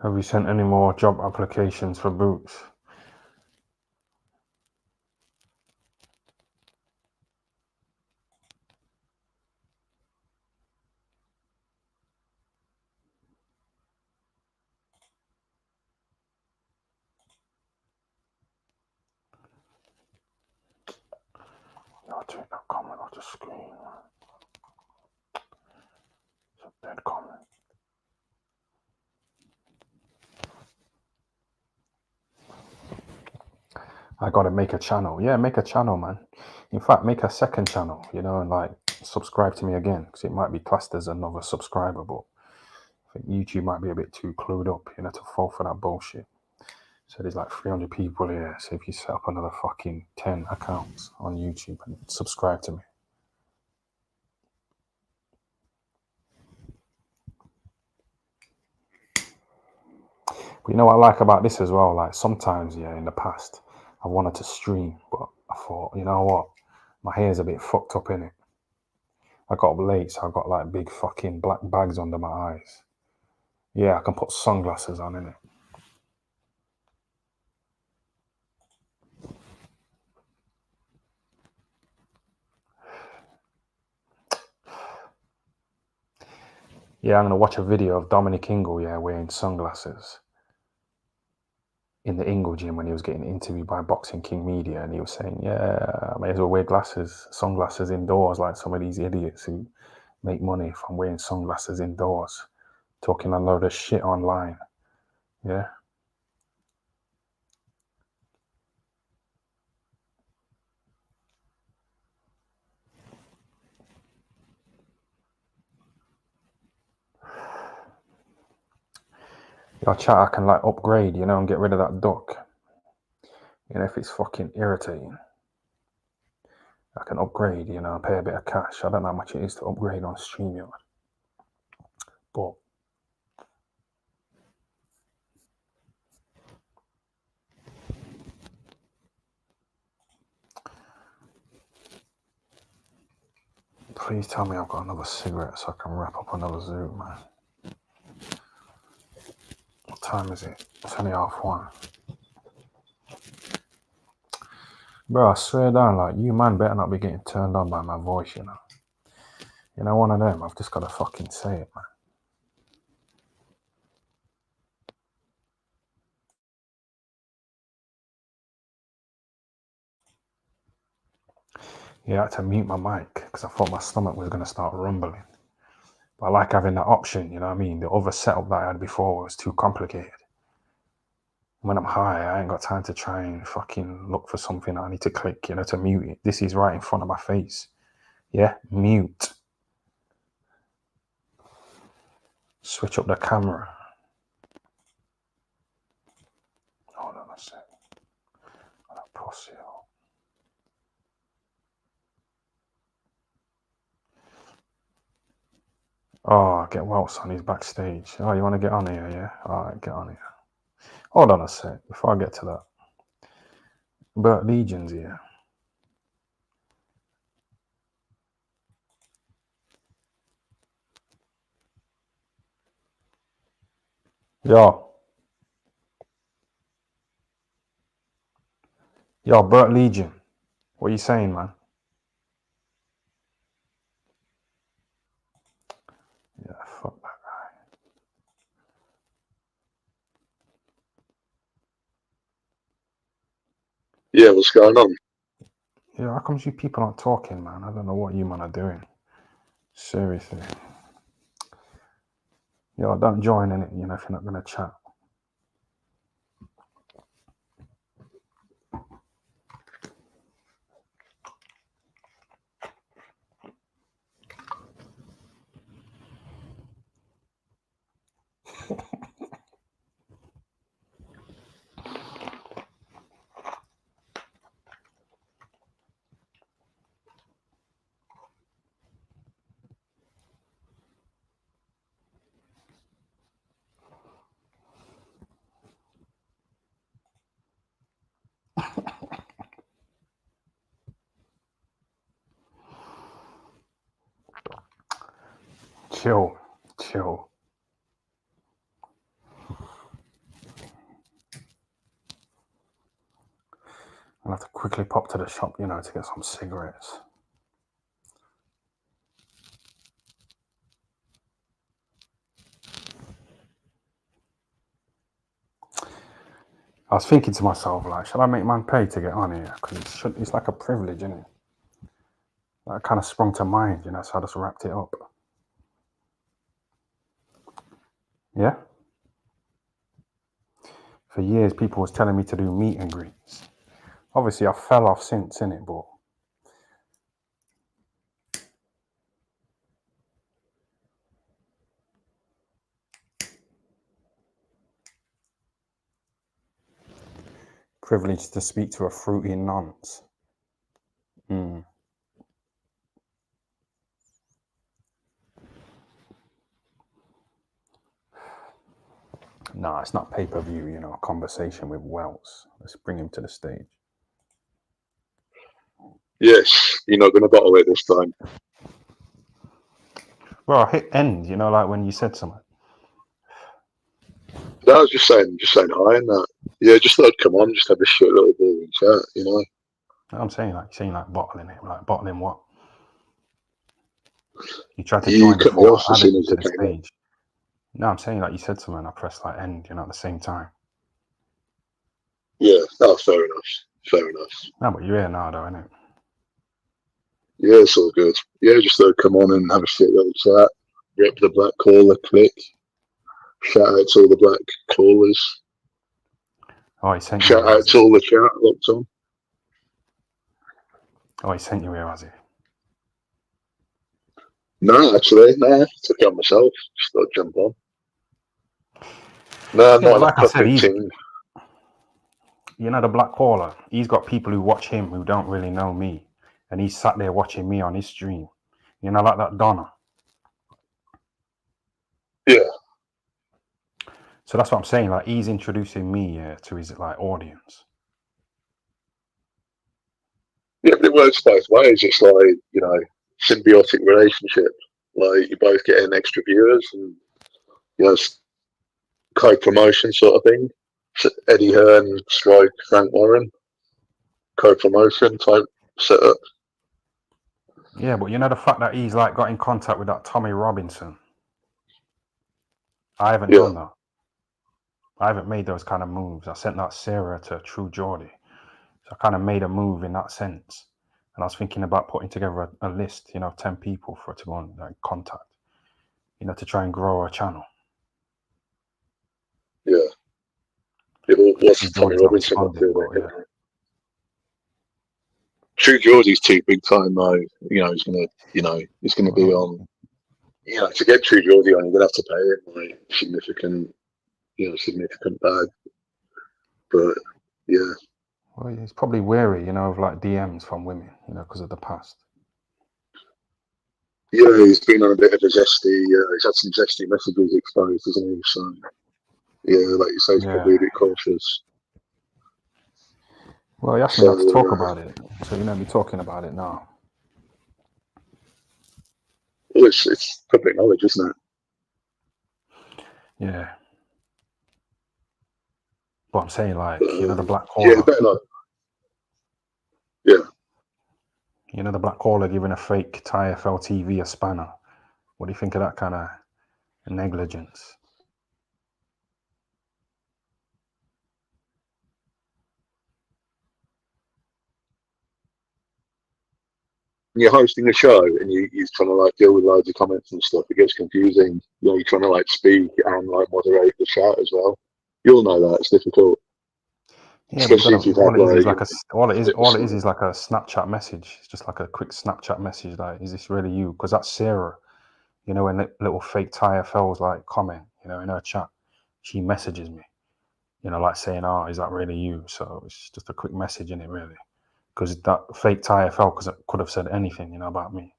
have you sent any more job applications for Boots? I'll take that comment off the screen. It's a dead comment. I gotta make a channel. Yeah, make a channel, man. In fact, make a second channel, you know, and like subscribe to me again, because it might be classed as another subscriber, but I think YouTube might be a bit too clued up, you know, to fall for that bullshit. So there's like 300 people here. So if you set up another fucking 10 accounts on YouTube and subscribe to me. But you know what I like about this as well? Like sometimes, yeah, in the past, I wanted to stream, but I thought, you know what? My hair's a bit fucked up in it. I got up late, so I got like big fucking black bags under my eyes. Yeah, I can put sunglasses on in it. Yeah, I'm gonna watch a video of Dominic Ingle, yeah, wearing sunglasses in the Ingle gym when he was getting interviewed by Boxing King Media, and he was saying, yeah, I may as well wear sunglasses indoors like some of these idiots who make money from wearing sunglasses indoors, talking a load of shit online. Yeah. Your chat, I can like upgrade, you know, and get rid of that duck. You know, if it's fucking irritating, I can upgrade, you know, pay a bit of cash. I don't know how much it is to upgrade on StreamYard. But please tell me I've got another cigarette so I can wrap up another Zoom, man. What time is it? It's only 1:30. Bro, I swear down, like, you man better not be getting turned on by my voice, you know. You know, one of them, I've just got to fucking say it, man. Yeah, I had to mute my mic because I thought my stomach was going to start rumbling. But I like having that option, you know what I mean? The other setup that I had before was too complicated. When I'm high, I ain't got time to try and fucking look for something I need to click, you know, to mute it. This is right in front of my face. Yeah, mute. Switch up the camera. Hold on a sec. That pussy. Oh, get Welts on his backstage. Oh, you want to get on here, yeah? All right, get on here. Hold on a sec before I get to that. Bert Legion's here. Yo, Bert Legion. What are you saying, man? Yeah, fuck that guy. Yeah, what's going on? Yeah, how comes you people aren't talking, man? I don't know what you man are doing. Seriously. Yeah, don't join in it, you know, if you're not gonna chat. Chill. I'll have to quickly pop to the shop, you know, to get some cigarettes. I was thinking to myself, like, should I make man pay to get on here? Because it's like a privilege, isn't it? That kind of sprung to mind, you know, so I just wrapped it up. Yeah? For years, people was telling me to do meet and greets. Obviously, I fell off since, innit, but privileged to speak to a fruity nonce. No, it's not pay-per-view, you know, a conversation with Wells. Let's bring him to the stage. Yes, you're not going to bottle it this time. Well, I hit end, you know, like when you said something. No, I was just saying hi and that. Yeah, just thought I'd come on, just have a shit little boring chat, you know. I'm saying like bottling it, like bottling what? You tried to You join cut me before off I as added soon you as to I the came on. stage. No, I'm saying like you said something, I pressed like end, you know, at the same time. Yeah, no, fair enough. No, but you're here now, though, innit? Yeah, it's all good. Yeah, just thought I'd come on and have a shit little chat. Rip the black caller click. Shout out to all the black callers. Oh, he sent you Shout here, out has he? to all the chat locked on. Oh, he sent you here, has he? No, actually, no. Took it on myself. Just thought I'd jump on. No, Yeah, not but in a like I said, public team. you know, the black caller, he's got people who watch him who don't really know me. And he's sat there watching me on his stream. You know, like that Donna. Yeah. So that's what I'm saying. Like, he's introducing me to his like audience. Yeah, but it works both ways. It's like, you know, symbiotic relationship. Like, you're both getting extra viewers and, you know, co-promotion sort of thing. So Eddie Hearn, Strike, Frank Warren, co-promotion type setup. Yeah, but you know the fact that he's like got in contact with that Tommy Robinson. I haven't Yeah. done that. I haven't made those kind of moves. I sent that Sarah to True Geordie. So I kind of made a move in that sense. And I was thinking about putting together a list, you know, 10 people for it to go on like, contact, you know, to try and grow a channel. Yeah. Yeah, well, what's True Tommy Geordie's not Robinson up responding, to but then? yeah. True Geordie's too big time though. You know, he's gonna be Well, on. You know, to get True Geordie on, you're gonna have to pay him like significant bag. But yeah, well, he's probably wary, you know, of like DMs from women, you know, because of the past. yeah, he's been on a bit of a zesty. He's had some zesty messages exposed, hasn't he? So yeah, like you say, he's probably a bit cautious. Well, he asked me So not to talk about it, so you know me talking about it now. well, it's public knowledge, isn't it? Yeah. But I'm saying, like, you know, the black Yeah, caller. better not. Yeah. You know, the black caller giving a fake Thai FLTV a spanner. What do you think of that kind of negligence? you're hosting a show and you're trying to like deal with loads of comments and stuff, it gets confusing. You know, you're trying to like speak and like moderate the chat as well. You'll know that it's difficult. Yeah, but Especially if you've all had it is like all it is like a Snapchat message. It's just like a quick Snapchat message. Like, is this really you? Because that's Sarah. You know, when little fake TFLs like comment, you know, in her chat, she messages me. You know, like saying, "Oh, is that really you?" So it's just a quick message in it, really. Because that fake TFL could have said anything, you know, about me,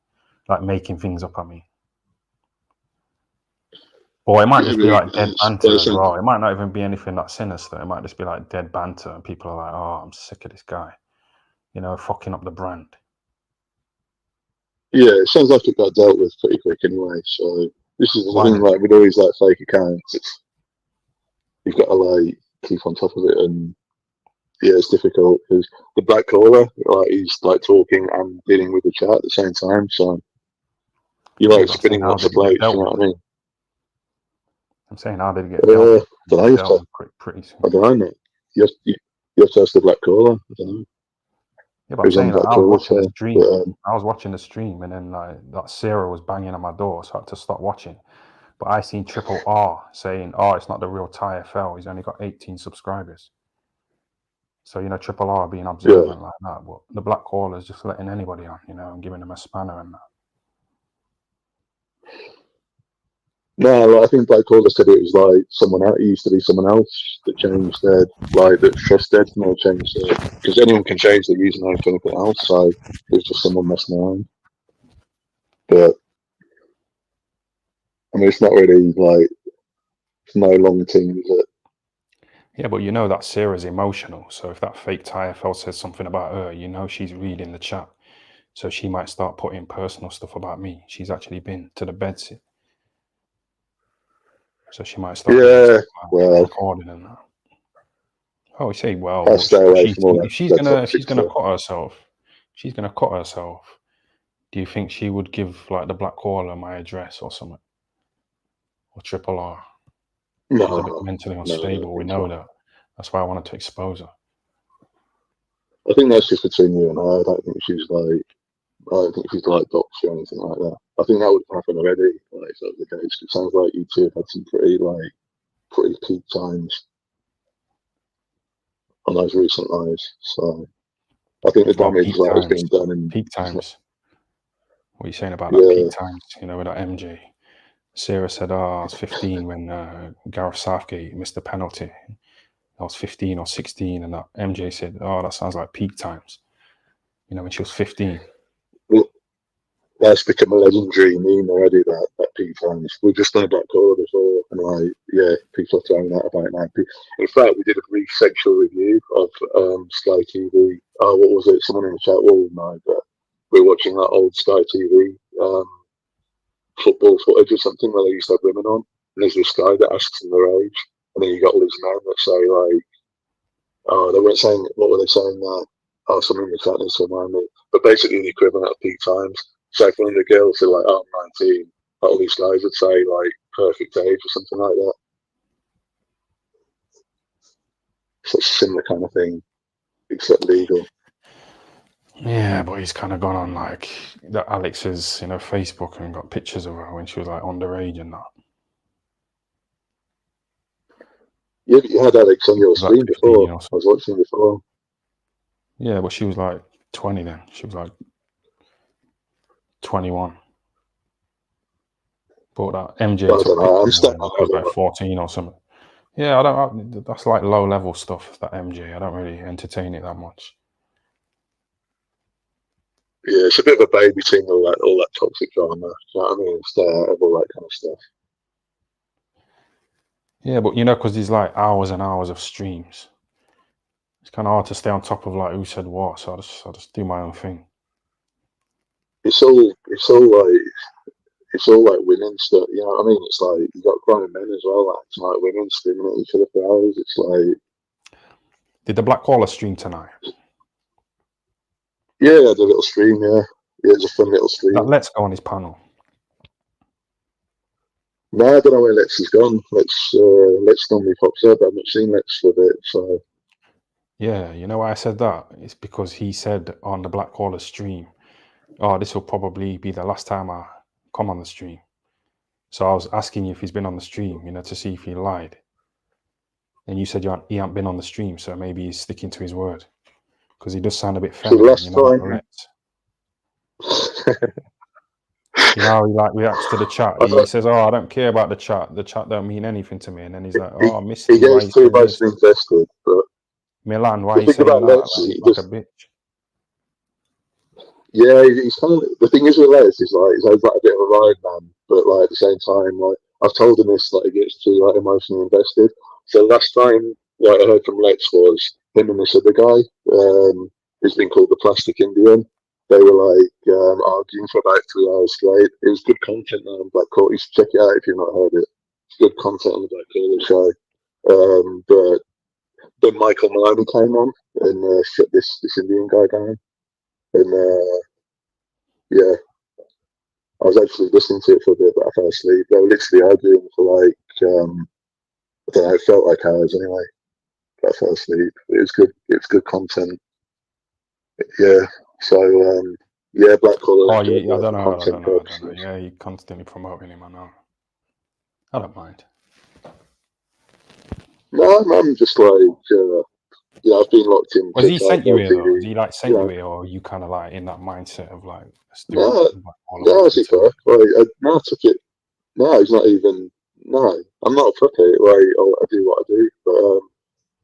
like making things up on me. Or it might just be like dead banter as well. It might not even be anything that sinister. It might just be like dead banter, and people are like, "Oh, I'm sick of this guy," you know, fucking up the brand. yeah, it sounds like it got dealt with pretty quick anyway. So this is the Why thing, then? like with all these like fake accounts, you've got to like keep on top of it, and yeah, it's difficult because the black caller, like he's like talking and dealing with the chat at the same time. So you're Yeah, like but I'm saying, spinning how lots of did it get plates. You dealt know with? what I mean? I'm saying, how did it get dealt with? I don't know. Dealt with pretty soon. I don't know, mate. You have to ask the black caller. I don't know. Yeah, but I'm Who's on saying, like, black I was caller? watching the So, stream. but, I was watching the stream, and then like that Sarah was banging on my door, so I had to stop watching. But I seen Triple R saying, "Oh, it's not the real TFL. He's only got 18 subscribers." So, you know, Triple R being observant like that, but the black caller is just letting anybody on, you know, and giving them a spanner and that. no, like, I think black caller said it was like someone else. It used to be someone else that changed their like that trusted, and they changed their because anyone can change their username to anything else. So it was just someone messing around. But I mean, it's not really like it's no long team, is it? Yeah, but you know that Sarah's emotional. So if that fake TFL says something about her, you know she's reading the chat. So she might start putting personal stuff about me. She's actually been to the bedsit. So she might start doing stuff like Well, recording and that. Oh, we say well, I'll but stay away from all if she's that gonna toxic stuff. cut herself, she's gonna cut herself. Do you think she would give like the black caller my address or something? Or Triple R? No, She's a bit mentally no, I don't unstable. We think know so. that. That's why I wanted to expose her. I think that's just between you and her. I don't think she's like doxy or anything like that. I think that would happen already. Like, if that was the case, it sounds like you two have had some pretty peak times on those recent lives. So I think the Well, damage that has been done in peak times. What are you saying about that yeah, peak times? You know, with that MJ. Sarah said, "Oh, I was 15 when Gareth Southgate missed the penalty. I was 15 or 16," and that MJ said, "Oh, that sounds like peak times." You know, when she was 15. well, that's become a legendary meme already. That peak times. We've just done a black caller before, and like yeah, people are throwing that about now. In fact, we did a brief sexual review of Sky TV. Oh, what was it? Someone in the chat will know, but we're watching that old Sky TV football footage or something where they used to have women on. And there's this guy that asks them their age, and then you got all these men that say like, "Oh, they weren't saying what were they saying that? Oh, something in the chat needs to remind me." But basically, the equivalent of peak times. So for the girls, they're like, "Oh, I'm 19." All these guys would say like perfect age or something like that. So it's a similar kind of thing, except legal. Yeah, but he's kind of gone on like that Alex's, you know, Facebook and got pictures of her when she was like underage and that. Yeah, but you had Alex on your She was screen like 15 before. or I something. was watching before. Yeah, but she was like 20 then. She was like 21. But that MJ I took don't know. I'm pictures stuck when on she was that like one. 14 or something. Yeah, that's like low level stuff, that MJ. I don't really entertain it that much. Yeah, it's a bit of a baby thing, all that toxic drama. You know what I mean? Stay out of all that kind of stuff. Yeah, but you know, because there's like hours and hours of streams, it's kind of hard to stay on top of like who said what. So I just do my own thing. It's all like women stuff. You know what I mean? It's like you got grown men as well. Like, it's like women screaming at each other for hours. It's like, Did the Black Caller stream tonight? yeah, I did a little stream. Yeah, it's a fun little stream. Let's go on his panel. No, I don't know where Lex has gone. Lex normally pops up. I've not seen Lex for a bit, so. Yeah, you know why I said that? It's because he said on the Black Caller stream, oh, this will probably be the last time I come on the stream. So I was asking you if he's been on the stream, you know, to see if he lied. And you said he hadn't been on the stream, so maybe he's sticking to his word. Because he does sound a bit feminine, last you know, like time- Lex. You know how he like reacts to the chat. I He don't- says, "Oh, I don't care about the chat. The chat don't mean anything to me." And then he's like, He- "Oh, Misty, He why gets you too saying this? emotionally invested, but Milan, why the are you thing saying about that? Lex, Like, he like just- a bitch." yeah, he's kind of, the thing is with Les is like he's always like a bit of a ride man, but like at the same time, like I've told him this, like he gets too like emotionally invested. So last time, like I heard from Lex was him and this other guy, who's been called the Plastic Indian. They were like arguing for about 3 hours straight. It was good content on Black Court. You should check it out if you've not heard it. It's good content on the Black Court show. But then Michael Maloney came on and shut this Indian guy down. And yeah, I was actually listening to it for a bit, but I fell asleep. They were literally arguing for like, I don't know, it felt like hours anyway. But I fell asleep. It was good. It's good content. Yeah. So yeah, Black Collar. Oh, I don't know. Purposes. Yeah, you constantly promoting him. I know. I don't mind. No, I'm just like, yeah, I've been locked in. Was he sent you here though? TV. Has he like sent Yeah. you here, or are you kind of like in that mindset of like, let's do No, it? No, is he fair? Like, no, I took it. No, he's not even. No, I'm not a puppet. Like, I do what I do. But I'm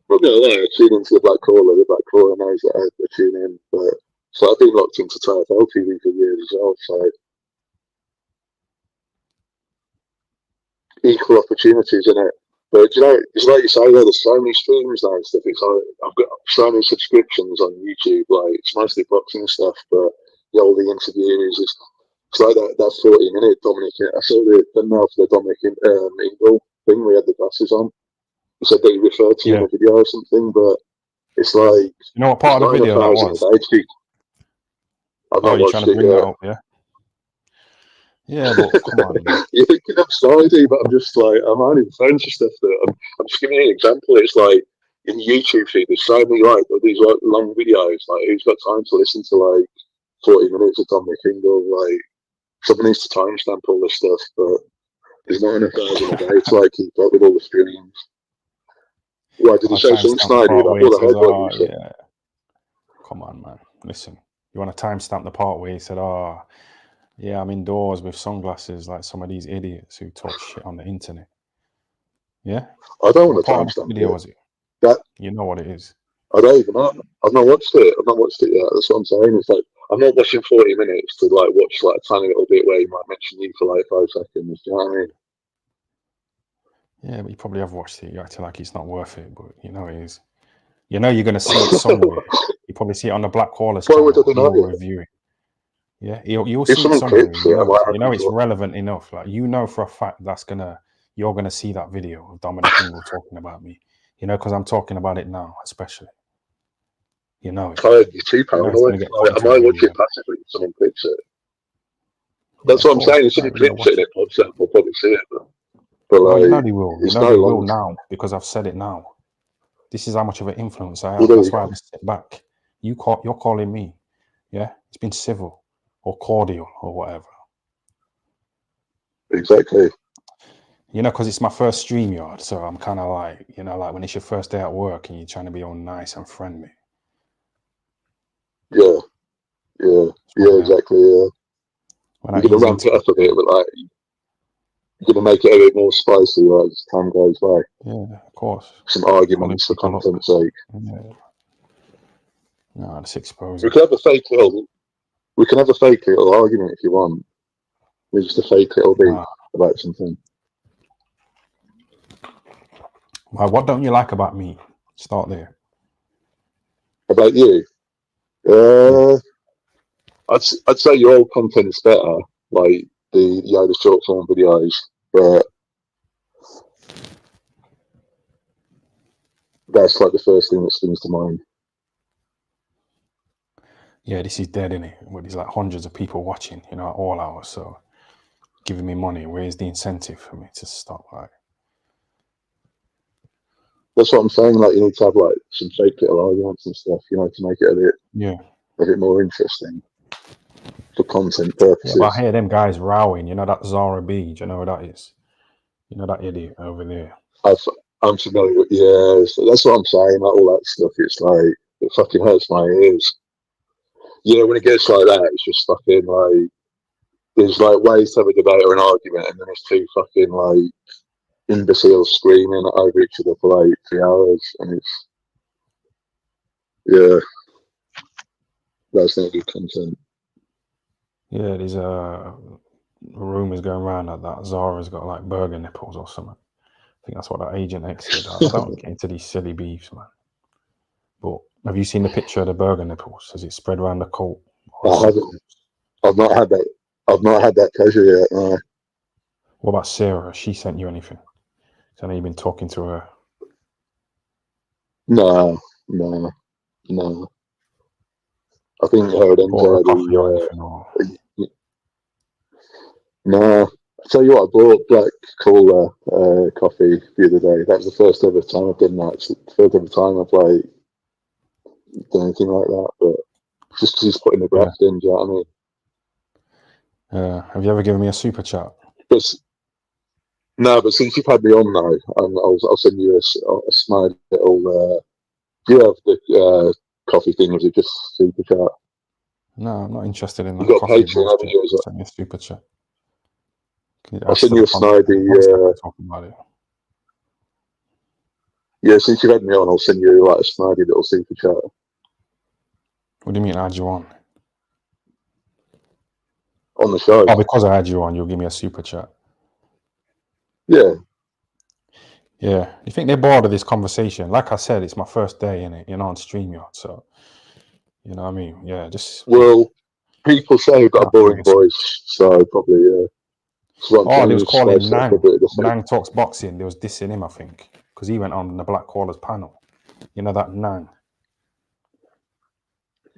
not gonna lie, I tune into the Black Caller. The Black Caller knows that I tune in. But so I've been locked into TFL TV for years as well. So equal opportunities in it. But you know, it's like you say, there's so many streams now and stuff. It's like I've got so many subscriptions on YouTube. Like it's mostly boxing stuff, but all the interviews. It's like that 40-minute Dominic. I saw the thumbnail for the Dominic Ingle thing. We had the glasses on. He said that he referred to you in a video or something, but it's like you know what part of the video that was? I've Oh, not you're trying watched to it bring yet. that up, yeah? Yeah, but come on. You're thinking I'm sorry, but I'm just like, I'm only referring to stuff that I'm just giving you an example. It's like in YouTube feed, there's so many like these like long videos. Like, who's got time to listen to like 40 minutes of Dominic Ingle? Like, someone needs to timestamp all this stuff, but there's not enough hours in a day to like keep up with all the streams. Why did he say something snidey? I thought I heard what you said. Yeah. Come on, man. Listen, you want to timestamp the part where he said, "Oh, yeah, I'm indoors with sunglasses like some of these idiots who talk shit on the internet." Yeah? I don't want What to part of the timestamp video it. was it? That You know what it is. I don't even know. I've not watched it. I've not watched it yet. That's what I'm saying. It's like I'm not watching 40 minutes to like watch like a tiny little bit where you might mention you for like 5 seconds. Do you know what I mean? Yeah, but you probably have watched it. You're acting like it's not worth it, but you know it is. You know you're going to see it somewhere. You probably see it on the Black Callers Why channel. would I know He'll it? review it. Yeah, you'll If see it someone somewhere. clicks it, I might You know have it's to look. relevant enough. Like you know for a fact you're gonna see that video of Dominic Ingle talking about me. You know, because I'm talking about it now, especially. You know it. You're too You know it's paranoid. gonna get Like, I content might for watch you. it passively if someone clicks it. Yeah, That's what I'm of course, saying. you If someone might really clicks it and watch it pops up, I'll probably see it. But No, you know like, they will. You it's know no they will long. now because I've said it now. This is how much of an influence I Well, have. there That's you why I go. just sit back. You're calling me. Yeah, it's been civil or cordial or whatever. Exactly. You know, because it's my first stream yard, so I'm kind of like, you know, like when it's your first day at work and you're trying to be all nice and friendly. Yeah. Yeah. Yeah. Exactly. Yeah. When I You're gonna ease ramp into it up a bit, but like you're gonna make it a bit more spicy like as time goes by. yeah, of course. Some arguments for Political content's sake. Yeah. No, it's We exposing. could have a fake little argument if you want. It's just a fake little beat Nah. about something. Well, what don't you like about me? Start there. About you? I'd say your old content's better, like the short form videos, but that's like the first thing that springs to mind. Yeah, this is dead, innit? With these like hundreds of people watching, you know, at all hours. So giving me money, where's the incentive for me to stop? Like, That's what I'm saying. Like you need to have like some fake little arguments and stuff, you know, to make it a bit more interesting. for content Yeah, purposes. but I hear them guys rowing. You know that Zara B. Do you know who that is? You know that idiot over there. I'm familiar with, yeah, so that's what I'm saying, like, all that stuff. It's like, it fucking hurts my ears. You know, when it gets like that, it's just fucking like, there's like ways to have a debate or an argument, and then there's two fucking like imbeciles screaming over each other for like 3 hours, and it's, yeah, that's not good content. Yeah, there's rumors going around that Zara's got like burger nipples or something. I think that's what that Agent X said. I don't get into these silly beefs, man. But have you seen the picture of the burger nipples? Has it spread around the coat? I haven't. I've not had that. I've not had that pleasure yet. No. What about Sarah? Has she sent you anything? I know you've been talking to her. No. I think her and Bought her coffee or anything? Or... No. I tell you what, I bought Black Cola coffee the other day. That was the first ever time I've done that. It's the first ever time I've like done anything like that. But just because he's putting the graft in, do you know what I mean? Have you ever given me a super chat? But since you've had me on now, I'll send you a smile little. Do you have the coffee thing, or is it just super chat? No, I'm not interested in that. You've got coffee Patreon, haven't you? Send me a super chat. I'll send you a snidey. Yeah, since you've had me on, I'll send you like a snidey little super chat. What do you mean, add you on? On the show. Oh, because I had you on, you'll give me a super chat. Yeah. Yeah. You think they're bored of this conversation? Like I said, it's my first day in it, on StreamYard. So, you know what I mean? Yeah, just. Well, people say you've got a boring voice, so probably, yeah. So they was calling Nang. Nang Talks Boxing. They was dissing him, I think, because he went on the Black Callers panel. You know that Nang?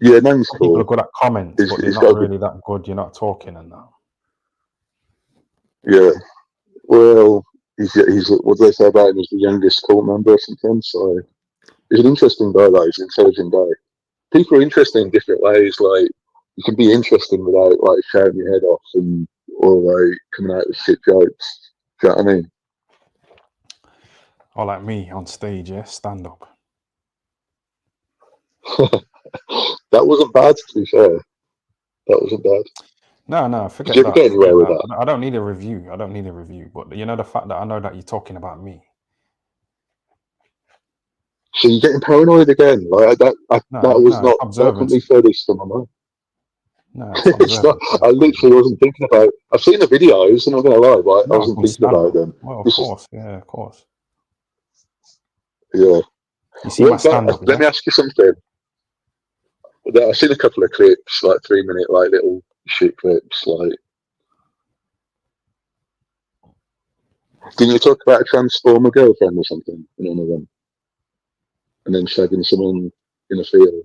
Yeah, Nang's cool. People are good at comments, but they're not really that good. You're not talking and that. Yeah. Well, he's what do they say about him? He's the youngest cult member or something. So he's an interesting guy, though. He's an intelligent guy. People are interested in different ways. Like, you can be interesting without like shouting your head off or like coming out with shit jokes. Do you know what I mean? Or like me on stage, yeah, stand up. That wasn't bad, to be fair. That wasn't bad. No, forget Did you ever get anywhere with that? I don't need a review. But you know the fact that I know that you're talking about me. So you're getting paranoid again? Like that couldn't be furthest from my mind. No, it's not. I literally wasn't thinking about. I've seen the videos. I'm not going to lie, but I wasn't thinking about them. Well, of course. Yeah. You see my stand-up. Let me ask you something. I've seen a couple of clips, like 3-minute, like little shit clips. Like, didn't you talk about a transformer girlfriend or something in one of them, and then shagging someone in a field?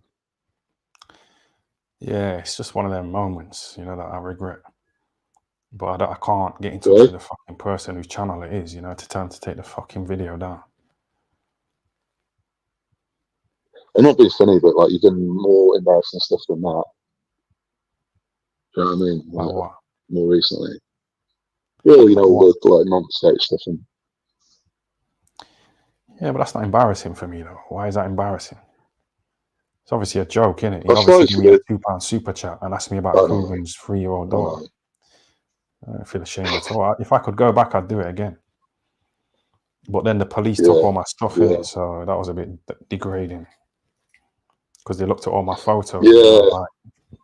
Yeah, it's just one of them moments, that I regret. But I can't get in touch with the fucking person whose channel it is, to tell them to take the fucking video down. I'm not being funny, but like, you've done more embarrassing stuff than that. Do you know what I mean? Like what? More recently. Well, the like non-state stuff. Yeah, but that's not embarrassing for me, though. Why is that embarrassing? It's obviously a joke, innit? You obviously give me a £2 super chat and ask me about Coogan's 3-year-old daughter. I don't feel ashamed at all. If I could go back, I'd do it again. But then the police took all my stuff in it, so that was a bit degrading. Because they looked at all my photos, like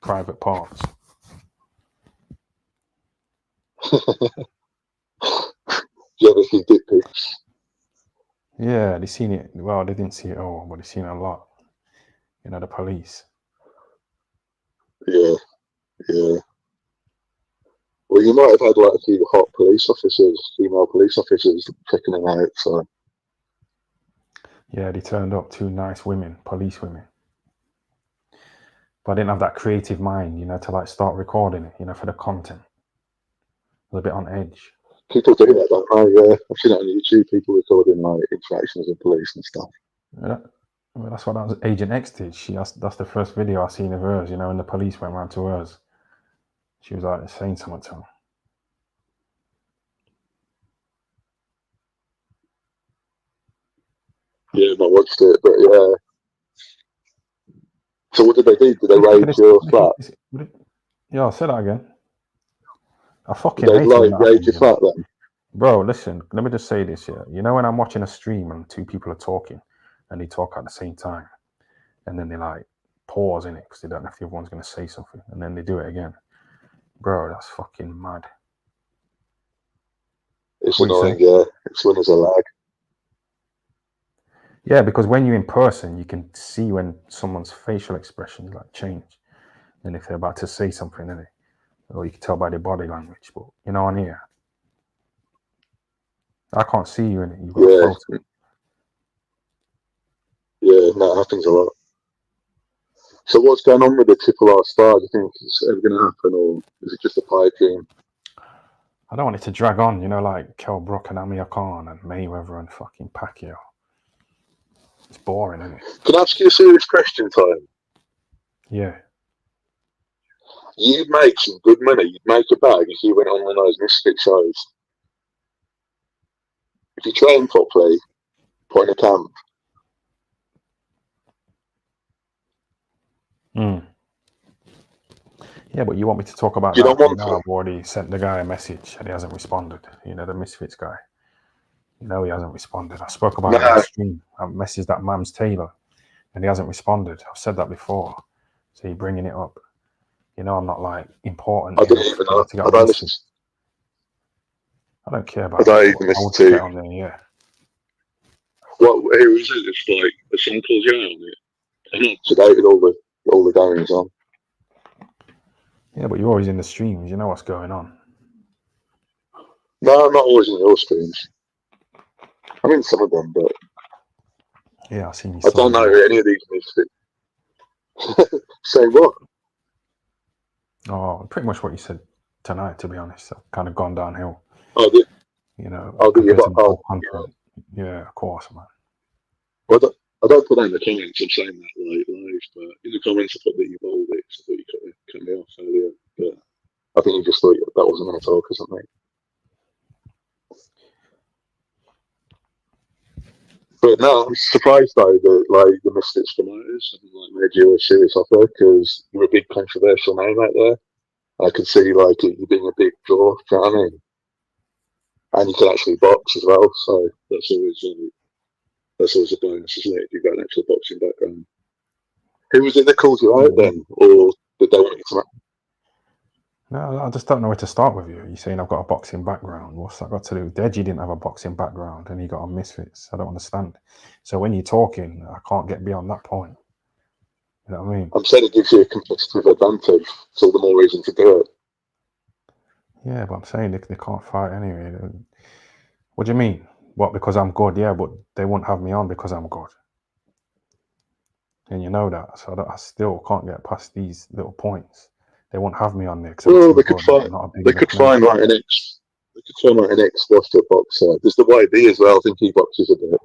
private parts. Do you ever see dick pics? Yeah, they seen it. Well, they didn't see it all, but they seen it a lot. The police. Yeah. Well, you might have had like a few hot female police officers checking them out. So. Yeah, they turned up 2 nice women, police women. But I didn't have that creative mind, to like start recording it, for the content. I was a bit on edge. People do that, don't they? Yeah, I've seen it on YouTube. People recording like interactions with police and stuff. Yeah, well, that's what Agent X did. That's the first video I seen of hers, and the police went round to hers. She was like saying something to him. Yeah, I watched it, but yeah. So what did they do? Did they Look at raid this- your look at flat? this- Yeah, I'll say that again. I Did fucking they hate it when like that raid your happens. flat then? Bro, listen, let me just say this here. You know when I'm watching a stream and two people are talking and they talk at the same time and then they like pause in it because they don't know if the other one's going to say something and then they do it again. Bro, that's fucking mad. It's What do you annoying, say? yeah. It's when there's a lag. Yeah, because when you're in person, you can see when someone's facial expressions like change and if they're about to say something, innit? Or you can tell by their body language. But you know, on here, I can't see you in it. You've got a Yeah, photo. yeah, no, it happens a lot. So what's going on with the Triple R Star? Do you think it's ever going to happen, or is it just a pipe dream? I don't want it to drag on, you know, like Kell Brook and Amir Khan and Mayweather and fucking Pacquiao. It's boring, isn't it? Can I ask you a serious question, Time? Yeah. You'd make some good money. You'd make a bag if you went on one of those misfit shows. If you train properly, put in a camp. Mm. Yeah, but you want me to talk about You that? don't want You know, to. I've already sent the guy a message and he hasn't responded. You know, the Misfits guy. You know, he hasn't responded. I spoke about it on Nah, stream. I messaged that Mams Taylor and he hasn't responded. I've said that before. So you're bringing it up. You know, I'm not like important I don't enough even you know, know. to get I on don't listen. Misfits. I don't care I about don't it, even but I listen want to to. get on there, yeah. What? Who is it? It's like a song called "Yeah" on it. I'm not up to date with all the goings on. Yeah, but you're always in the streams. You know what's going on. No, I'm not always in your streams. I'm in some of them, but Yeah, I've seen you I don't slide know in. who any of these misfits. Say what? Oh, pretty much what you said tonight, to be honest. I've kind of gone downhill, Oh, the, you know, oh, the, compared to my whole oh, content. Yeah, of course, man. well, I don't put that in the comments. I'm saying that live, but in the comments I put that you bowled it. So I thought you cut me off earlier, but I think you just thought that wasn't going to talk or something. But no, I'm surprised though that like the Misfits promoters haven't like made you a serious offer because you're a big controversial name out there. I could see like you being a big draw. Do you know what I mean? And you can actually box as well, so that's always a bonus, isn't it? If you've got an actual boxing background. Who was it that called you out then, or did they want you to? No, I just don't know where to start with you. You're saying I've got a boxing background. What's that got to do? Deji didn't have a boxing background and he got on Misfits. I don't understand. So when you're talking, I can't get beyond that point. You know what I mean? I'm saying it gives you a competitive advantage, so all the more reason to do it. Yeah, but I'm saying they can't fight anyway. What do you mean? What, because I'm good? Yeah, but they won't have me on because I'm good. And you know that. So I still can't get past these little points. They won't have me on there because Well, I'm too good. I'm not a big they enough could name. find like an ex. They could find like an ex-squasher boxer. There's the YB as well. I think he boxes a bit.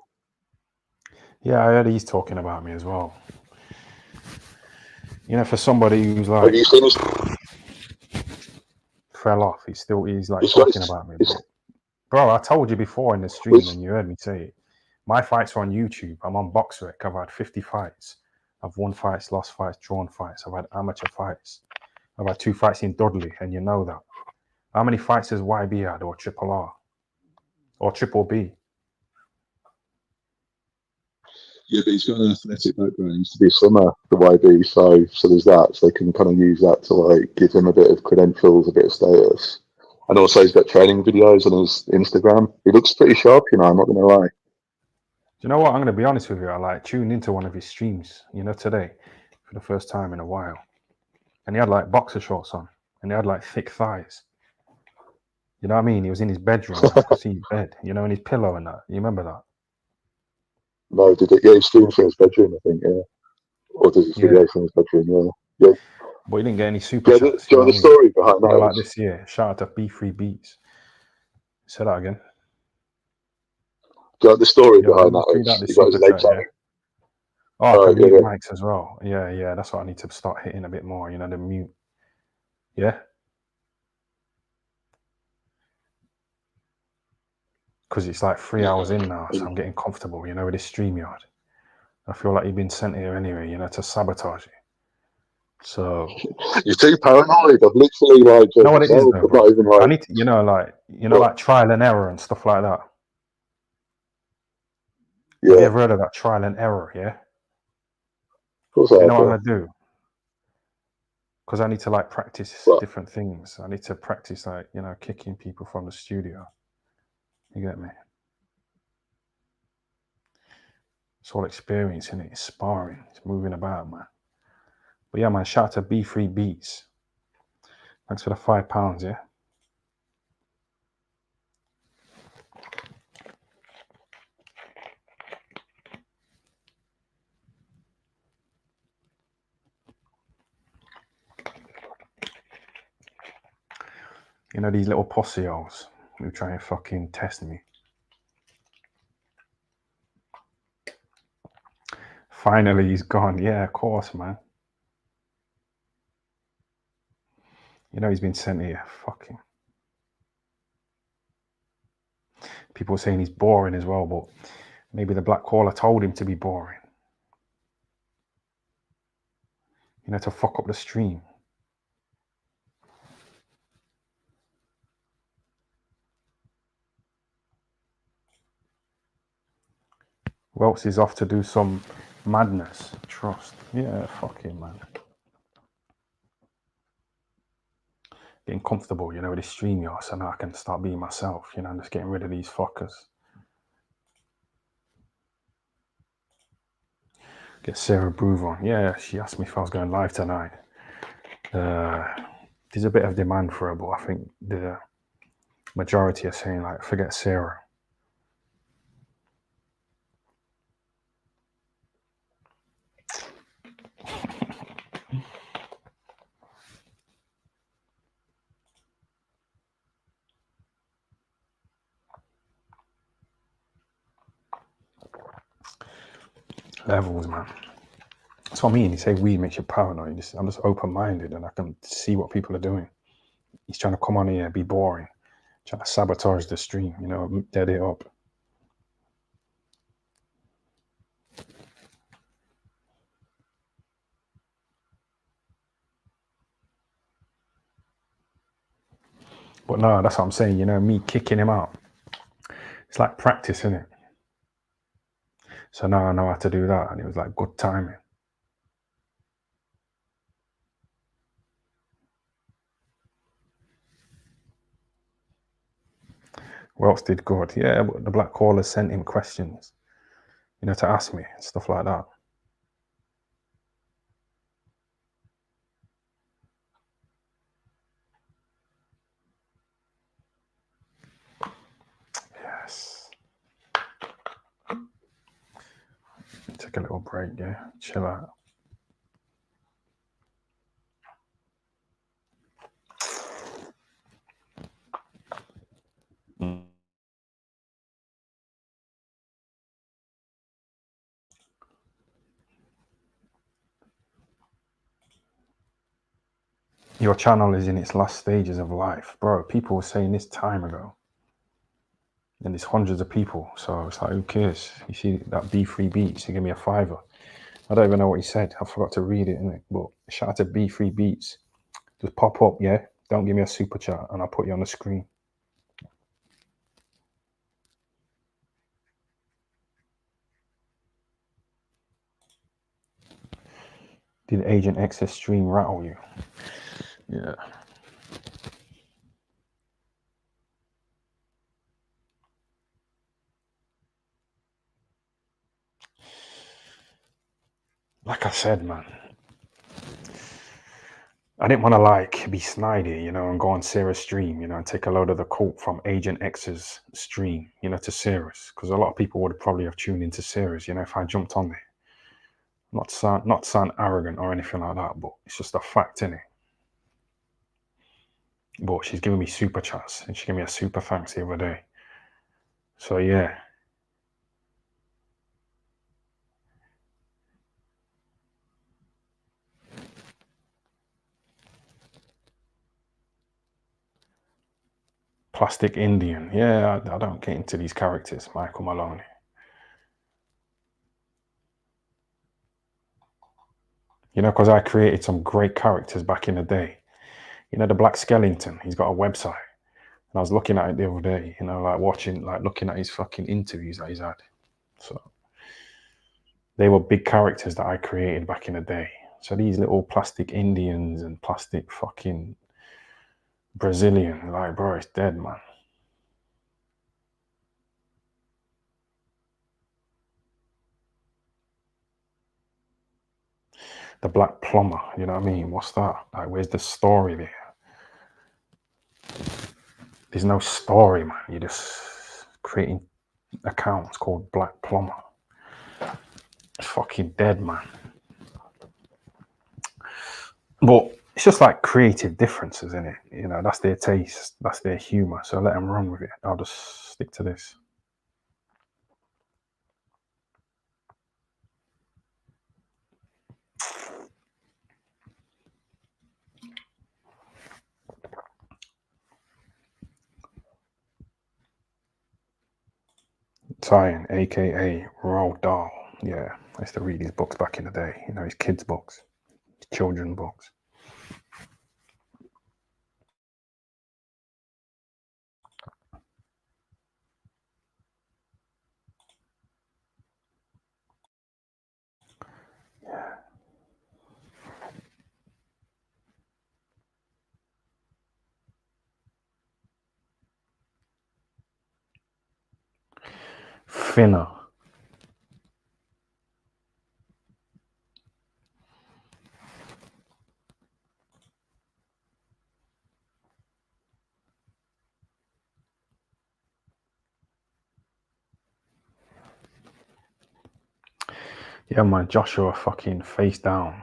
Yeah, I heard he's talking about me as well. You know, for somebody who's like Have you seen his? fell off, he's like He's got talking his. about me. But, bro, I told you before in the stream and you heard me say it. My fights are on YouTube. I'm on BoxRec. I've had 50 fights. I've won fights, lost fights, drawn fights. I've had amateur fights. I've had 2 fights in Dudley, and you know that. How many fights has YB had, or Triple R, or Triple B? Yeah, but he's got an athletic background. He used to be a swimmer, the YB, so there's that. So they can kind of use that to like give him a bit of credentials, a bit of status. And also he's got training videos on his Instagram. He looks pretty sharp, you know, I'm not gonna lie. Do you know what? I'm going to be honest with you. I like tuned into one of his streams, you know, today for the first time in a while. And he had like boxer shorts on and he had like thick thighs. You know what I mean? He was in his bedroom. I could see his bed, you know, and his pillow and that. You remember that? No, did it? Yeah, he streams from his bedroom, I think, yeah. Or does his Yeah. video from his bedroom, yeah. But he didn't get any super Do chats. you You know know the what I mean? story behind You know, like those? this year. Shout out to B3 Beats. Say that again. Do you know the story Yo, behind let's read out that? this He got his super chat, legs yeah. out. Oh, I can Yeah, mute yeah. mics as well. Yeah, that's what I need to start hitting a bit more, you know, the mute. Yeah? because it's like 3 hours in now, so I'm getting comfortable, you know, with this StreamYard. I feel like you've been sent here anyway, you know, to sabotage it. So You're too paranoid. I've literally like you know what it is, though, but bro? not even I like need to, you know, like trial and error and stuff like that. Have you ever heard of that trial and error? Yeah. Of course I You have, know what I'm yeah. gonna do? Because I need to like practice Right. different things. I need to practice like, you know, kicking people from the studio. You get me? It's all experience in it. It's sparring. It's moving about, man. But yeah, man, shout out to B3 Beats. Thanks for the £5, yeah. You know, these little posseos who try and fucking test me. Finally, he's gone. Yeah, of course, man. You know, he's been sent here. Fucking. People are saying he's boring as well, but maybe the black caller told him to be boring. You know, to fuck up the stream. Welts is off to do some madness. Trust. Yeah, fuck him, man. Getting comfortable, you know, with this StreamYard, so now I can start being myself, you know, and just getting rid of these fuckers. Get Sarah Broove on. Yeah, she asked me if I was going live tonight. There's a bit of demand for her, but I think the majority are saying, like, forget Sarah. Levels, man. That's what I mean. You say weed makes you paranoid. I'm just open-minded and I can see what people are doing. He's trying to come on here, be boring, trying to sabotage the stream, you know, dead it up. But no, that's what I'm saying, you know, me kicking him out. It's like practice, isn't it? So now I know how to do that, and it was like good timing. Wells did good. Yeah, but the black callers sent him questions, you know, to ask me, stuff like that. Yes. Take a little break, yeah. Chill out. Your channel is in its last stages of life. Bro, people were saying this time ago. And there's hundreds of people. So it's like, who cares? You see that B3 Beats, he gave me a £5. I don't even know what he said. I forgot to read it, innit? But shout out to B3 Beats. Just pop up, yeah? Don't give me a super chat and I'll put you on the screen. Did Agent X's stream rattle you? Yeah. Like I said, man, I didn't want to like be snidey, you know, and go on Sarah's stream, you know, and take a load of the cult from Agent X's stream, you know, to Sarah's, because a lot of people would probably have tuned into Sarah's, you know, if I jumped on there. Not sound arrogant or anything like that, but it's just a fact, innit? But she's giving me super chats, and she gave me a super thanks the other day. So yeah. Plastic Indian. Yeah, I don't get into these characters, Michael Maloney. You know, because I created some great characters back in the day. You know, the Black Skellington, he's got a website. And I was looking at it the other day, you know, like looking at his fucking interviews that he's had. So they were big characters that I created back in the day. So these little plastic Indians and plastic fucking Brazilian, like, bro, it's dead, man. The Black Plumber, you know what I mean? What's that? Like, where's the story there? There's no story, man. You're just creating accounts called Black Plumber. It's fucking dead, man. But it's just like creative differences, in it. You know, that's their taste, that's their humor. So let them run with it. I'll just stick to this. Tyan, aka Roald Dahl. Yeah, I used to read his books back in the day. You know, his kids' books, his children's books. Yeah. Finna. Yeah, man, Joshua fucking face down,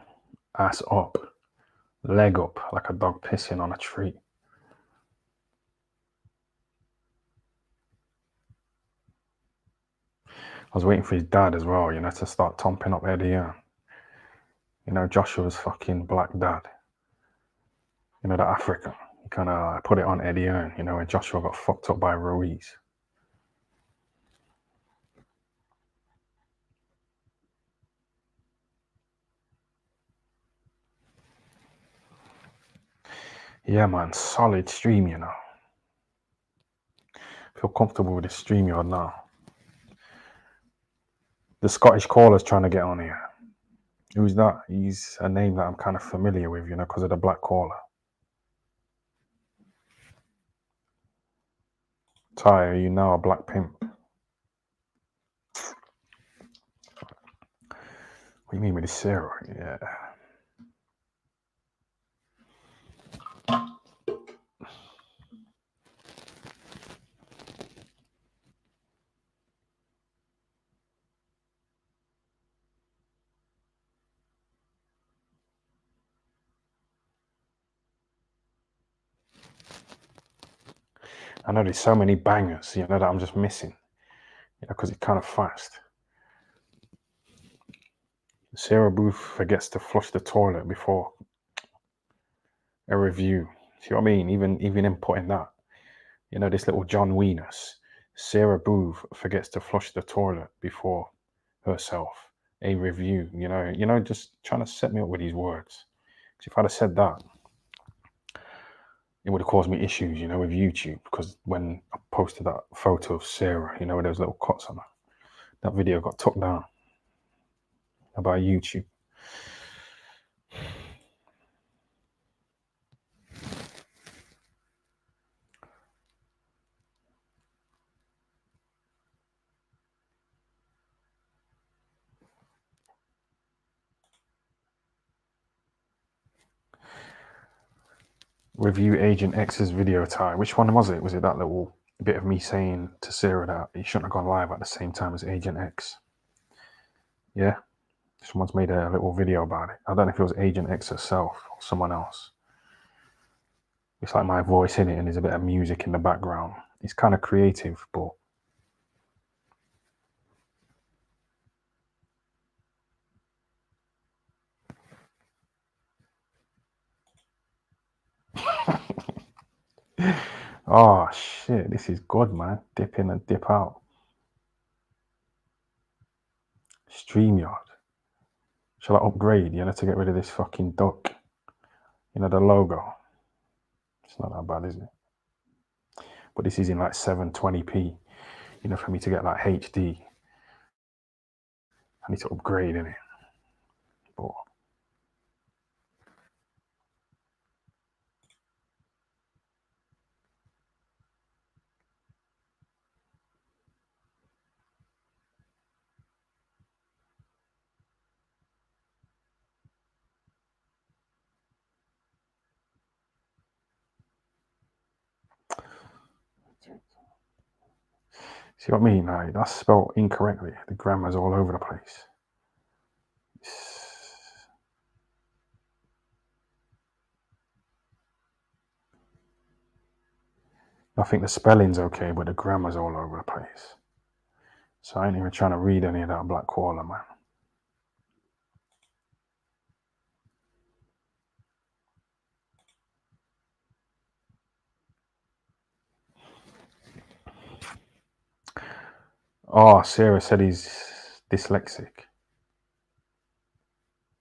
ass up, leg up, like a dog pissing on a tree. I was waiting for his dad as well, you know, to start tomping up Eddie Hearn. You know, Joshua's fucking black dad. You know, the African. He kind of put it on Eddie Hearn, you know, when Joshua got fucked up by Ruiz. Yeah, man, solid stream, you know. Feel comfortable with the stream yard now. The Scottish caller's trying to get on here. Who's that? He's a name that I'm kind of familiar with, you know, because of the black caller. Ty, are you now a black pimp? What do you mean with the Sarah? Yeah. I know there's so many bangers, you know, that I'm just missing, you know, because it's kind of fast. Sarah Booth forgets to flush the toilet before a review. See what I mean? Even inputting that, you know, this little John Weenus. Sarah Booth forgets to flush the toilet before herself. A review, you know, just trying to set me up with these words. Because if I'd have said that, it would have caused me issues, you know, with YouTube. Because when I posted that photo of Sarah, you know, with those little cuts on her, that video got took down by YouTube. Review Agent X's video, Ty. Which one was it? Was it that little bit of me saying to Sarah that he shouldn't have gone live at the same time as Agent X? Yeah? Someone's made a little video about it. I don't know if it was Agent X herself or someone else. It's like my voice in it and there's a bit of music in the background. It's kind of creative, but Oh shit, this is good, man. Dip in and dip out. StreamYard. Shall I upgrade, to get rid of this fucking duck? The logo. It's not that bad, is it? But this is in like 720p. For me to get like HD, I need to upgrade in it. But see what I mean? Like, that's spelled incorrectly. The grammar's all over the place. I think the spelling's okay, but the grammar's all over the place. So I ain't even trying to read any of that black koala, man. Oh, Sarah said he's dyslexic.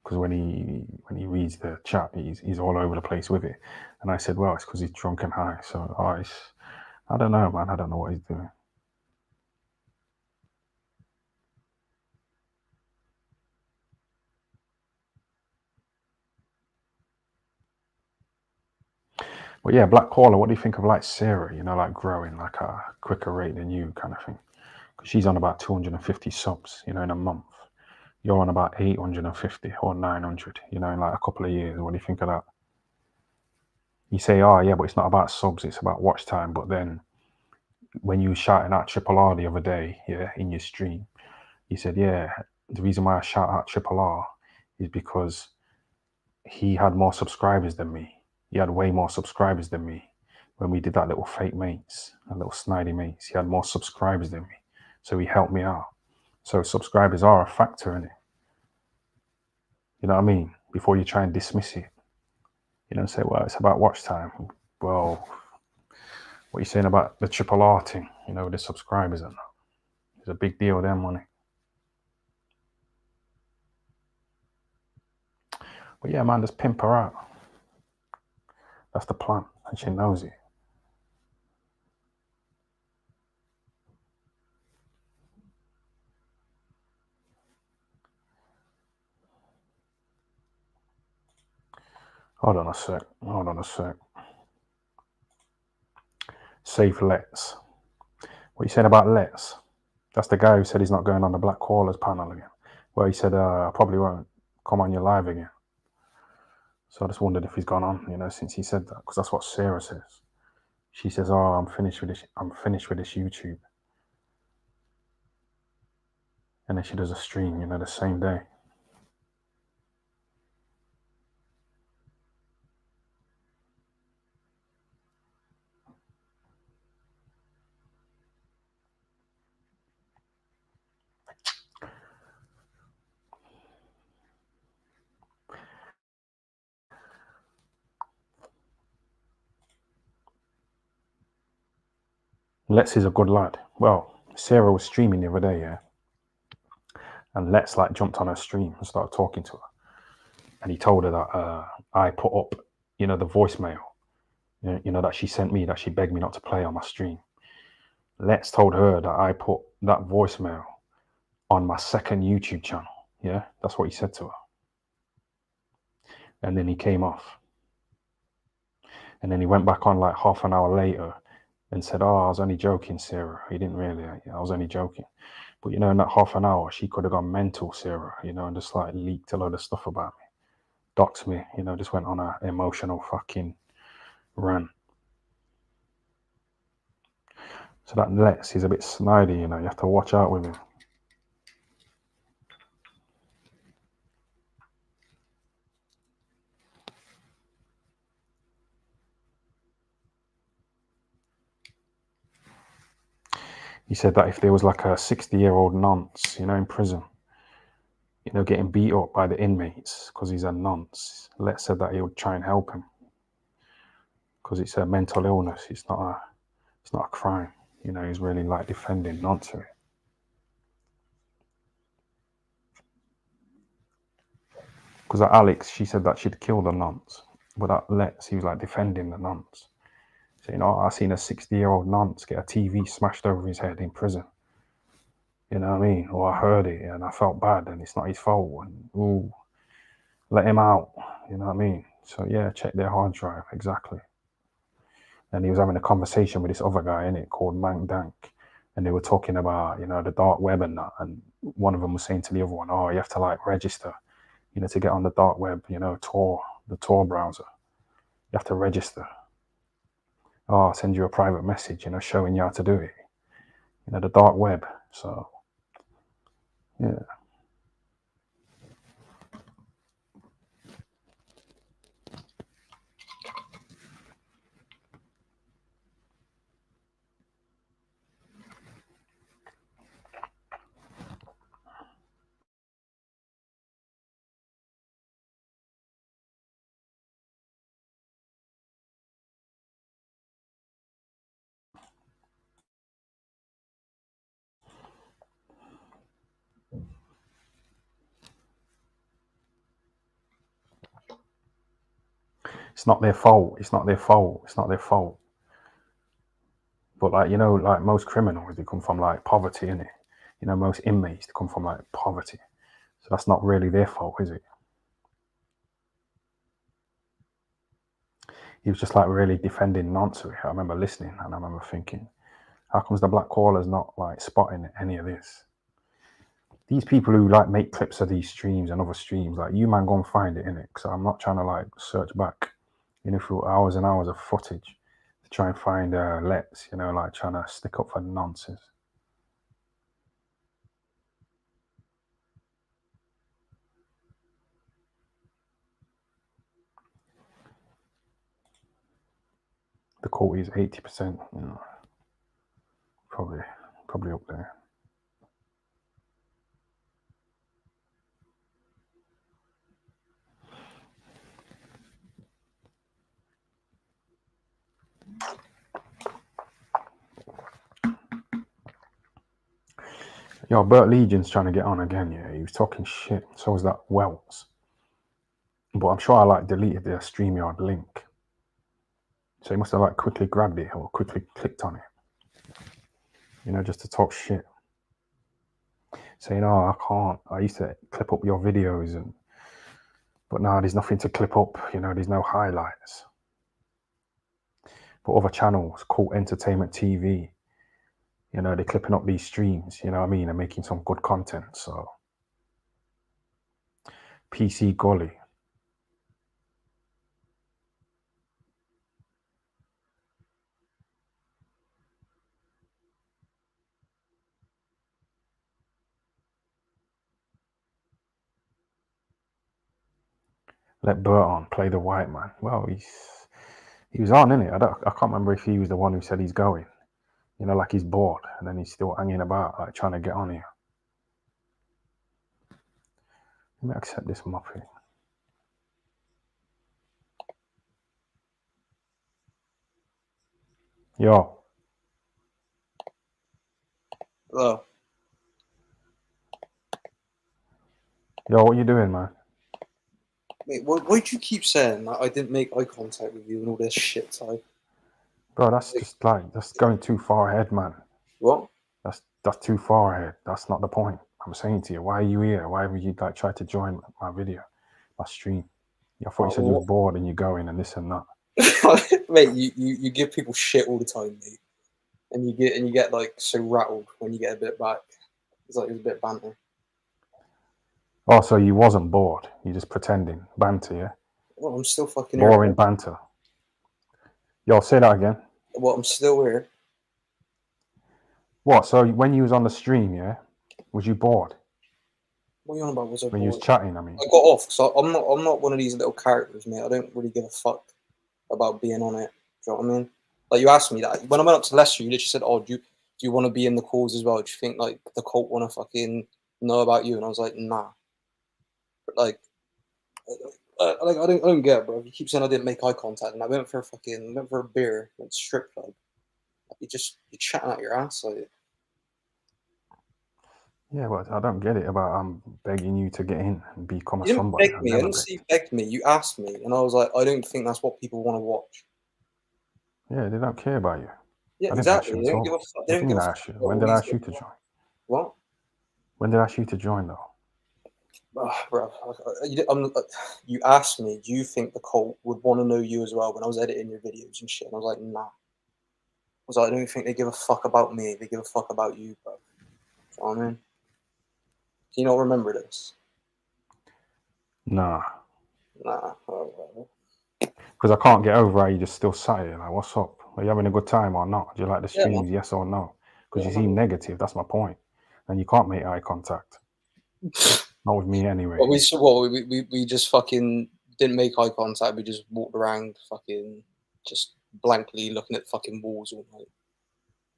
Because when he reads the chat, he's all over the place with it. And I said, well, it's because he's drunk and high. So I don't know, man. I don't know what he's doing. But yeah, black koala, what do you think of like Sarah, like growing like a quicker rate than you kind of thing? Because she's on about 250 subs, in a month. You're on about 850 or 900, in like a couple of years. What do you think of that? You say, oh yeah, but it's not about subs, it's about watch time. But then when you were shouting at Triple R the other day, yeah, in your stream, you said, yeah, the reason why I shout at Triple R is because he had more subscribers than me. He had way more subscribers than me. When we did that little fake mates, a little snidey mates, he had more subscribers than me. So he helped me out. So subscribers are a factor in it. You know what I mean? Before you try and dismiss it. Say, well, it's about watch time. Well, what are you saying about the Triple R thing, with the subscribers and that? It's a big deal, them money. But yeah, man, just pimp her out. That's the plan, and she knows it. Hold on a sec. Safe Let's. What you saying about Let's? That's the guy who said he's not going on the Black Koalas panel again. Well, he said, I probably won't come on your live again. So I just wondered if he's gone on, since he said that, because that's what Sarah says. She says, oh, I'm finished with this YouTube. And then she does a stream, the same day. Let's is a good lad. Well, Sarah was streaming the other day, yeah? And Let's like jumped on her stream and started talking to her. And he told her that I put up, the voicemail, that she sent me, that she begged me not to play on my stream. Let's told her that I put that voicemail on my second YouTube channel. Yeah, that's what he said to her. And then he came off. And then he went back on like half an hour later and said, oh, I was only joking, Sarah. He didn't really. I was only joking. But, in that half an hour, she could have gone mental, Sarah, and just like leaked a load of stuff about me. Doxed me, just went on an emotional fucking rant. So that Let's, he's a bit snidey, you have to watch out with him. He said that if there was like a 60-year-old nonce, in prison, getting beat up by the inmates because he's a nonce, Let's said that he would try and help him because it's a mental illness. It's not It's not a crime. You know, he's really like defending Nonce. Because Alex, she said that she'd killed the nuns, but that Lex, he was like defending the nuns. So, you know, I seen a 60-year-old nonce get a TV smashed over his head in prison. You know what I mean? Or I heard it and I felt bad, and it's not his fault. And ooh, let him out. You know what I mean? So yeah, check their hard drive, exactly. And he was having a conversation with this other guy in it called Mank Dank, and they were talking about, you know, the dark web and that. And one of them was saying to the other one, "Oh, you have to like register, you know, to get on the dark web, you know, the Tor browser. You have to register. Oh, I'll send you a private message, you know, showing you how to do it. You know, the dark web." So yeah. It's not their fault. It's not their fault. It's not their fault. But like, you know, like most criminals, they come from like poverty, innit? You know, most inmates, they come from like poverty. So that's not really their fault, is it? He was just like really defending Nonce. I remember listening and I remember thinking, how comes the black caller's not like spotting any of this? These people who like make clips of these streams and other streams, like you man go and find it, innit? So I'm not trying to like search back, you know, through hours and hours of footage to try and find Lex, you know, like trying to stick up for nonsense. The quality is 80%, you know, probably up there. Yo, Bert Legion's trying to get on again, yeah. He was talking shit. So was that Wells. But I'm sure I like deleted their StreamYard link. So he must have like quickly grabbed it or quickly clicked on it. You know, just to talk shit. Saying, oh, I can't. I used to clip up your videos, but now there's nothing to clip up, you know, there's no highlights. But other channels, Cult Entertainment TV, you know, they're clipping up these streams, you know what I mean, and making some good content. So PC Golly. Let Bert on, play the white man. Well, he was on, innit? I can't remember if he was the one who said he's going. You know, like he's bored, and then he's still hanging about, like trying to get on here. Let me accept this muppet. Yo. Oh, Yo, what you doing, man? mate, why do you keep saying that I didn't make eye contact with you and all this shit type? Bro, that's just like, that's going too far ahead, man. What? That's too far ahead. That's not the point. I'm saying to you, why are you here? Why would you like try to join my video, my stream? I thought you said you was bored and you're going and this and that. Mate, you give people shit all the time, mate. And you get like so rattled when you get a bit back. It's like it's a bit banter. Oh, so you wasn't bored. You're just pretending. Banter, yeah? Well, I'm still fucking Boring here. banter. Yo, say that again. Well, I'm still here. What? So when you was on the stream, yeah, was you bored? What are you on about? Was I When you was bored? chatting, I mean. I got off because I'm not one of these little characters, mate. I don't really give a fuck about being on it. Do you know what I mean? Like you asked me that when I went up to Leicester, you literally said, "Oh, do you want to be in the cause as well? Do you think like the cult want to fucking know about you?" And I was like, "Nah." But like I don't get it, bro. You keep saying I didn't make eye contact, and I went for a beer, went to strip club. You're chatting out your ass. Like, Yeah, but I don't get it about I'm begging you to get in and become a you didn't somebody. beg I me. I never didn't begged. say you begged me. You asked me, and I was like, I don't think that's what people want to watch. Yeah, they don't care about you. Yeah, I didn't ask exactly. you They at don't give all. a fuck. What They do don't you give mean a I fuck asked you? about When all did I these ask you to join? What? When did I ask you to join though? Bro, you asked me, do you think the cult would want to know you as well when I was editing your videos and shit? And I was like, nah. I was like, I don't think they give a fuck about me. They give a fuck about you, bro. You know what I mean? Do you not remember this? Nah. Nah. Oh, Because I can't get over how you just still sat here. Like, what's up? Are you having a good time or not? Do you like the yeah, man. streams? Yes or no? Because Yeah, you seem negative. That's my point. And you can't make eye contact. Not with me anyway. Well, we just fucking didn't make eye contact. We just walked around fucking just blankly looking at fucking walls all night.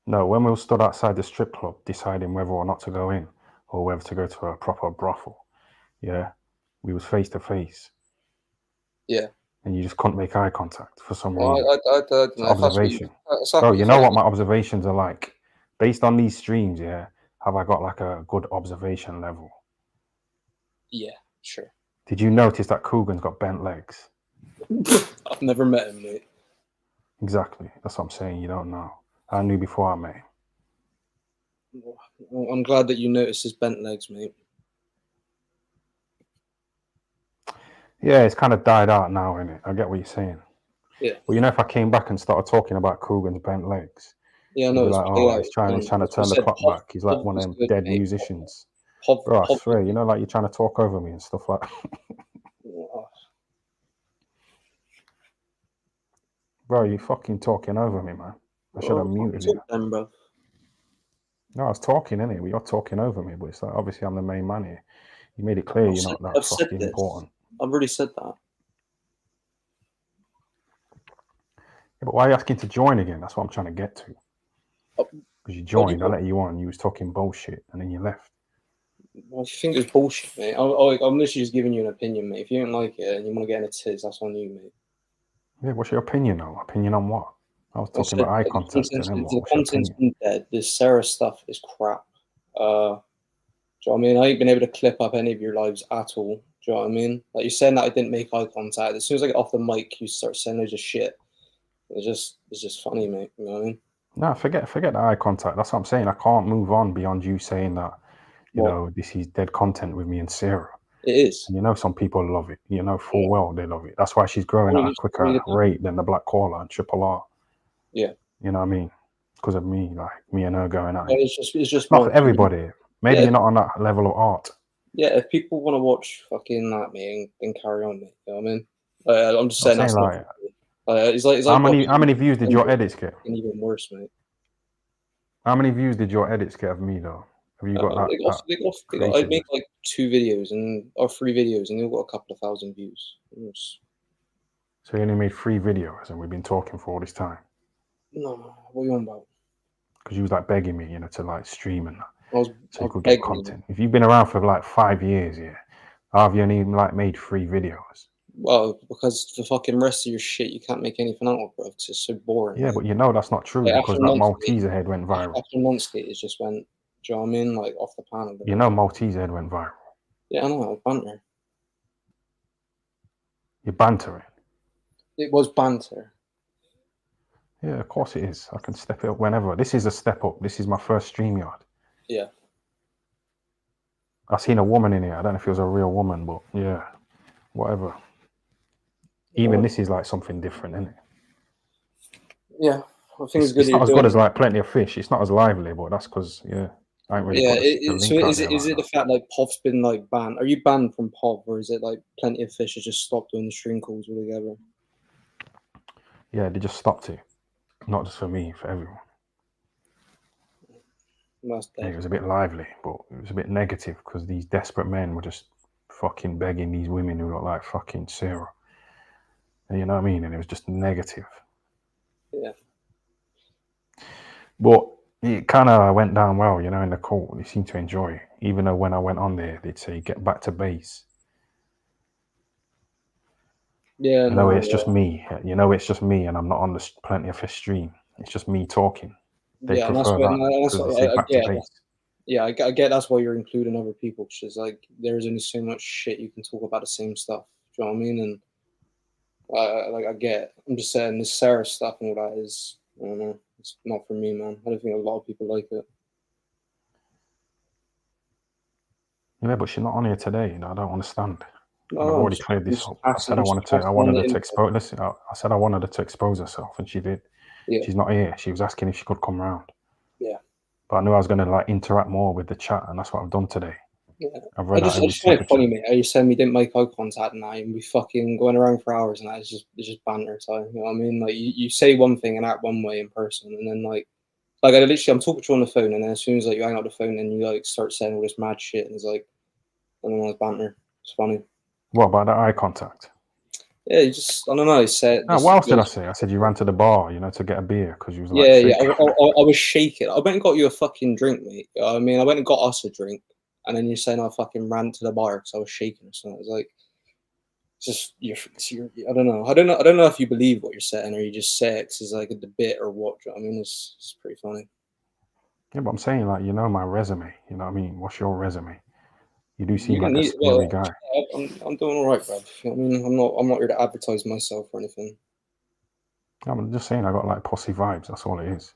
No, when we were stood outside the strip club deciding whether or not to go in or whether to go to a proper brothel, yeah, we was face to face. Yeah. And you just couldn't make eye contact for some Well, reason. I don't know. It's observation. Bro, you know what my observations are like? Based on these streams, yeah, have I got like a good observation level? Yeah, sure. Did you notice that Coogan's got bent legs? I've never met him, mate. Exactly. That's what I'm saying. You don't know. I knew before I met him. Well, I'm glad that you noticed his bent legs, mate. Yeah, it's kind of died out now, innit? I get what you're saying. Yeah. Well, you know, if I came back and started talking about Coogan's bent legs, Yeah, I you'd know. be It's like, played oh, out. he's trying to That's turn what the I said. clock back. He's like Pov one of was them good, dead mate. musicians. Pov, Bro, I Pov swear, you know, like you're trying to talk over me and stuff like that. Bro, you fucking talking over me, man. I should have muted you. Them, bro. No, I was talking, innit? You're talking over me, but it's like, obviously, I'm the main man here. You made it clear you're not that fucking important. I've already said that. Yeah, but why are you asking to join again? That's what I'm trying to get to. Because you joined, I let you on, you was talking bullshit, and then you left. Well, if you think it's bullshit, mate, I'm literally just giving you an opinion, mate. If you don't like it and you want to get in a tiz, that's on you, mate. Yeah, what's your opinion, though? Opinion on what? I was talking about eye contact, and then what? The What's your content's opinion? been dead. This Sarah stuff is crap. Do you know what I mean? I ain't been able to clip up any of your lives at all. Do you know what I mean? Like, you're saying that I didn't make eye contact. As soon as I get off the mic, you start saying loads of shit. It's just funny, mate. You know what I mean? No, forget the eye contact. That's what I'm saying. I can't move on beyond you saying that, you know, this is dead content with me and Sarah. It is. And you know, some people love it. You know, full well they love it. That's why she's growing at a quicker rate than the Black Caller and Triple R. Yeah. You know what I mean? Because of me, like me and her going at it. It's just not for everybody. Maybe you're not on that level of art. Yeah, if people want to watch fucking that, mate, then carry on, mate. You know what I mean? I'm just saying that's like, it's like how many views did your edits get? And even worse, mate. How many views did your edits get of me though? Have you got that? I make like 2 videos or 3 videos, and they've got a couple of thousand views. So you only made 3 videos, and we've been talking for all this time. No, what are you on about? Because you was like begging me, you know, to like stream and so you could get content. If you've been around for like 5 years, yeah, how have you only like made 3 videos? Well, because the fucking rest of your shit, you can't make anything out of, bro. It's just so boring. Yeah, but you know that's not true because that Malteser head went viral. After Monskate, it just went, do you know what I mean? Like off the panel. You know Malteser head went viral. Yeah, I know, banter. You're bantering. It was banter. Yeah, of course it is. I can step it up whenever. This is a step up. This is my first StreamYard. Yeah. I seen a woman in here. I don't know if it was a real woman, but yeah, whatever. Even this is like something different, isn't it? Yeah, I think it's good. It's not as good as like Plenty of Fish. It's not as lively, but that's because I ain't really. Yeah, so is it the fact like Pov's been like banned? Are you banned from Pov, or is it like Plenty of Fish has just stopped doing the stream calls altogether? Yeah, they just stopped it. Not just for me, for everyone. It was a bit lively, but it was a bit negative because these desperate men were just fucking begging these women who look like fucking Sarah. And you know what I mean? And it was just negative. Yeah. But it kind of went down well, you know, in the court. They seemed to enjoy it. Even though when I went on there, they'd say, get back to base. Yeah, it's just me. You know, it's just me, and I'm not on the Plenty of Fish stream. It's just me talking. They Yeah, and that's prefer what, that that's because what they say I back to get. base. Yeah, I get that's why you're including other people, because it's like there's only so much shit you can talk about the same stuff. Do you know what I mean? And I get. I'm just saying this Sarah stuff and all that is, I don't know, it's not for me, man. I don't think a lot of people like it. Yeah, but she's not on here today. You know, I don't understand. And I've No, already cleared this up. I said I wanted her to expose. Listen, I said I wanted her to expose herself, and she did. Yeah. She's not here. She was asking if she could come round. Yeah. But I knew I was going to like interact more with the chat, and that's what I've done today. Yeah. I've I read out every just find super it funny, chat. mate. How you saying we didn't make eye contact and that, and we fucking going around for hours and that. It's just banter time. You know what I mean? Like you say one thing and act one way in person, and then like I literally I'm talking to you on the phone, and then as soon as like you hang up the phone, and you like start saying all this mad shit, and it's like, I don't know, it's banter. It's funny. What about that eye contact? Yeah, you just I don't know. He said. Oh, what else did I say? I said you ran to the bar, you know, to get a beer because you was like Yeah, shaking. I was shaking. I went and got you a fucking drink, mate. You know what I mean, I went and got us a drink, and then you're saying I fucking ran to the bar because I was shaking or something. It's like, just you're I don't know. I don't know if you believe what you're saying or you just say it 'cause it's like a debate or what. Do you know what I mean, it's pretty funny. Yeah, but I'm saying like, you know, my resume. You know what I mean? What's your resume? You do You seem don't like a need. scary Well, guy. I'm doing all right, bruv. You know what I mean, I'm not here to advertise myself or anything. I'm just saying I got like pussy vibes. That's all it is.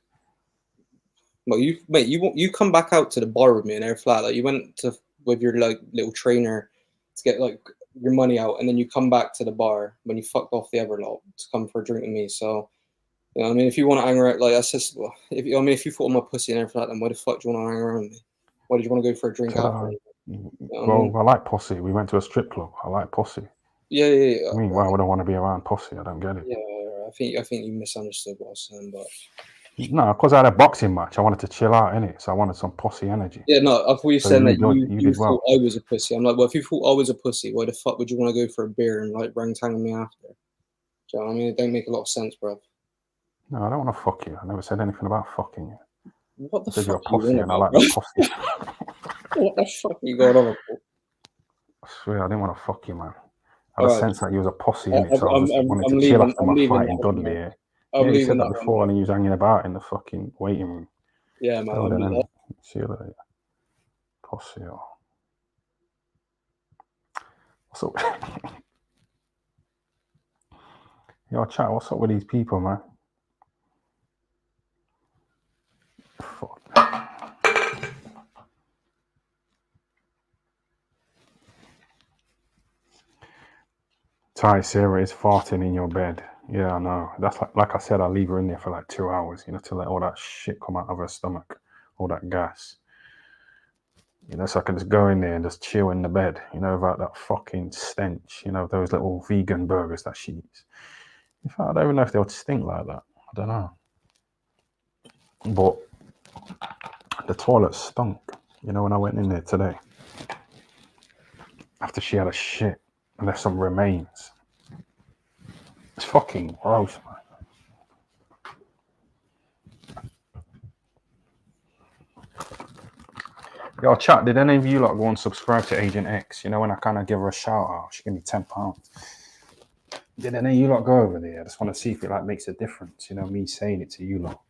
Well, you come back out to the bar with me in Air Flat. Like you went to with your like little trainer to get like your money out, and then you come back to the bar when you fucked off the other lot to come for a drink with me. So, you know, what I mean, if you want to hang around, like I said, well, if you thought I'm a pussy in Air Flat, then why the fuck do you want to hang around with me? Why did you want to go for a drink Said after? well, I like pussy. We went to a strip club. I like pussy. Yeah. I mean, why would I want to be around pussy? I don't get it. Yeah, I think you misunderstood what I was saying, but No, because I had a boxing match. I wanted to chill out, innit? So I wanted some pussy energy. yeah, no, I thought you So said that you you did well. thought I was a pussy. I'm like, well, if you thought I was a pussy, why the fuck would you want to go for a beer and like rang-tang with me after? Do you know what I mean? It don't make a lot of sense, bro. No, I don't want to fuck you. I never said anything about fucking you. What the I said fuck you're a are you pussy on and I about, like bro? the pussy. What the fuck are you going on about? I swear, I didn't want to fuck you, man. I had All a right. sense that you was a pussy, innit? So I just wanted I'm to chill leaving. after I'm my leaving fight in that Dudley. one. Yeah, I'm you leaving said that that before, one. and you was hanging about in the fucking waiting room. Yeah, man. So then, see you later. Pussy. What's up? Yo, chat. What's up with these people, man? Fuck. Ty, Sarah is farting in your bed. Yeah, I know. That's like I said, I leave her in there for like 2 hours, you know, to let all that shit come out of her stomach, all that gas. You know, so I can just go in there and just chill in the bed, you know, without that fucking stench, you know, those little vegan burgers that she eats. In fact, I don't even know if they would stink like that. I don't know. But the toilet stunk, you know, when I went in there today. After she had a shit and left some remains. It's fucking gross, man. Yo, chat, did any of you lot go and subscribe to Agent X? You know, when I kind of give her a shout out, she gave me £10. Did any of you lot go over there? I just want to see if it like makes a difference, you know, me saying it to you lot.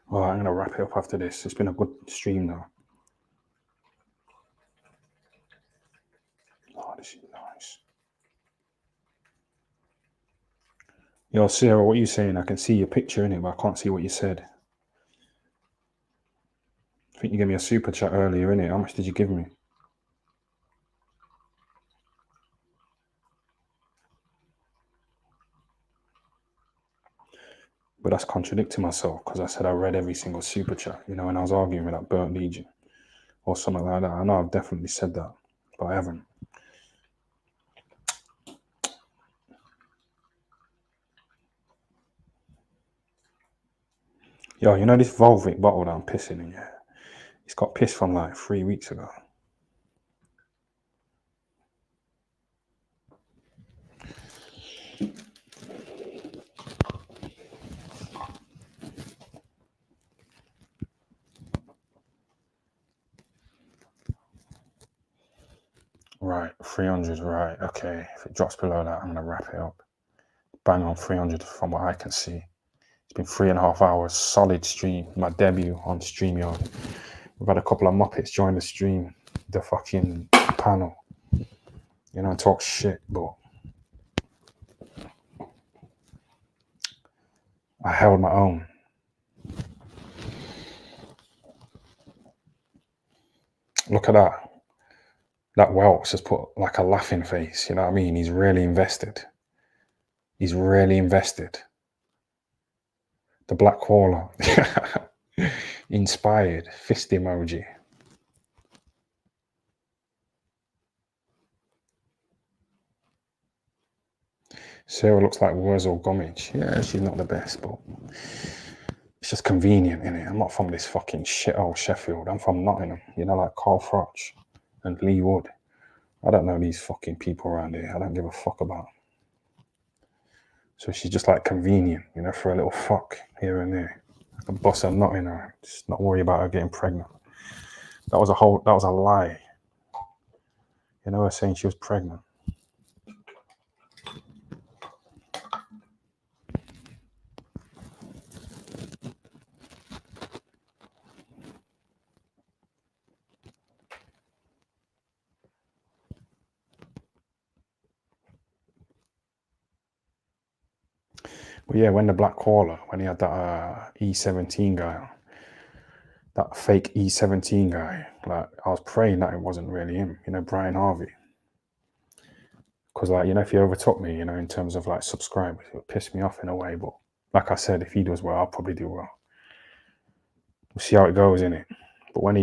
All right, I'm going to wrap it up after this. It's been a good stream, though. Oh, this is nice. Yo, Sarah, what are you saying? I can see your picture in it, but I can't see what you said. I think you gave me a super chat earlier, innit? How much did you give me? But that's contradicting myself because I said I read every single super chat, you know, when I was arguing with that Burnt Legion or something like that. I know I've definitely said that, but I haven't. Yo, you know this Volvic bottle that I'm pissing in, yeah? It's got piss from like 3 weeks ago. Right, 300, right, okay. If it drops below that, I'm going to wrap it up. Bang on 300 from what I can see. It's been 3.5 hours, solid stream. My debut on StreamYard. We've had a couple of Muppets join the stream, the fucking panel. You know, talk shit, but I held my own. Look at that. That Welks has put like a laughing face, you know what I mean? He's really invested. He's really invested. The Black Caller. Inspired. Fist emoji. Sarah looks like Wurzel Gummidge. Yeah, she's not the best, but it's just convenient, innit? I'm not from this fucking shithole Sheffield. I'm from Nottingham, you know, like Carl Froch and Lee Wood. I don't know these fucking people around here. I don't give a fuck about them. So she's just like convenient, you know, for a little fuck here and there. I can bust a nut in her, just not worry about her getting pregnant. That was a lie. You know, her saying she was pregnant. But yeah, when the Black Caller, when he had that E17 guy on, that fake E17 guy, like I was praying that it wasn't really him, you know, Brian Harvey. Because like, you know, if he overtook me, you know, in terms of like subscribers, it would piss me off in a way. But like I said, if he does well, I'll probably do well. We'll see how it goes, innit? But when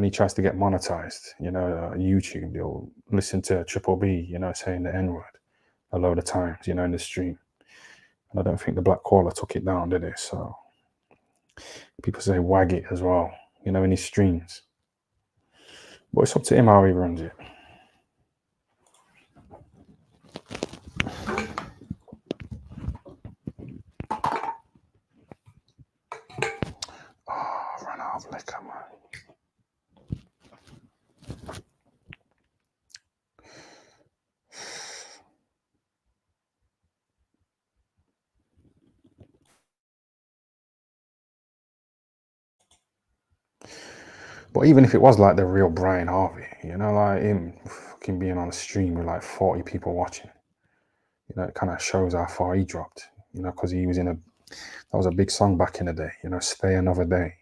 he tries to get monetized, you know, YouTube, they'll listen to Triple B, you know, saying the N-word a load of times, you know, in the stream. And I don't think the Black Caller took it down, did it? So people say wag it as well, you know, in his streams. But it's up to him how he runs it. Oh, I've run out of liquor, man. But even if it was like the real Brian Harvey, you know, like him fucking being on a stream with like 40 people watching, you know, it kind of shows how far he dropped, you know, because he was that was a big song back in the day, you know, Stay Another Day.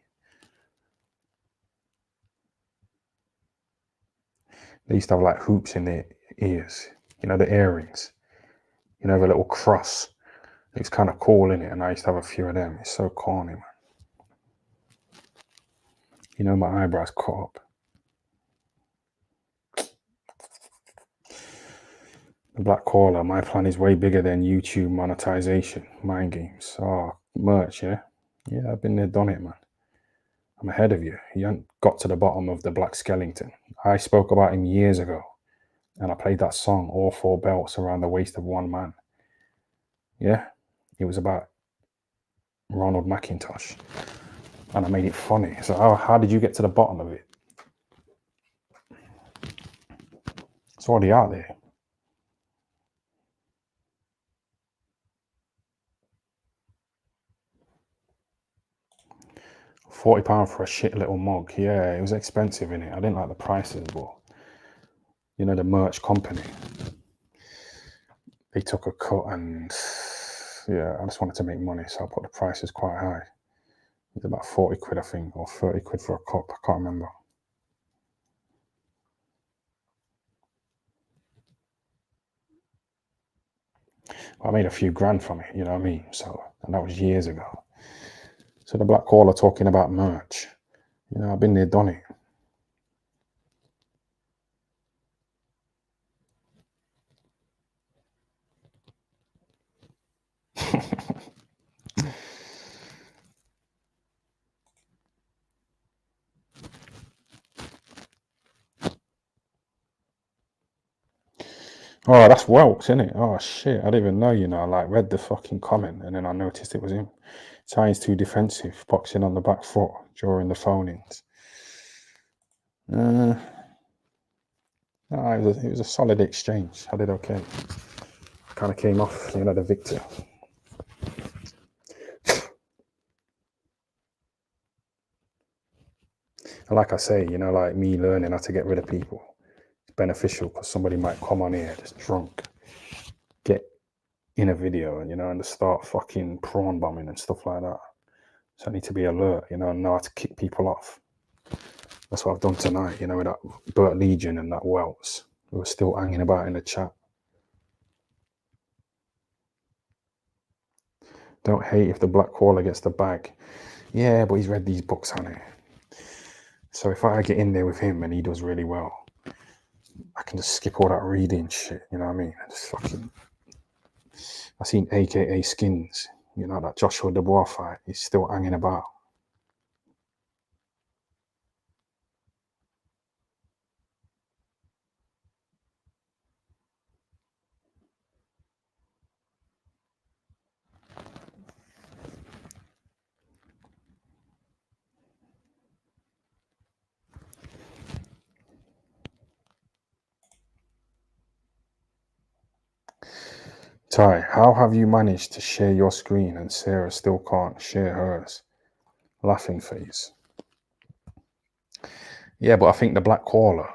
They used to have like hoops in their ears, you know, the earrings, you know, the little cross. It's kind of cool, innit? And I used to have a few of them. It's so corny, man. You know, my eyebrows cut up. The Black Caller, my plan is way bigger than YouTube monetization, mind games. Oh, merch, yeah? Yeah, I've been there, done it, man. I'm ahead of you. You haven't got to the bottom of the Black Skellington. I spoke about him years ago, and I played that song, All Four Belts Around the Waist of One Man. Yeah? It was about Ronald McIntosh. And I made it funny. So how did you get to the bottom of it? It's already out there. £40 for a shit little mug. Yeah, it was expensive, innit? I didn't like the prices, but you know, the merch company, they took a cut, and yeah, I just wanted to make money, so I put the prices quite high. It's about 40 quid, I think, or 30 quid for a cup. I can't remember. I made a few grand from it, you know what I mean? So, and that was years ago. So the Black Caller talking about merch, you know, I've been there, done it. Oh, that's Welks, isn't it? Oh shit, I didn't even know. You know, I like read the fucking comment and then I noticed it was him. Tyne's too defensive, boxing on the back foot during the phone-ins. No, it was a solid exchange. I did okay. Kind of came off, you know, the victor. And like I say, you know, like me learning how to get rid of people, it's beneficial because somebody might come on here just drunk, get in a video, and you know, and just start fucking prawn bombing and stuff like that. So I need to be alert, you know, and know how to kick people off. That's what I've done tonight, you know, with that Burt Legion and that Welts who were still hanging about in the chat. Don't hate if the Black Caller gets the bag. Yeah, but he's read these books, hasn't he? So if I get in there with him and he does really well, I can just skip all that reading shit, you know what I mean? I just fucking... I seen AKA Skins, you know, that Joshua Dubois fight. He's still hanging about. Ty, how have you managed to share your screen and Sarah still can't share hers? Laughing face. Yeah, but I think the Black Caller,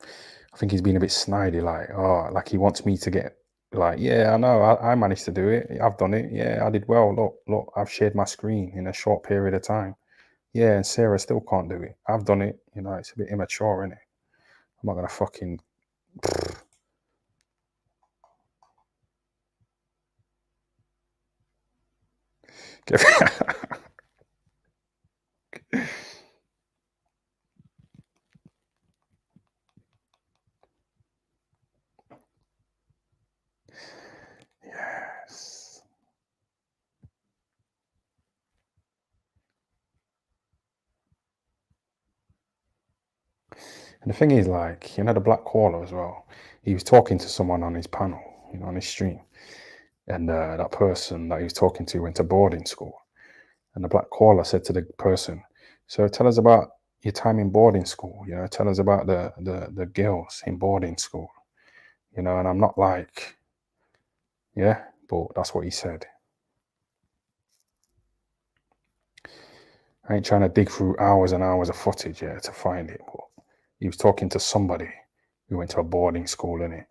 I think he's been a bit snidey, like he wants me to get, like, yeah, I know, I managed to do it. I've done it. Yeah, I did well. Look, I've shared my screen in a short period of time. Yeah, and Sarah still can't do it. I've done it. You know, it's a bit immature, isn't it? I'm not going to fucking... Yes. And the thing is, like, you know, the Black Caller as well, he was talking to someone on his panel, you know, on his stream. And that person that he was talking to went to boarding school. And the Black Caller said to the person, so tell us about your time in boarding school, you know, tell us about the girls in boarding school, you know, and I'm not like, yeah, but that's what he said. I ain't trying to dig through hours and hours of footage, yeah, to find it, but he was talking to somebody who went to a boarding school, innit?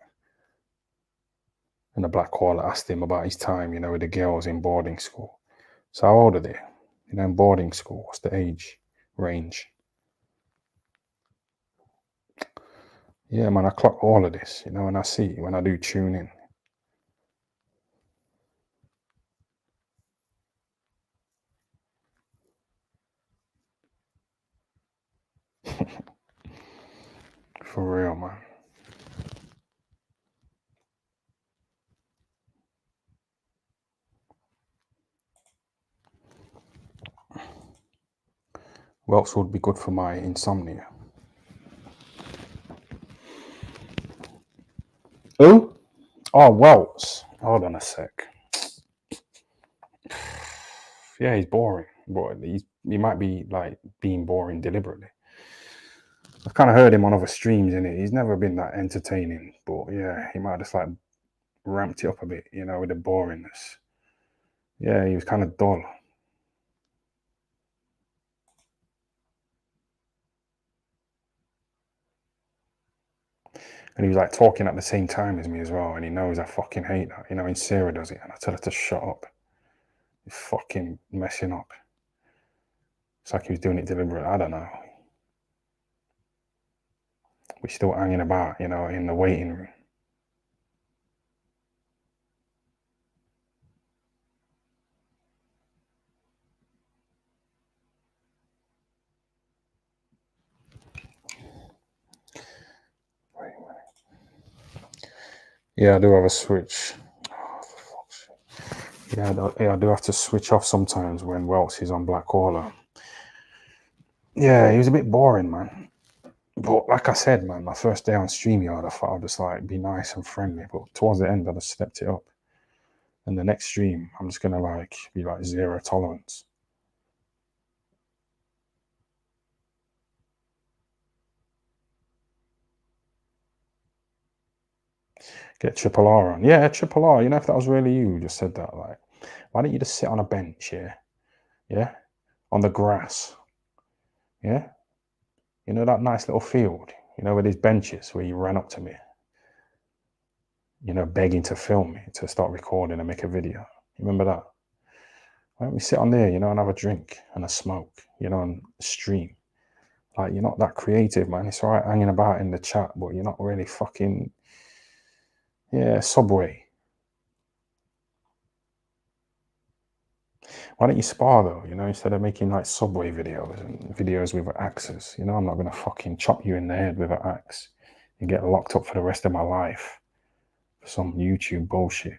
And the Black Caller asked him about his time, you know, with the girls in boarding school. So how old are they? You know, in boarding school, what's the age range? Yeah, man, I clock all of this, you know, and I see when I do tune in. For real, man. Welts would be good for my insomnia. Who? Oh, Welts. Hold on a sec. Yeah, he's boring, but he might be like being boring deliberately. I've kind of heard him on other streams, innit? He's never been that entertaining, but yeah, he might have just like ramped it up a bit, you know, with the boringness. Yeah, he was kind of dull. And he was like talking at the same time as me as well, and he knows I fucking hate that, you know, and Sarah does it, and I tell her to shut up. He's fucking messing up. It's like he was doing it deliberately, I don't know. We're still hanging about, you know, in the waiting room. Wait a minute. Yeah, I do have a switch. Oh, for fuck's sake. Yeah, I do have to switch off sometimes when Welts is on Black Caller. Yeah, he was a bit boring, man. But like I said, man, my first day on StreamYard, I thought I'd just like be nice and friendly. But towards the end, I just stepped it up. And the next stream, I'm just gonna like be like zero tolerance. Get Triple R on. Yeah, Triple R. You know, if that was really you who just said that, like, why don't you just sit on a bench, yeah, on the grass, yeah? You know, that nice little field, you know, with these benches where you ran up to me, you know, begging to film me, to start recording and make a video. You remember that? Why don't we sit on there, you know, and have a drink and a smoke, you know, and stream? Like, you're not that creative, man. It's all right hanging about in the chat, but you're not really fucking, yeah, Subway. Why don't you spar though, you know, instead of making like Subway videos and videos with axes? You know, I'm not going to fucking chop you in the head with an axe and get locked up for the rest of my life for some YouTube bullshit.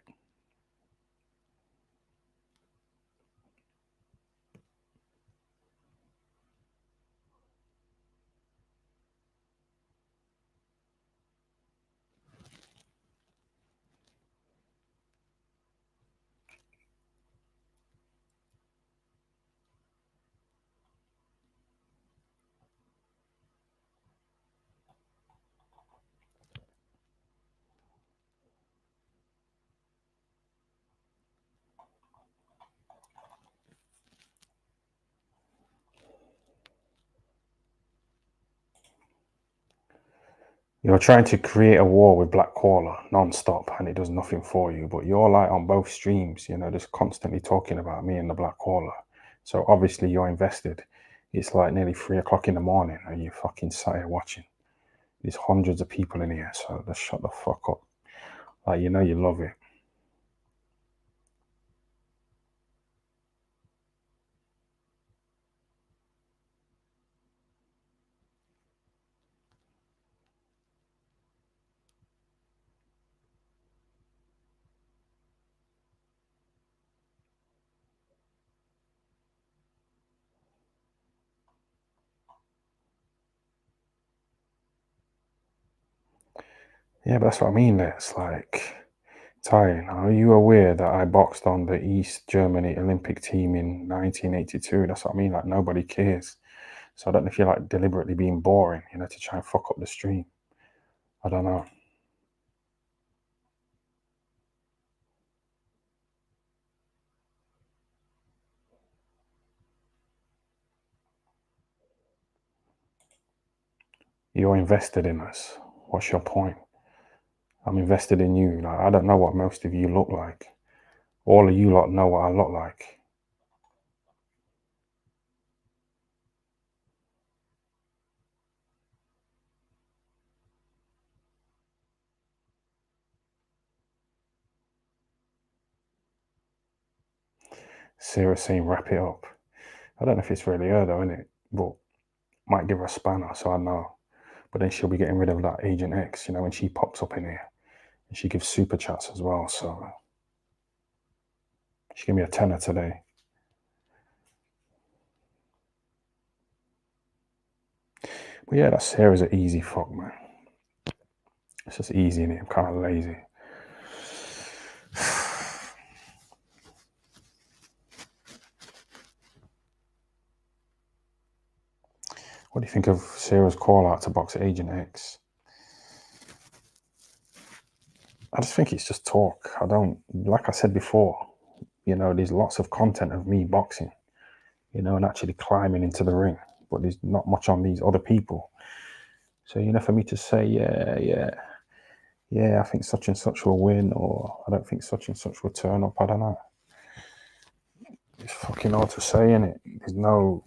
You're trying to create a war with Black Caller non-stop and it does nothing for you, but you're like on both streams, you know, just constantly talking about me and the Black Caller. So obviously you're invested. It's like nearly 3 o'clock in the morning and you fucking sat here watching. There's hundreds of people in here, so just shut the fuck up. Like, you know you love it. Yeah, but that's what I mean. It's like, Ty, are you aware that I boxed on the East Germany Olympic team in 1982? That's what I mean. Like, nobody cares. So I don't know if you're like deliberately being boring, you know, to try and fuck up the stream. I don't know. You're invested in us. What's your point? I'm invested in you. Like, I don't know what most of you look like. All of you lot know what I look like. Sarah saying wrap it up. I don't know if it's really her though, innit? But might give her a spanner, so I know. But then she'll be getting rid of that Agent X, you know, when she pops up in here. And she gives super chats as well, so she gave me a tenner today. But yeah, that Sarah's an easy fuck, man. It's just easy, innit? I'm kind of lazy. What do you think of Sarah's call out to box Agent X? I just think it's just talk. I don't, like I said before, you know, there's lots of content of me boxing, you know, and actually climbing into the ring, but there's not much on these other people. So, you know, for me to say, yeah, I think such and such will win, or I don't think such and such will turn up, I don't know. It's fucking hard to say, innit? There's no...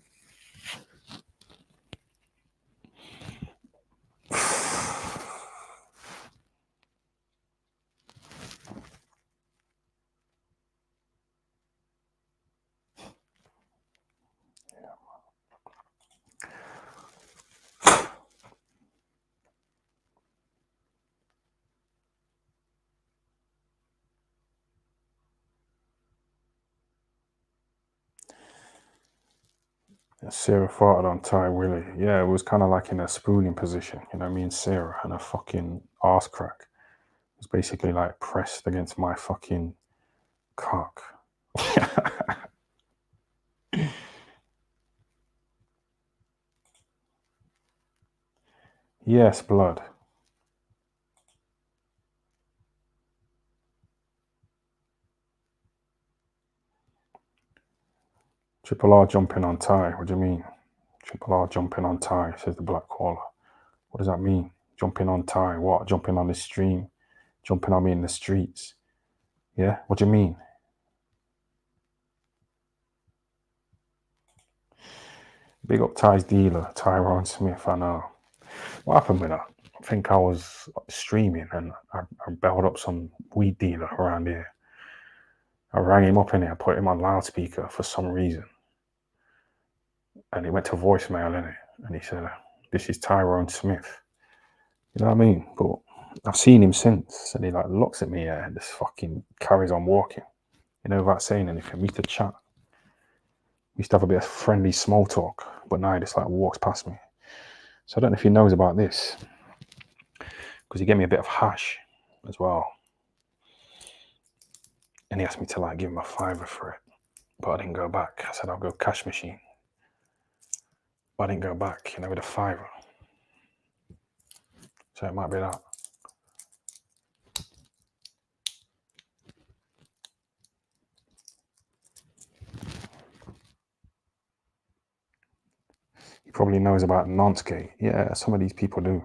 Sarah farted on Ty Willie. Yeah, it was kind of like in a spooning position. You know, me and Sarah and a fucking arse crack. It was basically like pressed against my fucking cock. Yes, blood. Triple R jumping on Ty. What do you mean? Triple R jumping on Ty, says the black caller. What does that mean? Jumping on Ty? What? Jumping on the stream? Jumping on me in the streets? Yeah? What do you mean? Big up Ty's dealer, Tyrone Smith. I know. What happened with that? I think I was streaming and I belled up some weed dealer around here. I rang him up in here, put him on loudspeaker for some reason. And he went to voicemail in it. And he said, "This is Tyrone Smith." You know what I mean? But I've seen him since. And he like looks at me and just fucking carries on walking. You know, without saying anything. We used to chat. We used to have a bit of friendly small talk. But now he just like walks past me. So I don't know if he knows about this. Because he gave me a bit of hash as well. And he asked me to like give him a $5 for it. But I didn't go back. I said, I'll go cash machine. But I didn't go back, you know, with a $5. So it might be that. He probably knows about Nonskate. Yeah, some of these people do.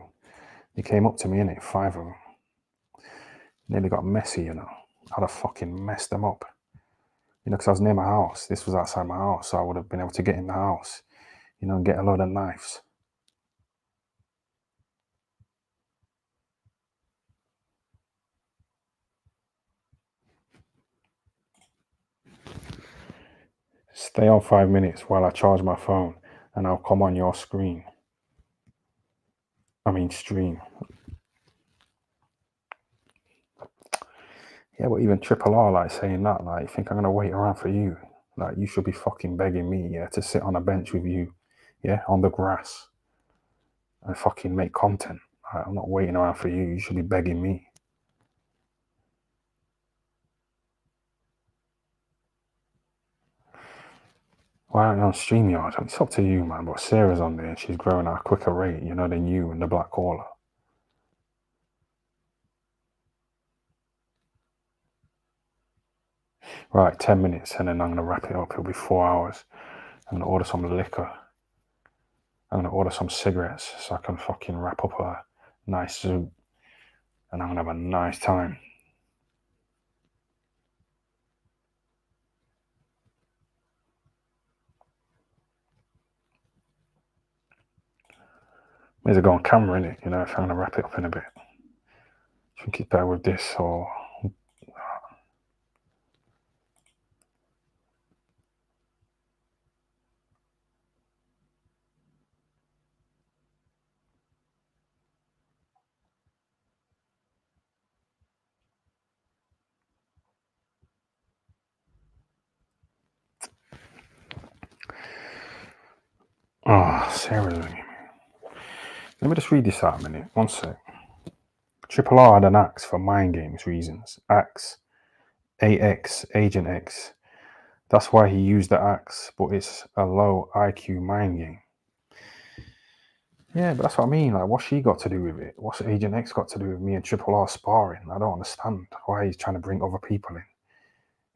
He came up to me, innit? 5 of them. Nearly got messy, you know. I'd have fucking messed them up. You know, because I was near my house. This was outside my house, so I would have been able to get in the house, you know, and get a load of knives. Stay on 5 minutes while I charge my phone, and I'll come on your screen. I mean, stream. Yeah, but even Triple R, like, saying that, like, you think I'm going to wait around for you? Like, you should be fucking begging me, yeah, to sit on a bench with you, yeah, on the grass, and fucking make content. Like, I'm not waiting around for you. You should be begging me. Why aren't you on StreamYard? It's up to you, man, but Sarah's on there, and she's growing at a quicker rate, you know, than you and the black caller. Right, 10 minutes, and then I'm going to wrap it up. It'll be 4 hours. I'm going to order some liquor. I'm going to order some cigarettes so I can fucking wrap up a nice zoo. And I'm going to have a nice time. May as well go on camera, innit? You know, if I'm going to wrap it up in a bit. I think it's better with this or... Oh, Sarah's ringing me. Let me just read this out a minute. One sec. Triple R had an axe for mind games reasons. Axe. AX. Agent X. That's why he used the axe, but it's a low IQ mind game. Yeah, but that's what I mean. Like, what's she got to do with it? What's Agent X got to do with me and Triple R sparring? I don't understand why he's trying to bring other people in.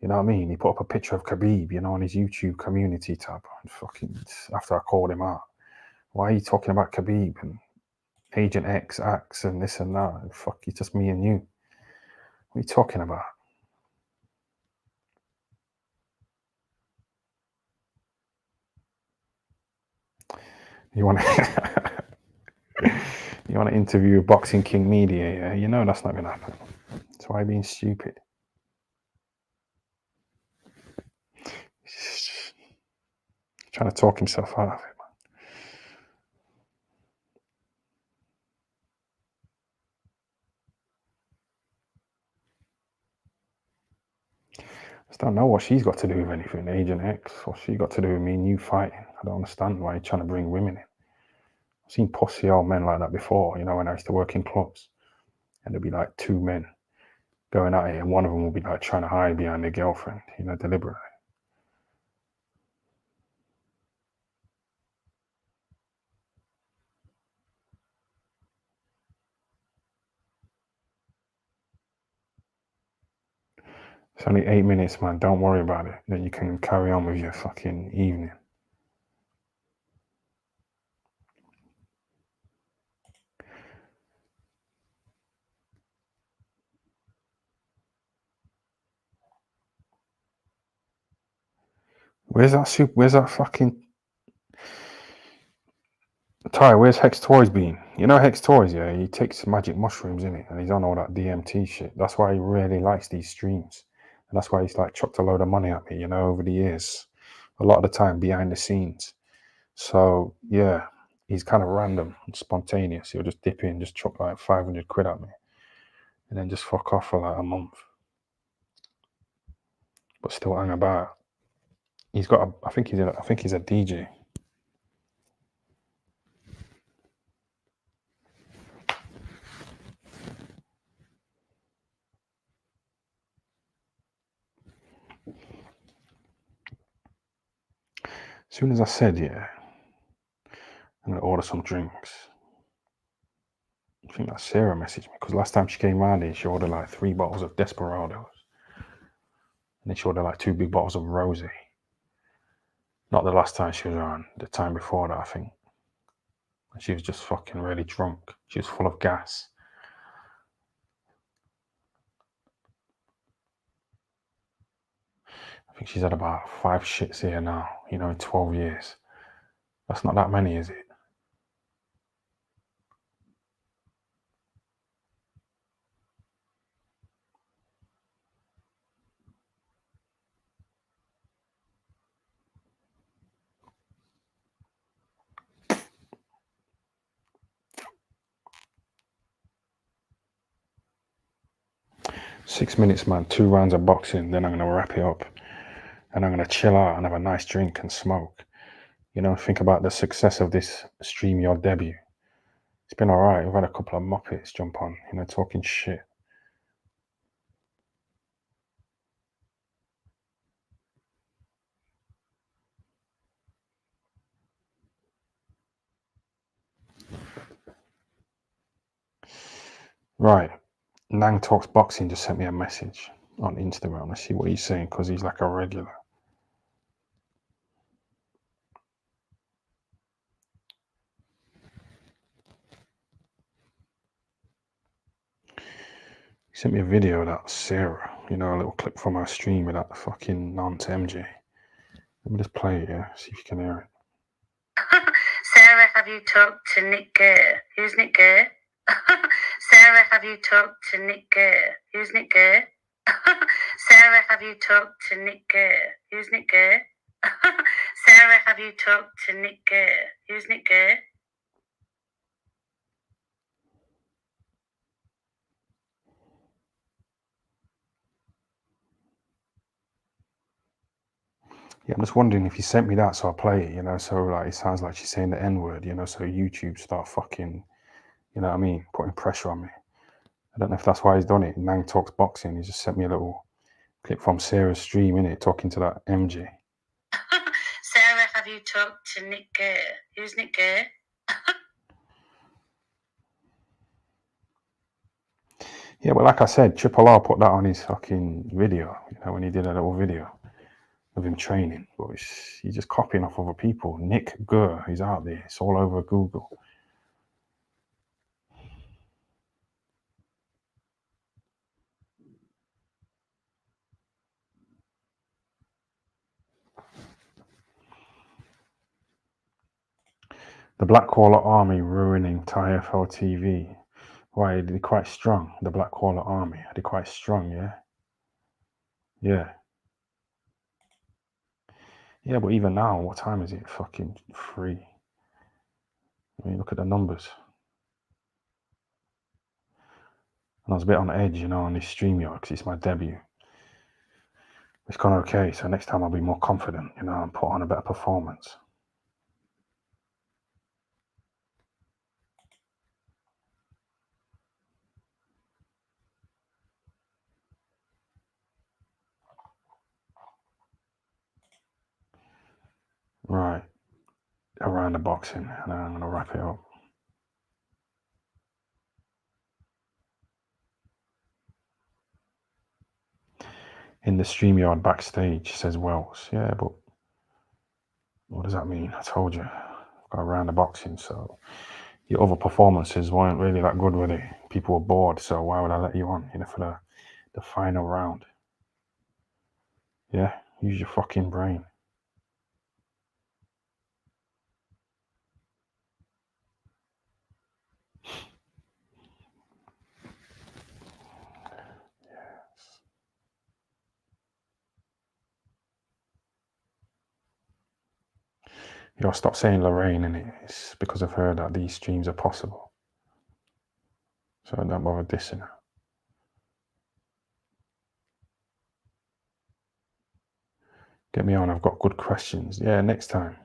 You know what I mean? He put up a picture of Khabib, you know, on his YouTube community tab. And fucking, after I called him out. Why are you talking about Khabib and Agent X, Axe, and this and that? And fuck, it's just me and you. What are you talking about? You want to you want to interview Boxing King Media? Yeah, you know that's not going to happen. That's why you're being stupid. He's trying to talk himself out of it. don't know what she's got to do with anything, Agent X. What's she got to do with me and you fighting? I don't understand why you're trying to bring women in. I've seen pussy old men like that before, you know, when I used to work in clubs. And there'd be like two men going at it, and one of them will be like trying to hide behind their girlfriend, you know, deliberately. It's only 8 minutes, man. Don't worry about it. Then you can carry on with your fucking evening. Where's that fucking Ty? Where's Hex Toys been? You know Hex Toys, yeah? He takes magic mushrooms in it, and he's on all that DMT shit. That's why he really likes these streams, and that's why he's like chucked a load of money at me, you know, over the years. A lot of the time behind the scenes. So yeah, he's kind of random and spontaneous. He'll just dip in, just chuck like 500 quid at me, and then just fuck off for like a month, but still hang about. He's got I think he's a DJ. As soon as I said, yeah, I'm going to order some drinks, I think that Sarah messaged me, because last time she came round here, she ordered like 3 bottles of Desperados. And then she ordered like 2 big bottles of Rosé. Not the last time she was around, the time before that, I think. And she was just fucking really drunk. She was full of gas. I think she's had about 5 shits here now, you know, in 12 years. That's not that many, is it? Six minutes, man. 2 rounds of boxing. Then I'm going to wrap it up. And I'm going to chill out and have a nice drink and smoke. You know, think about the success of this StreamYard debut. It's been all right. We've had a couple of muppets jump on, you know, talking shit. Right. Nang Talks Boxing just sent me a message on Instagram. Let's see what he's saying, because he's like a regular. He sent me a video of that Sarah, you know, a little clip from our stream with that fucking nonce MJ. Let me just play it, yeah, see if you can hear it. Sarah, have you talked to Nick Gurr? Who's Nick Gurr? Sarah, have you talked to Nick Gurr? Who's Nick Gurr? Sarah, have you talked to Nick Gurr? Who's Nick Gurr? Sarah, have you talked to Nick Gurr? Who's Nick Gurr? Yeah, I'm just wondering if he sent me that, so I'll play it, you know, so like it sounds like she's saying the N-word, you know, so YouTube start fucking, you know what I mean, putting pressure on me. I don't know if that's why he's done it. Nang Talks Boxing, he just sent me a little clip from Sarah's stream, innit, talking to that MJ. Sarah, have you talked to Nick Gurr? Who's Nick Gurr? Yeah, but like I said, Triple R put that on his fucking video, you know, when he did a little video of him training. But he's just copying off other people. Nick Gurr, he's out there. It's all over Google. The Blackwaller Army ruining Thai FL TV. Why, they're quite strong, the Blackwaller Army. They're quite strong, yeah? Yeah. Yeah, but even now, what time is it? Fucking 3. I mean, look at the numbers. And I was a bit on edge, you know, on this StreamYard, because it's my debut. It's gone okay, so next time I'll be more confident, you know, and put on a better performance. Right, around the boxing, and then I'm going to wrap it up. In the StreamYard backstage, says Wells. Yeah, but what does that mean? I told you, I've got around the boxing, so your other performances weren't really that good, were they? People were bored, so why would I let you on, you know, for the final round? Yeah, use your fucking brain. Yo, stop saying Lorraine, innit? It's because I've heard that these streams are possible. So don't bother dissing her. Get me on, I've got good questions. Yeah, next time.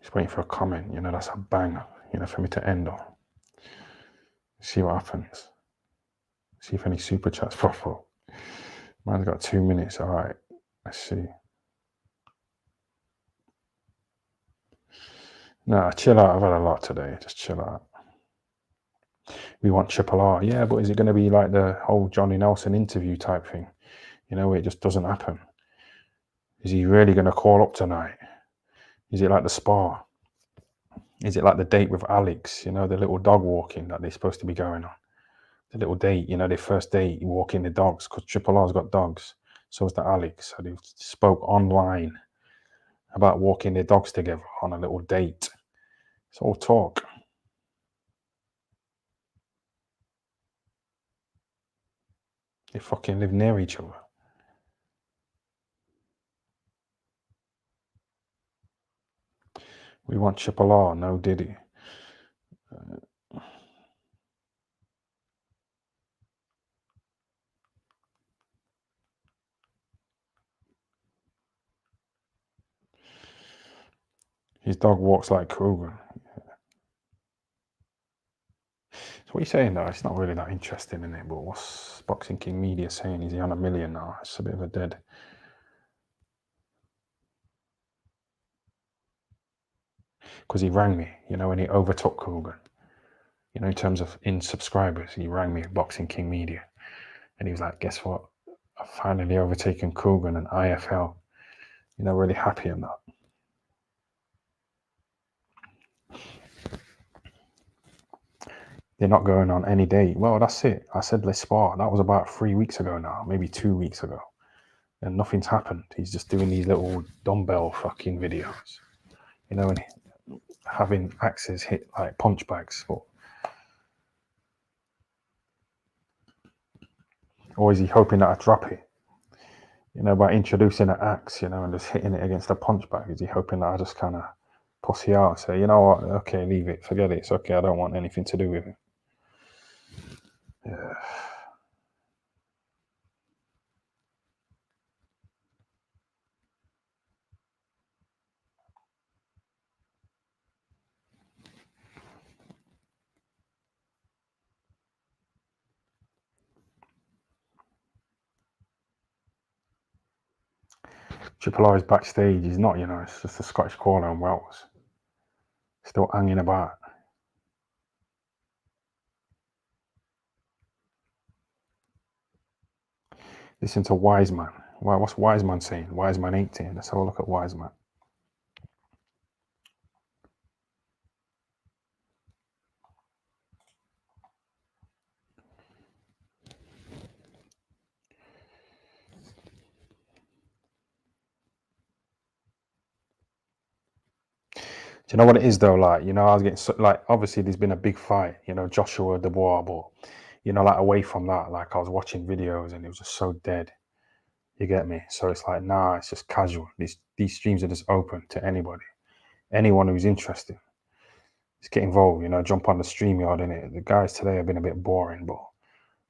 Just waiting for a comment, you know, that's a banger, you know, for me to end on. See what happens. See if any super chats pop up. Man's got 2 minutes, alright. Let's see. Nah, chill out. I've had a lot today. Just chill out. We want Triple R. Yeah, but is it going to be like the whole Johnny Nelson interview type thing? You know, it just doesn't happen. Is he really going to call up tonight? Is it like the spa? Is it like the date with Alex? You know, the little dog walking that they're supposed to be going on? The little date, you know, their first date, walking the dogs, because Triple R's got dogs. So is the Alex. So they spoke online about walking their dogs together on a little date. It's all talk. They fucking live near each other. We want Triple R, no Diddy. His dog walks like Kroger. So what are you saying though? It's not really that interesting, in it. But what's Boxing King Media saying? Is he on $1 million now? It's a bit of a dead. Because he rang me, you know, when he overtook Kroger. You know, in terms of subscribers, he rang me, Boxing King Media, and he was like, "Guess what? I've finally overtaken Kroger and IFL." You know, really happy on that. They're not going on any date. Well, that's it. I said let's spar. That was about 3 weeks ago now, maybe 2 weeks ago. And nothing's happened. He's just doing these little dumbbell fucking videos. You know, and having axes hit like punch bags. Or is he hoping that I drop it? You know, by introducing an axe, you know, and just hitting it against a punch bag. Is he hoping that I just kind of pussy out, say, you know what, okay, leave it, forget it, it's okay, I don't want anything to do with it. Yeah. Triple R is backstage. He's not, you know, it's just a Scottish caller and Wells. Still hanging about. Listen to Wiseman. What's Wiseman saying? Wiseman 18. Let's have a look at Wiseman. Do you know what it is though? Like, you know, I was getting so, like, obviously there's been a big fight, you know, Joshua Dubois, but you know, like away from that, like I was watching videos and it was just so dead. You get me? So it's like, nah, it's just casual. These streams are just open to anybody, anyone who's interested. Just get involved, you know, jump on the StreamYard in it. The guys today have been a bit boring, but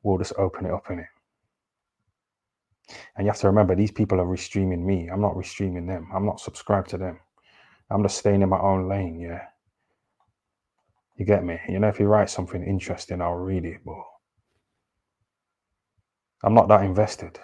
we'll just open it up in it. And you have to remember, these people are restreaming me. I'm not restreaming them. I'm not subscribed to them. I'm just staying in my own lane, yeah. You get me? You know, if you write something interesting, I'll read it, but I'm not that invested.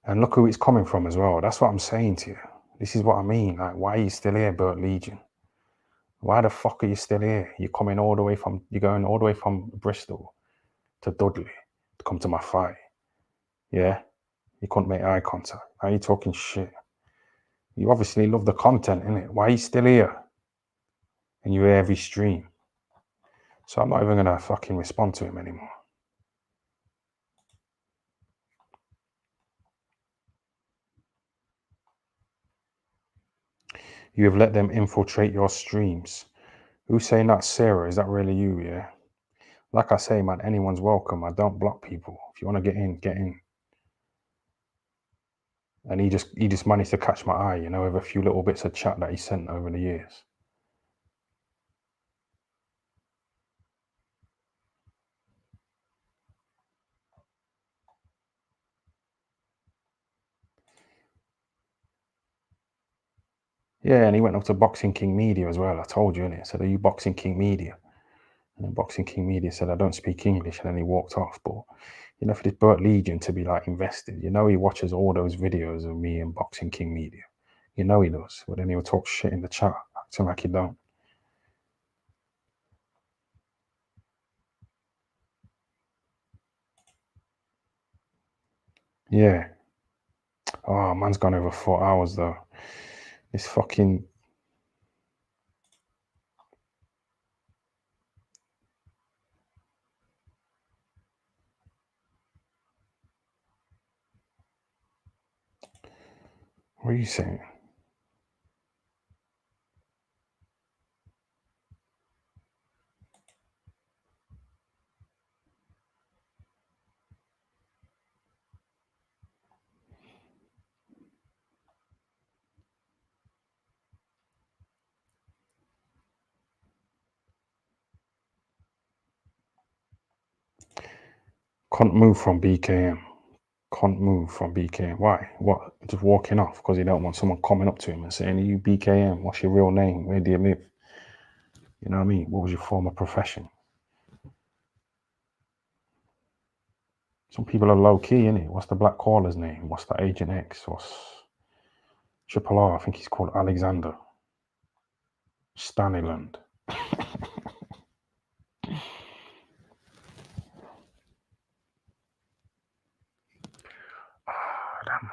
And look who it's coming from as well. That's what I'm saying to you. This is what I mean. Like, why are you still here, Burt Legion? Why the fuck are you still here? You're going all the way from Bristol to Dudley to come to my fight. Yeah? You couldn't make eye contact. Why are you talking shit? You obviously love the content, innit? Why are you still here? And you hear every stream. So I'm not even gonna fucking respond to him anymore. You have let them infiltrate your streams. Who's saying that? Sarah? Is that really you? Yeah. Like I say, man, anyone's welcome. I don't block people. If you want to get in, get in. And he just managed to catch my eye, you know, with a few little bits of chat that he sent over the years. Yeah, and he went up to Boxing King Media as well. I told you, innit? So, are you Boxing King Media? And Boxing King Media said, I don't speak English. And then he walked off. But, you know, for this Burt Legion to be like invested, you know, he watches all those videos of me and Boxing King Media. You know he does. But then he'll talk shit in the chat, acting like he don't. Yeah. Oh, man's gone over 4 hours though. This fucking. What are you saying? Can't move from BKM. Can't move from BKM. Why? What? Just walking off because he don't want someone coming up to him and saying, are you BKM? What's your real name? Where do you live? You know what I mean? What was your former profession? Some people are low key, innit? What's the black caller's name? What's the Agent X? What's Triple R? I think he's called Alexander Staniland. Damn.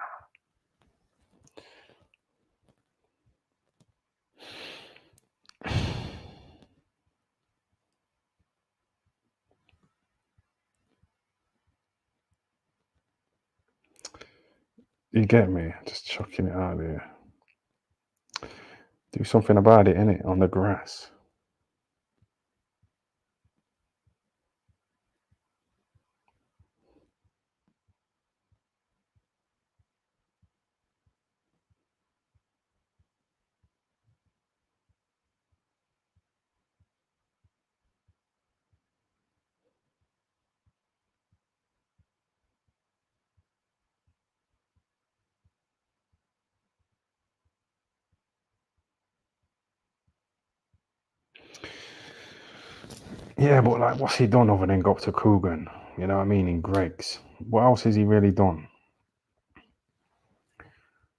You get me? Just chucking it out there. Do something about it, innit? On the grass. Yeah, but like, what's he done other than go up to Coogan? You know what I mean? In Greg's. What else has he really done?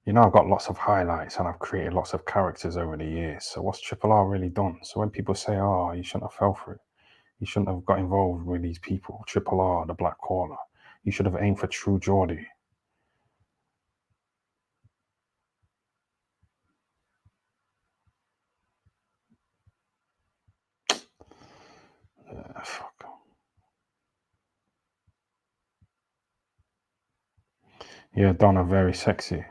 You know, I've got lots of highlights and I've created lots of characters over the years. So what's Triple R really done? So when people say, oh, you shouldn't have fell for it. You shouldn't have got involved with these people. Triple R, the black caller. You should have aimed for True Geordie. Fuck. Yeah, Donna, very sexy.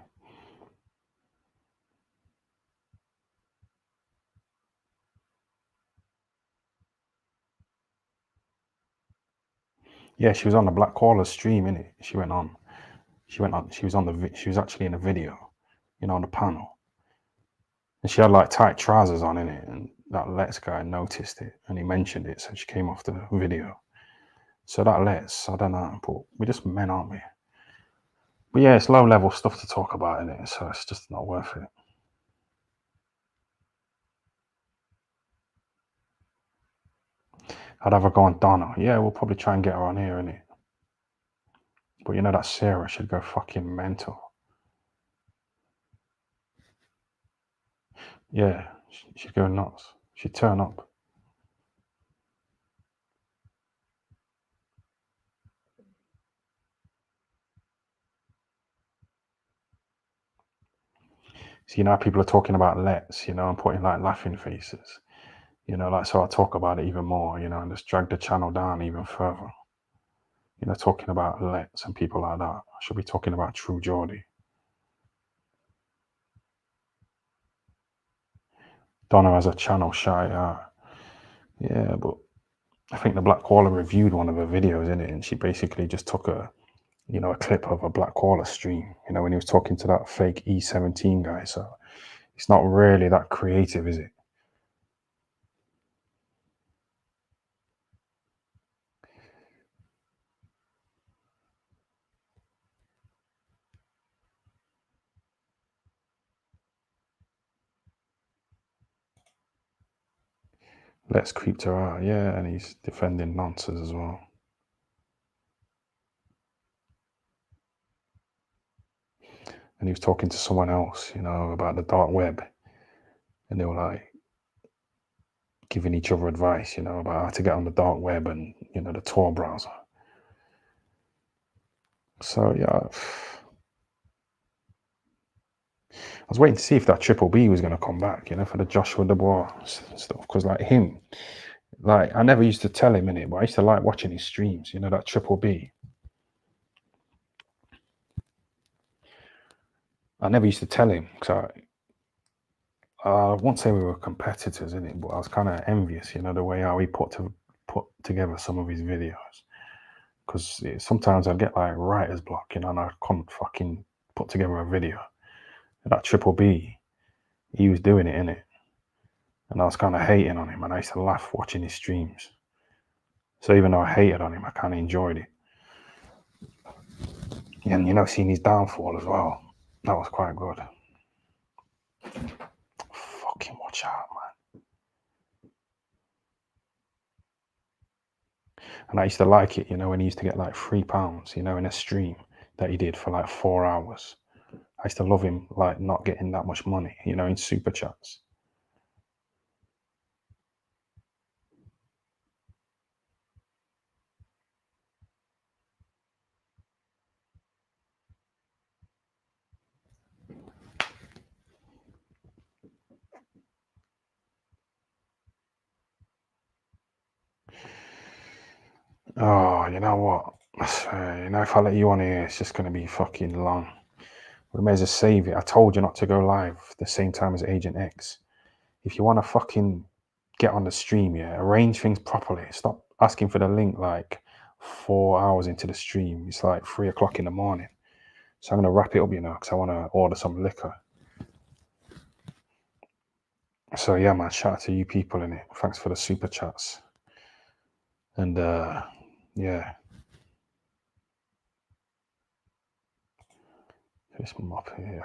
Yeah, she was on the Black Caller stream, innit? She went on. She was on the. She was actually in a video, you know, on the panel, and she had like tight trousers on, innit? And that Let's guy noticed it, and he mentioned it, so she came off the video. So that Let's, I don't know, but we're just men, aren't we? But yeah, it's low level stuff to talk about, innit? So it's just not worth it. I'd have her go on Donna. Yeah, we'll probably try and get her on here, innit? But you know that Sarah should go fucking mental. Yeah, she'd go nuts. She'd turn up. So, you know, people are talking about Let's, you know, and putting like laughing faces, you know, like, so I talk about it even more, you know, and just drag the channel down even further. You know, talking about Let's and people like that. I should be talking about True Geordie. Donna has a channel, shout it out. Yeah, but I think the Black Caller reviewed one of her videos in it, and she basically just took a, you know, a clip of a Black Caller stream, you know, when he was talking to that fake E17 guy. So it's not really that creative, is it? Let's creeped her out, yeah, and he's defending nonsense as well. And he was talking to someone else, you know, about the dark web, and they were like giving each other advice, you know, about how to get on the dark web and, you know, the Tor browser. So yeah, I was waiting to see if that Triple B was going to come back, you know, for the Joshua Dubois stuff, because like him, like I never used to tell him in it, but I used to like watching his streams, you know, that Triple B. I never used to tell him because I won't say we were competitors in it, but I was kind of envious, you know, the way how he put together some of his videos. Because sometimes I'd get like writer's block, you know, and I couldn't fucking put together a video. And that Triple B, he was doing it in it, and I was kind of hating on him, and I used to laugh watching his streams. So even though I hated on him, I kind of enjoyed it. And you know, seeing his downfall as well, that was quite good. Fucking watch out, man. And I used to like it, you know, when he used to get like £3, you know, in a stream that he did for like 4 hours. I used to love him, like not getting that much money, you know, in super chats. Oh, you know what? You know, if I let you on here, it's just going to be fucking long. We may as well save it. I told you not to go live the same time as Agent X. If you want to fucking get on the stream, yeah, arrange things properly. Stop asking for the link like 4 hours into the stream. It's like 3 o'clock in the morning. So I'm going to wrap it up, you know, because I want to order some liquor. So yeah, man, shout out to you people in it. Thanks for the super chats. And yeah. This mop here.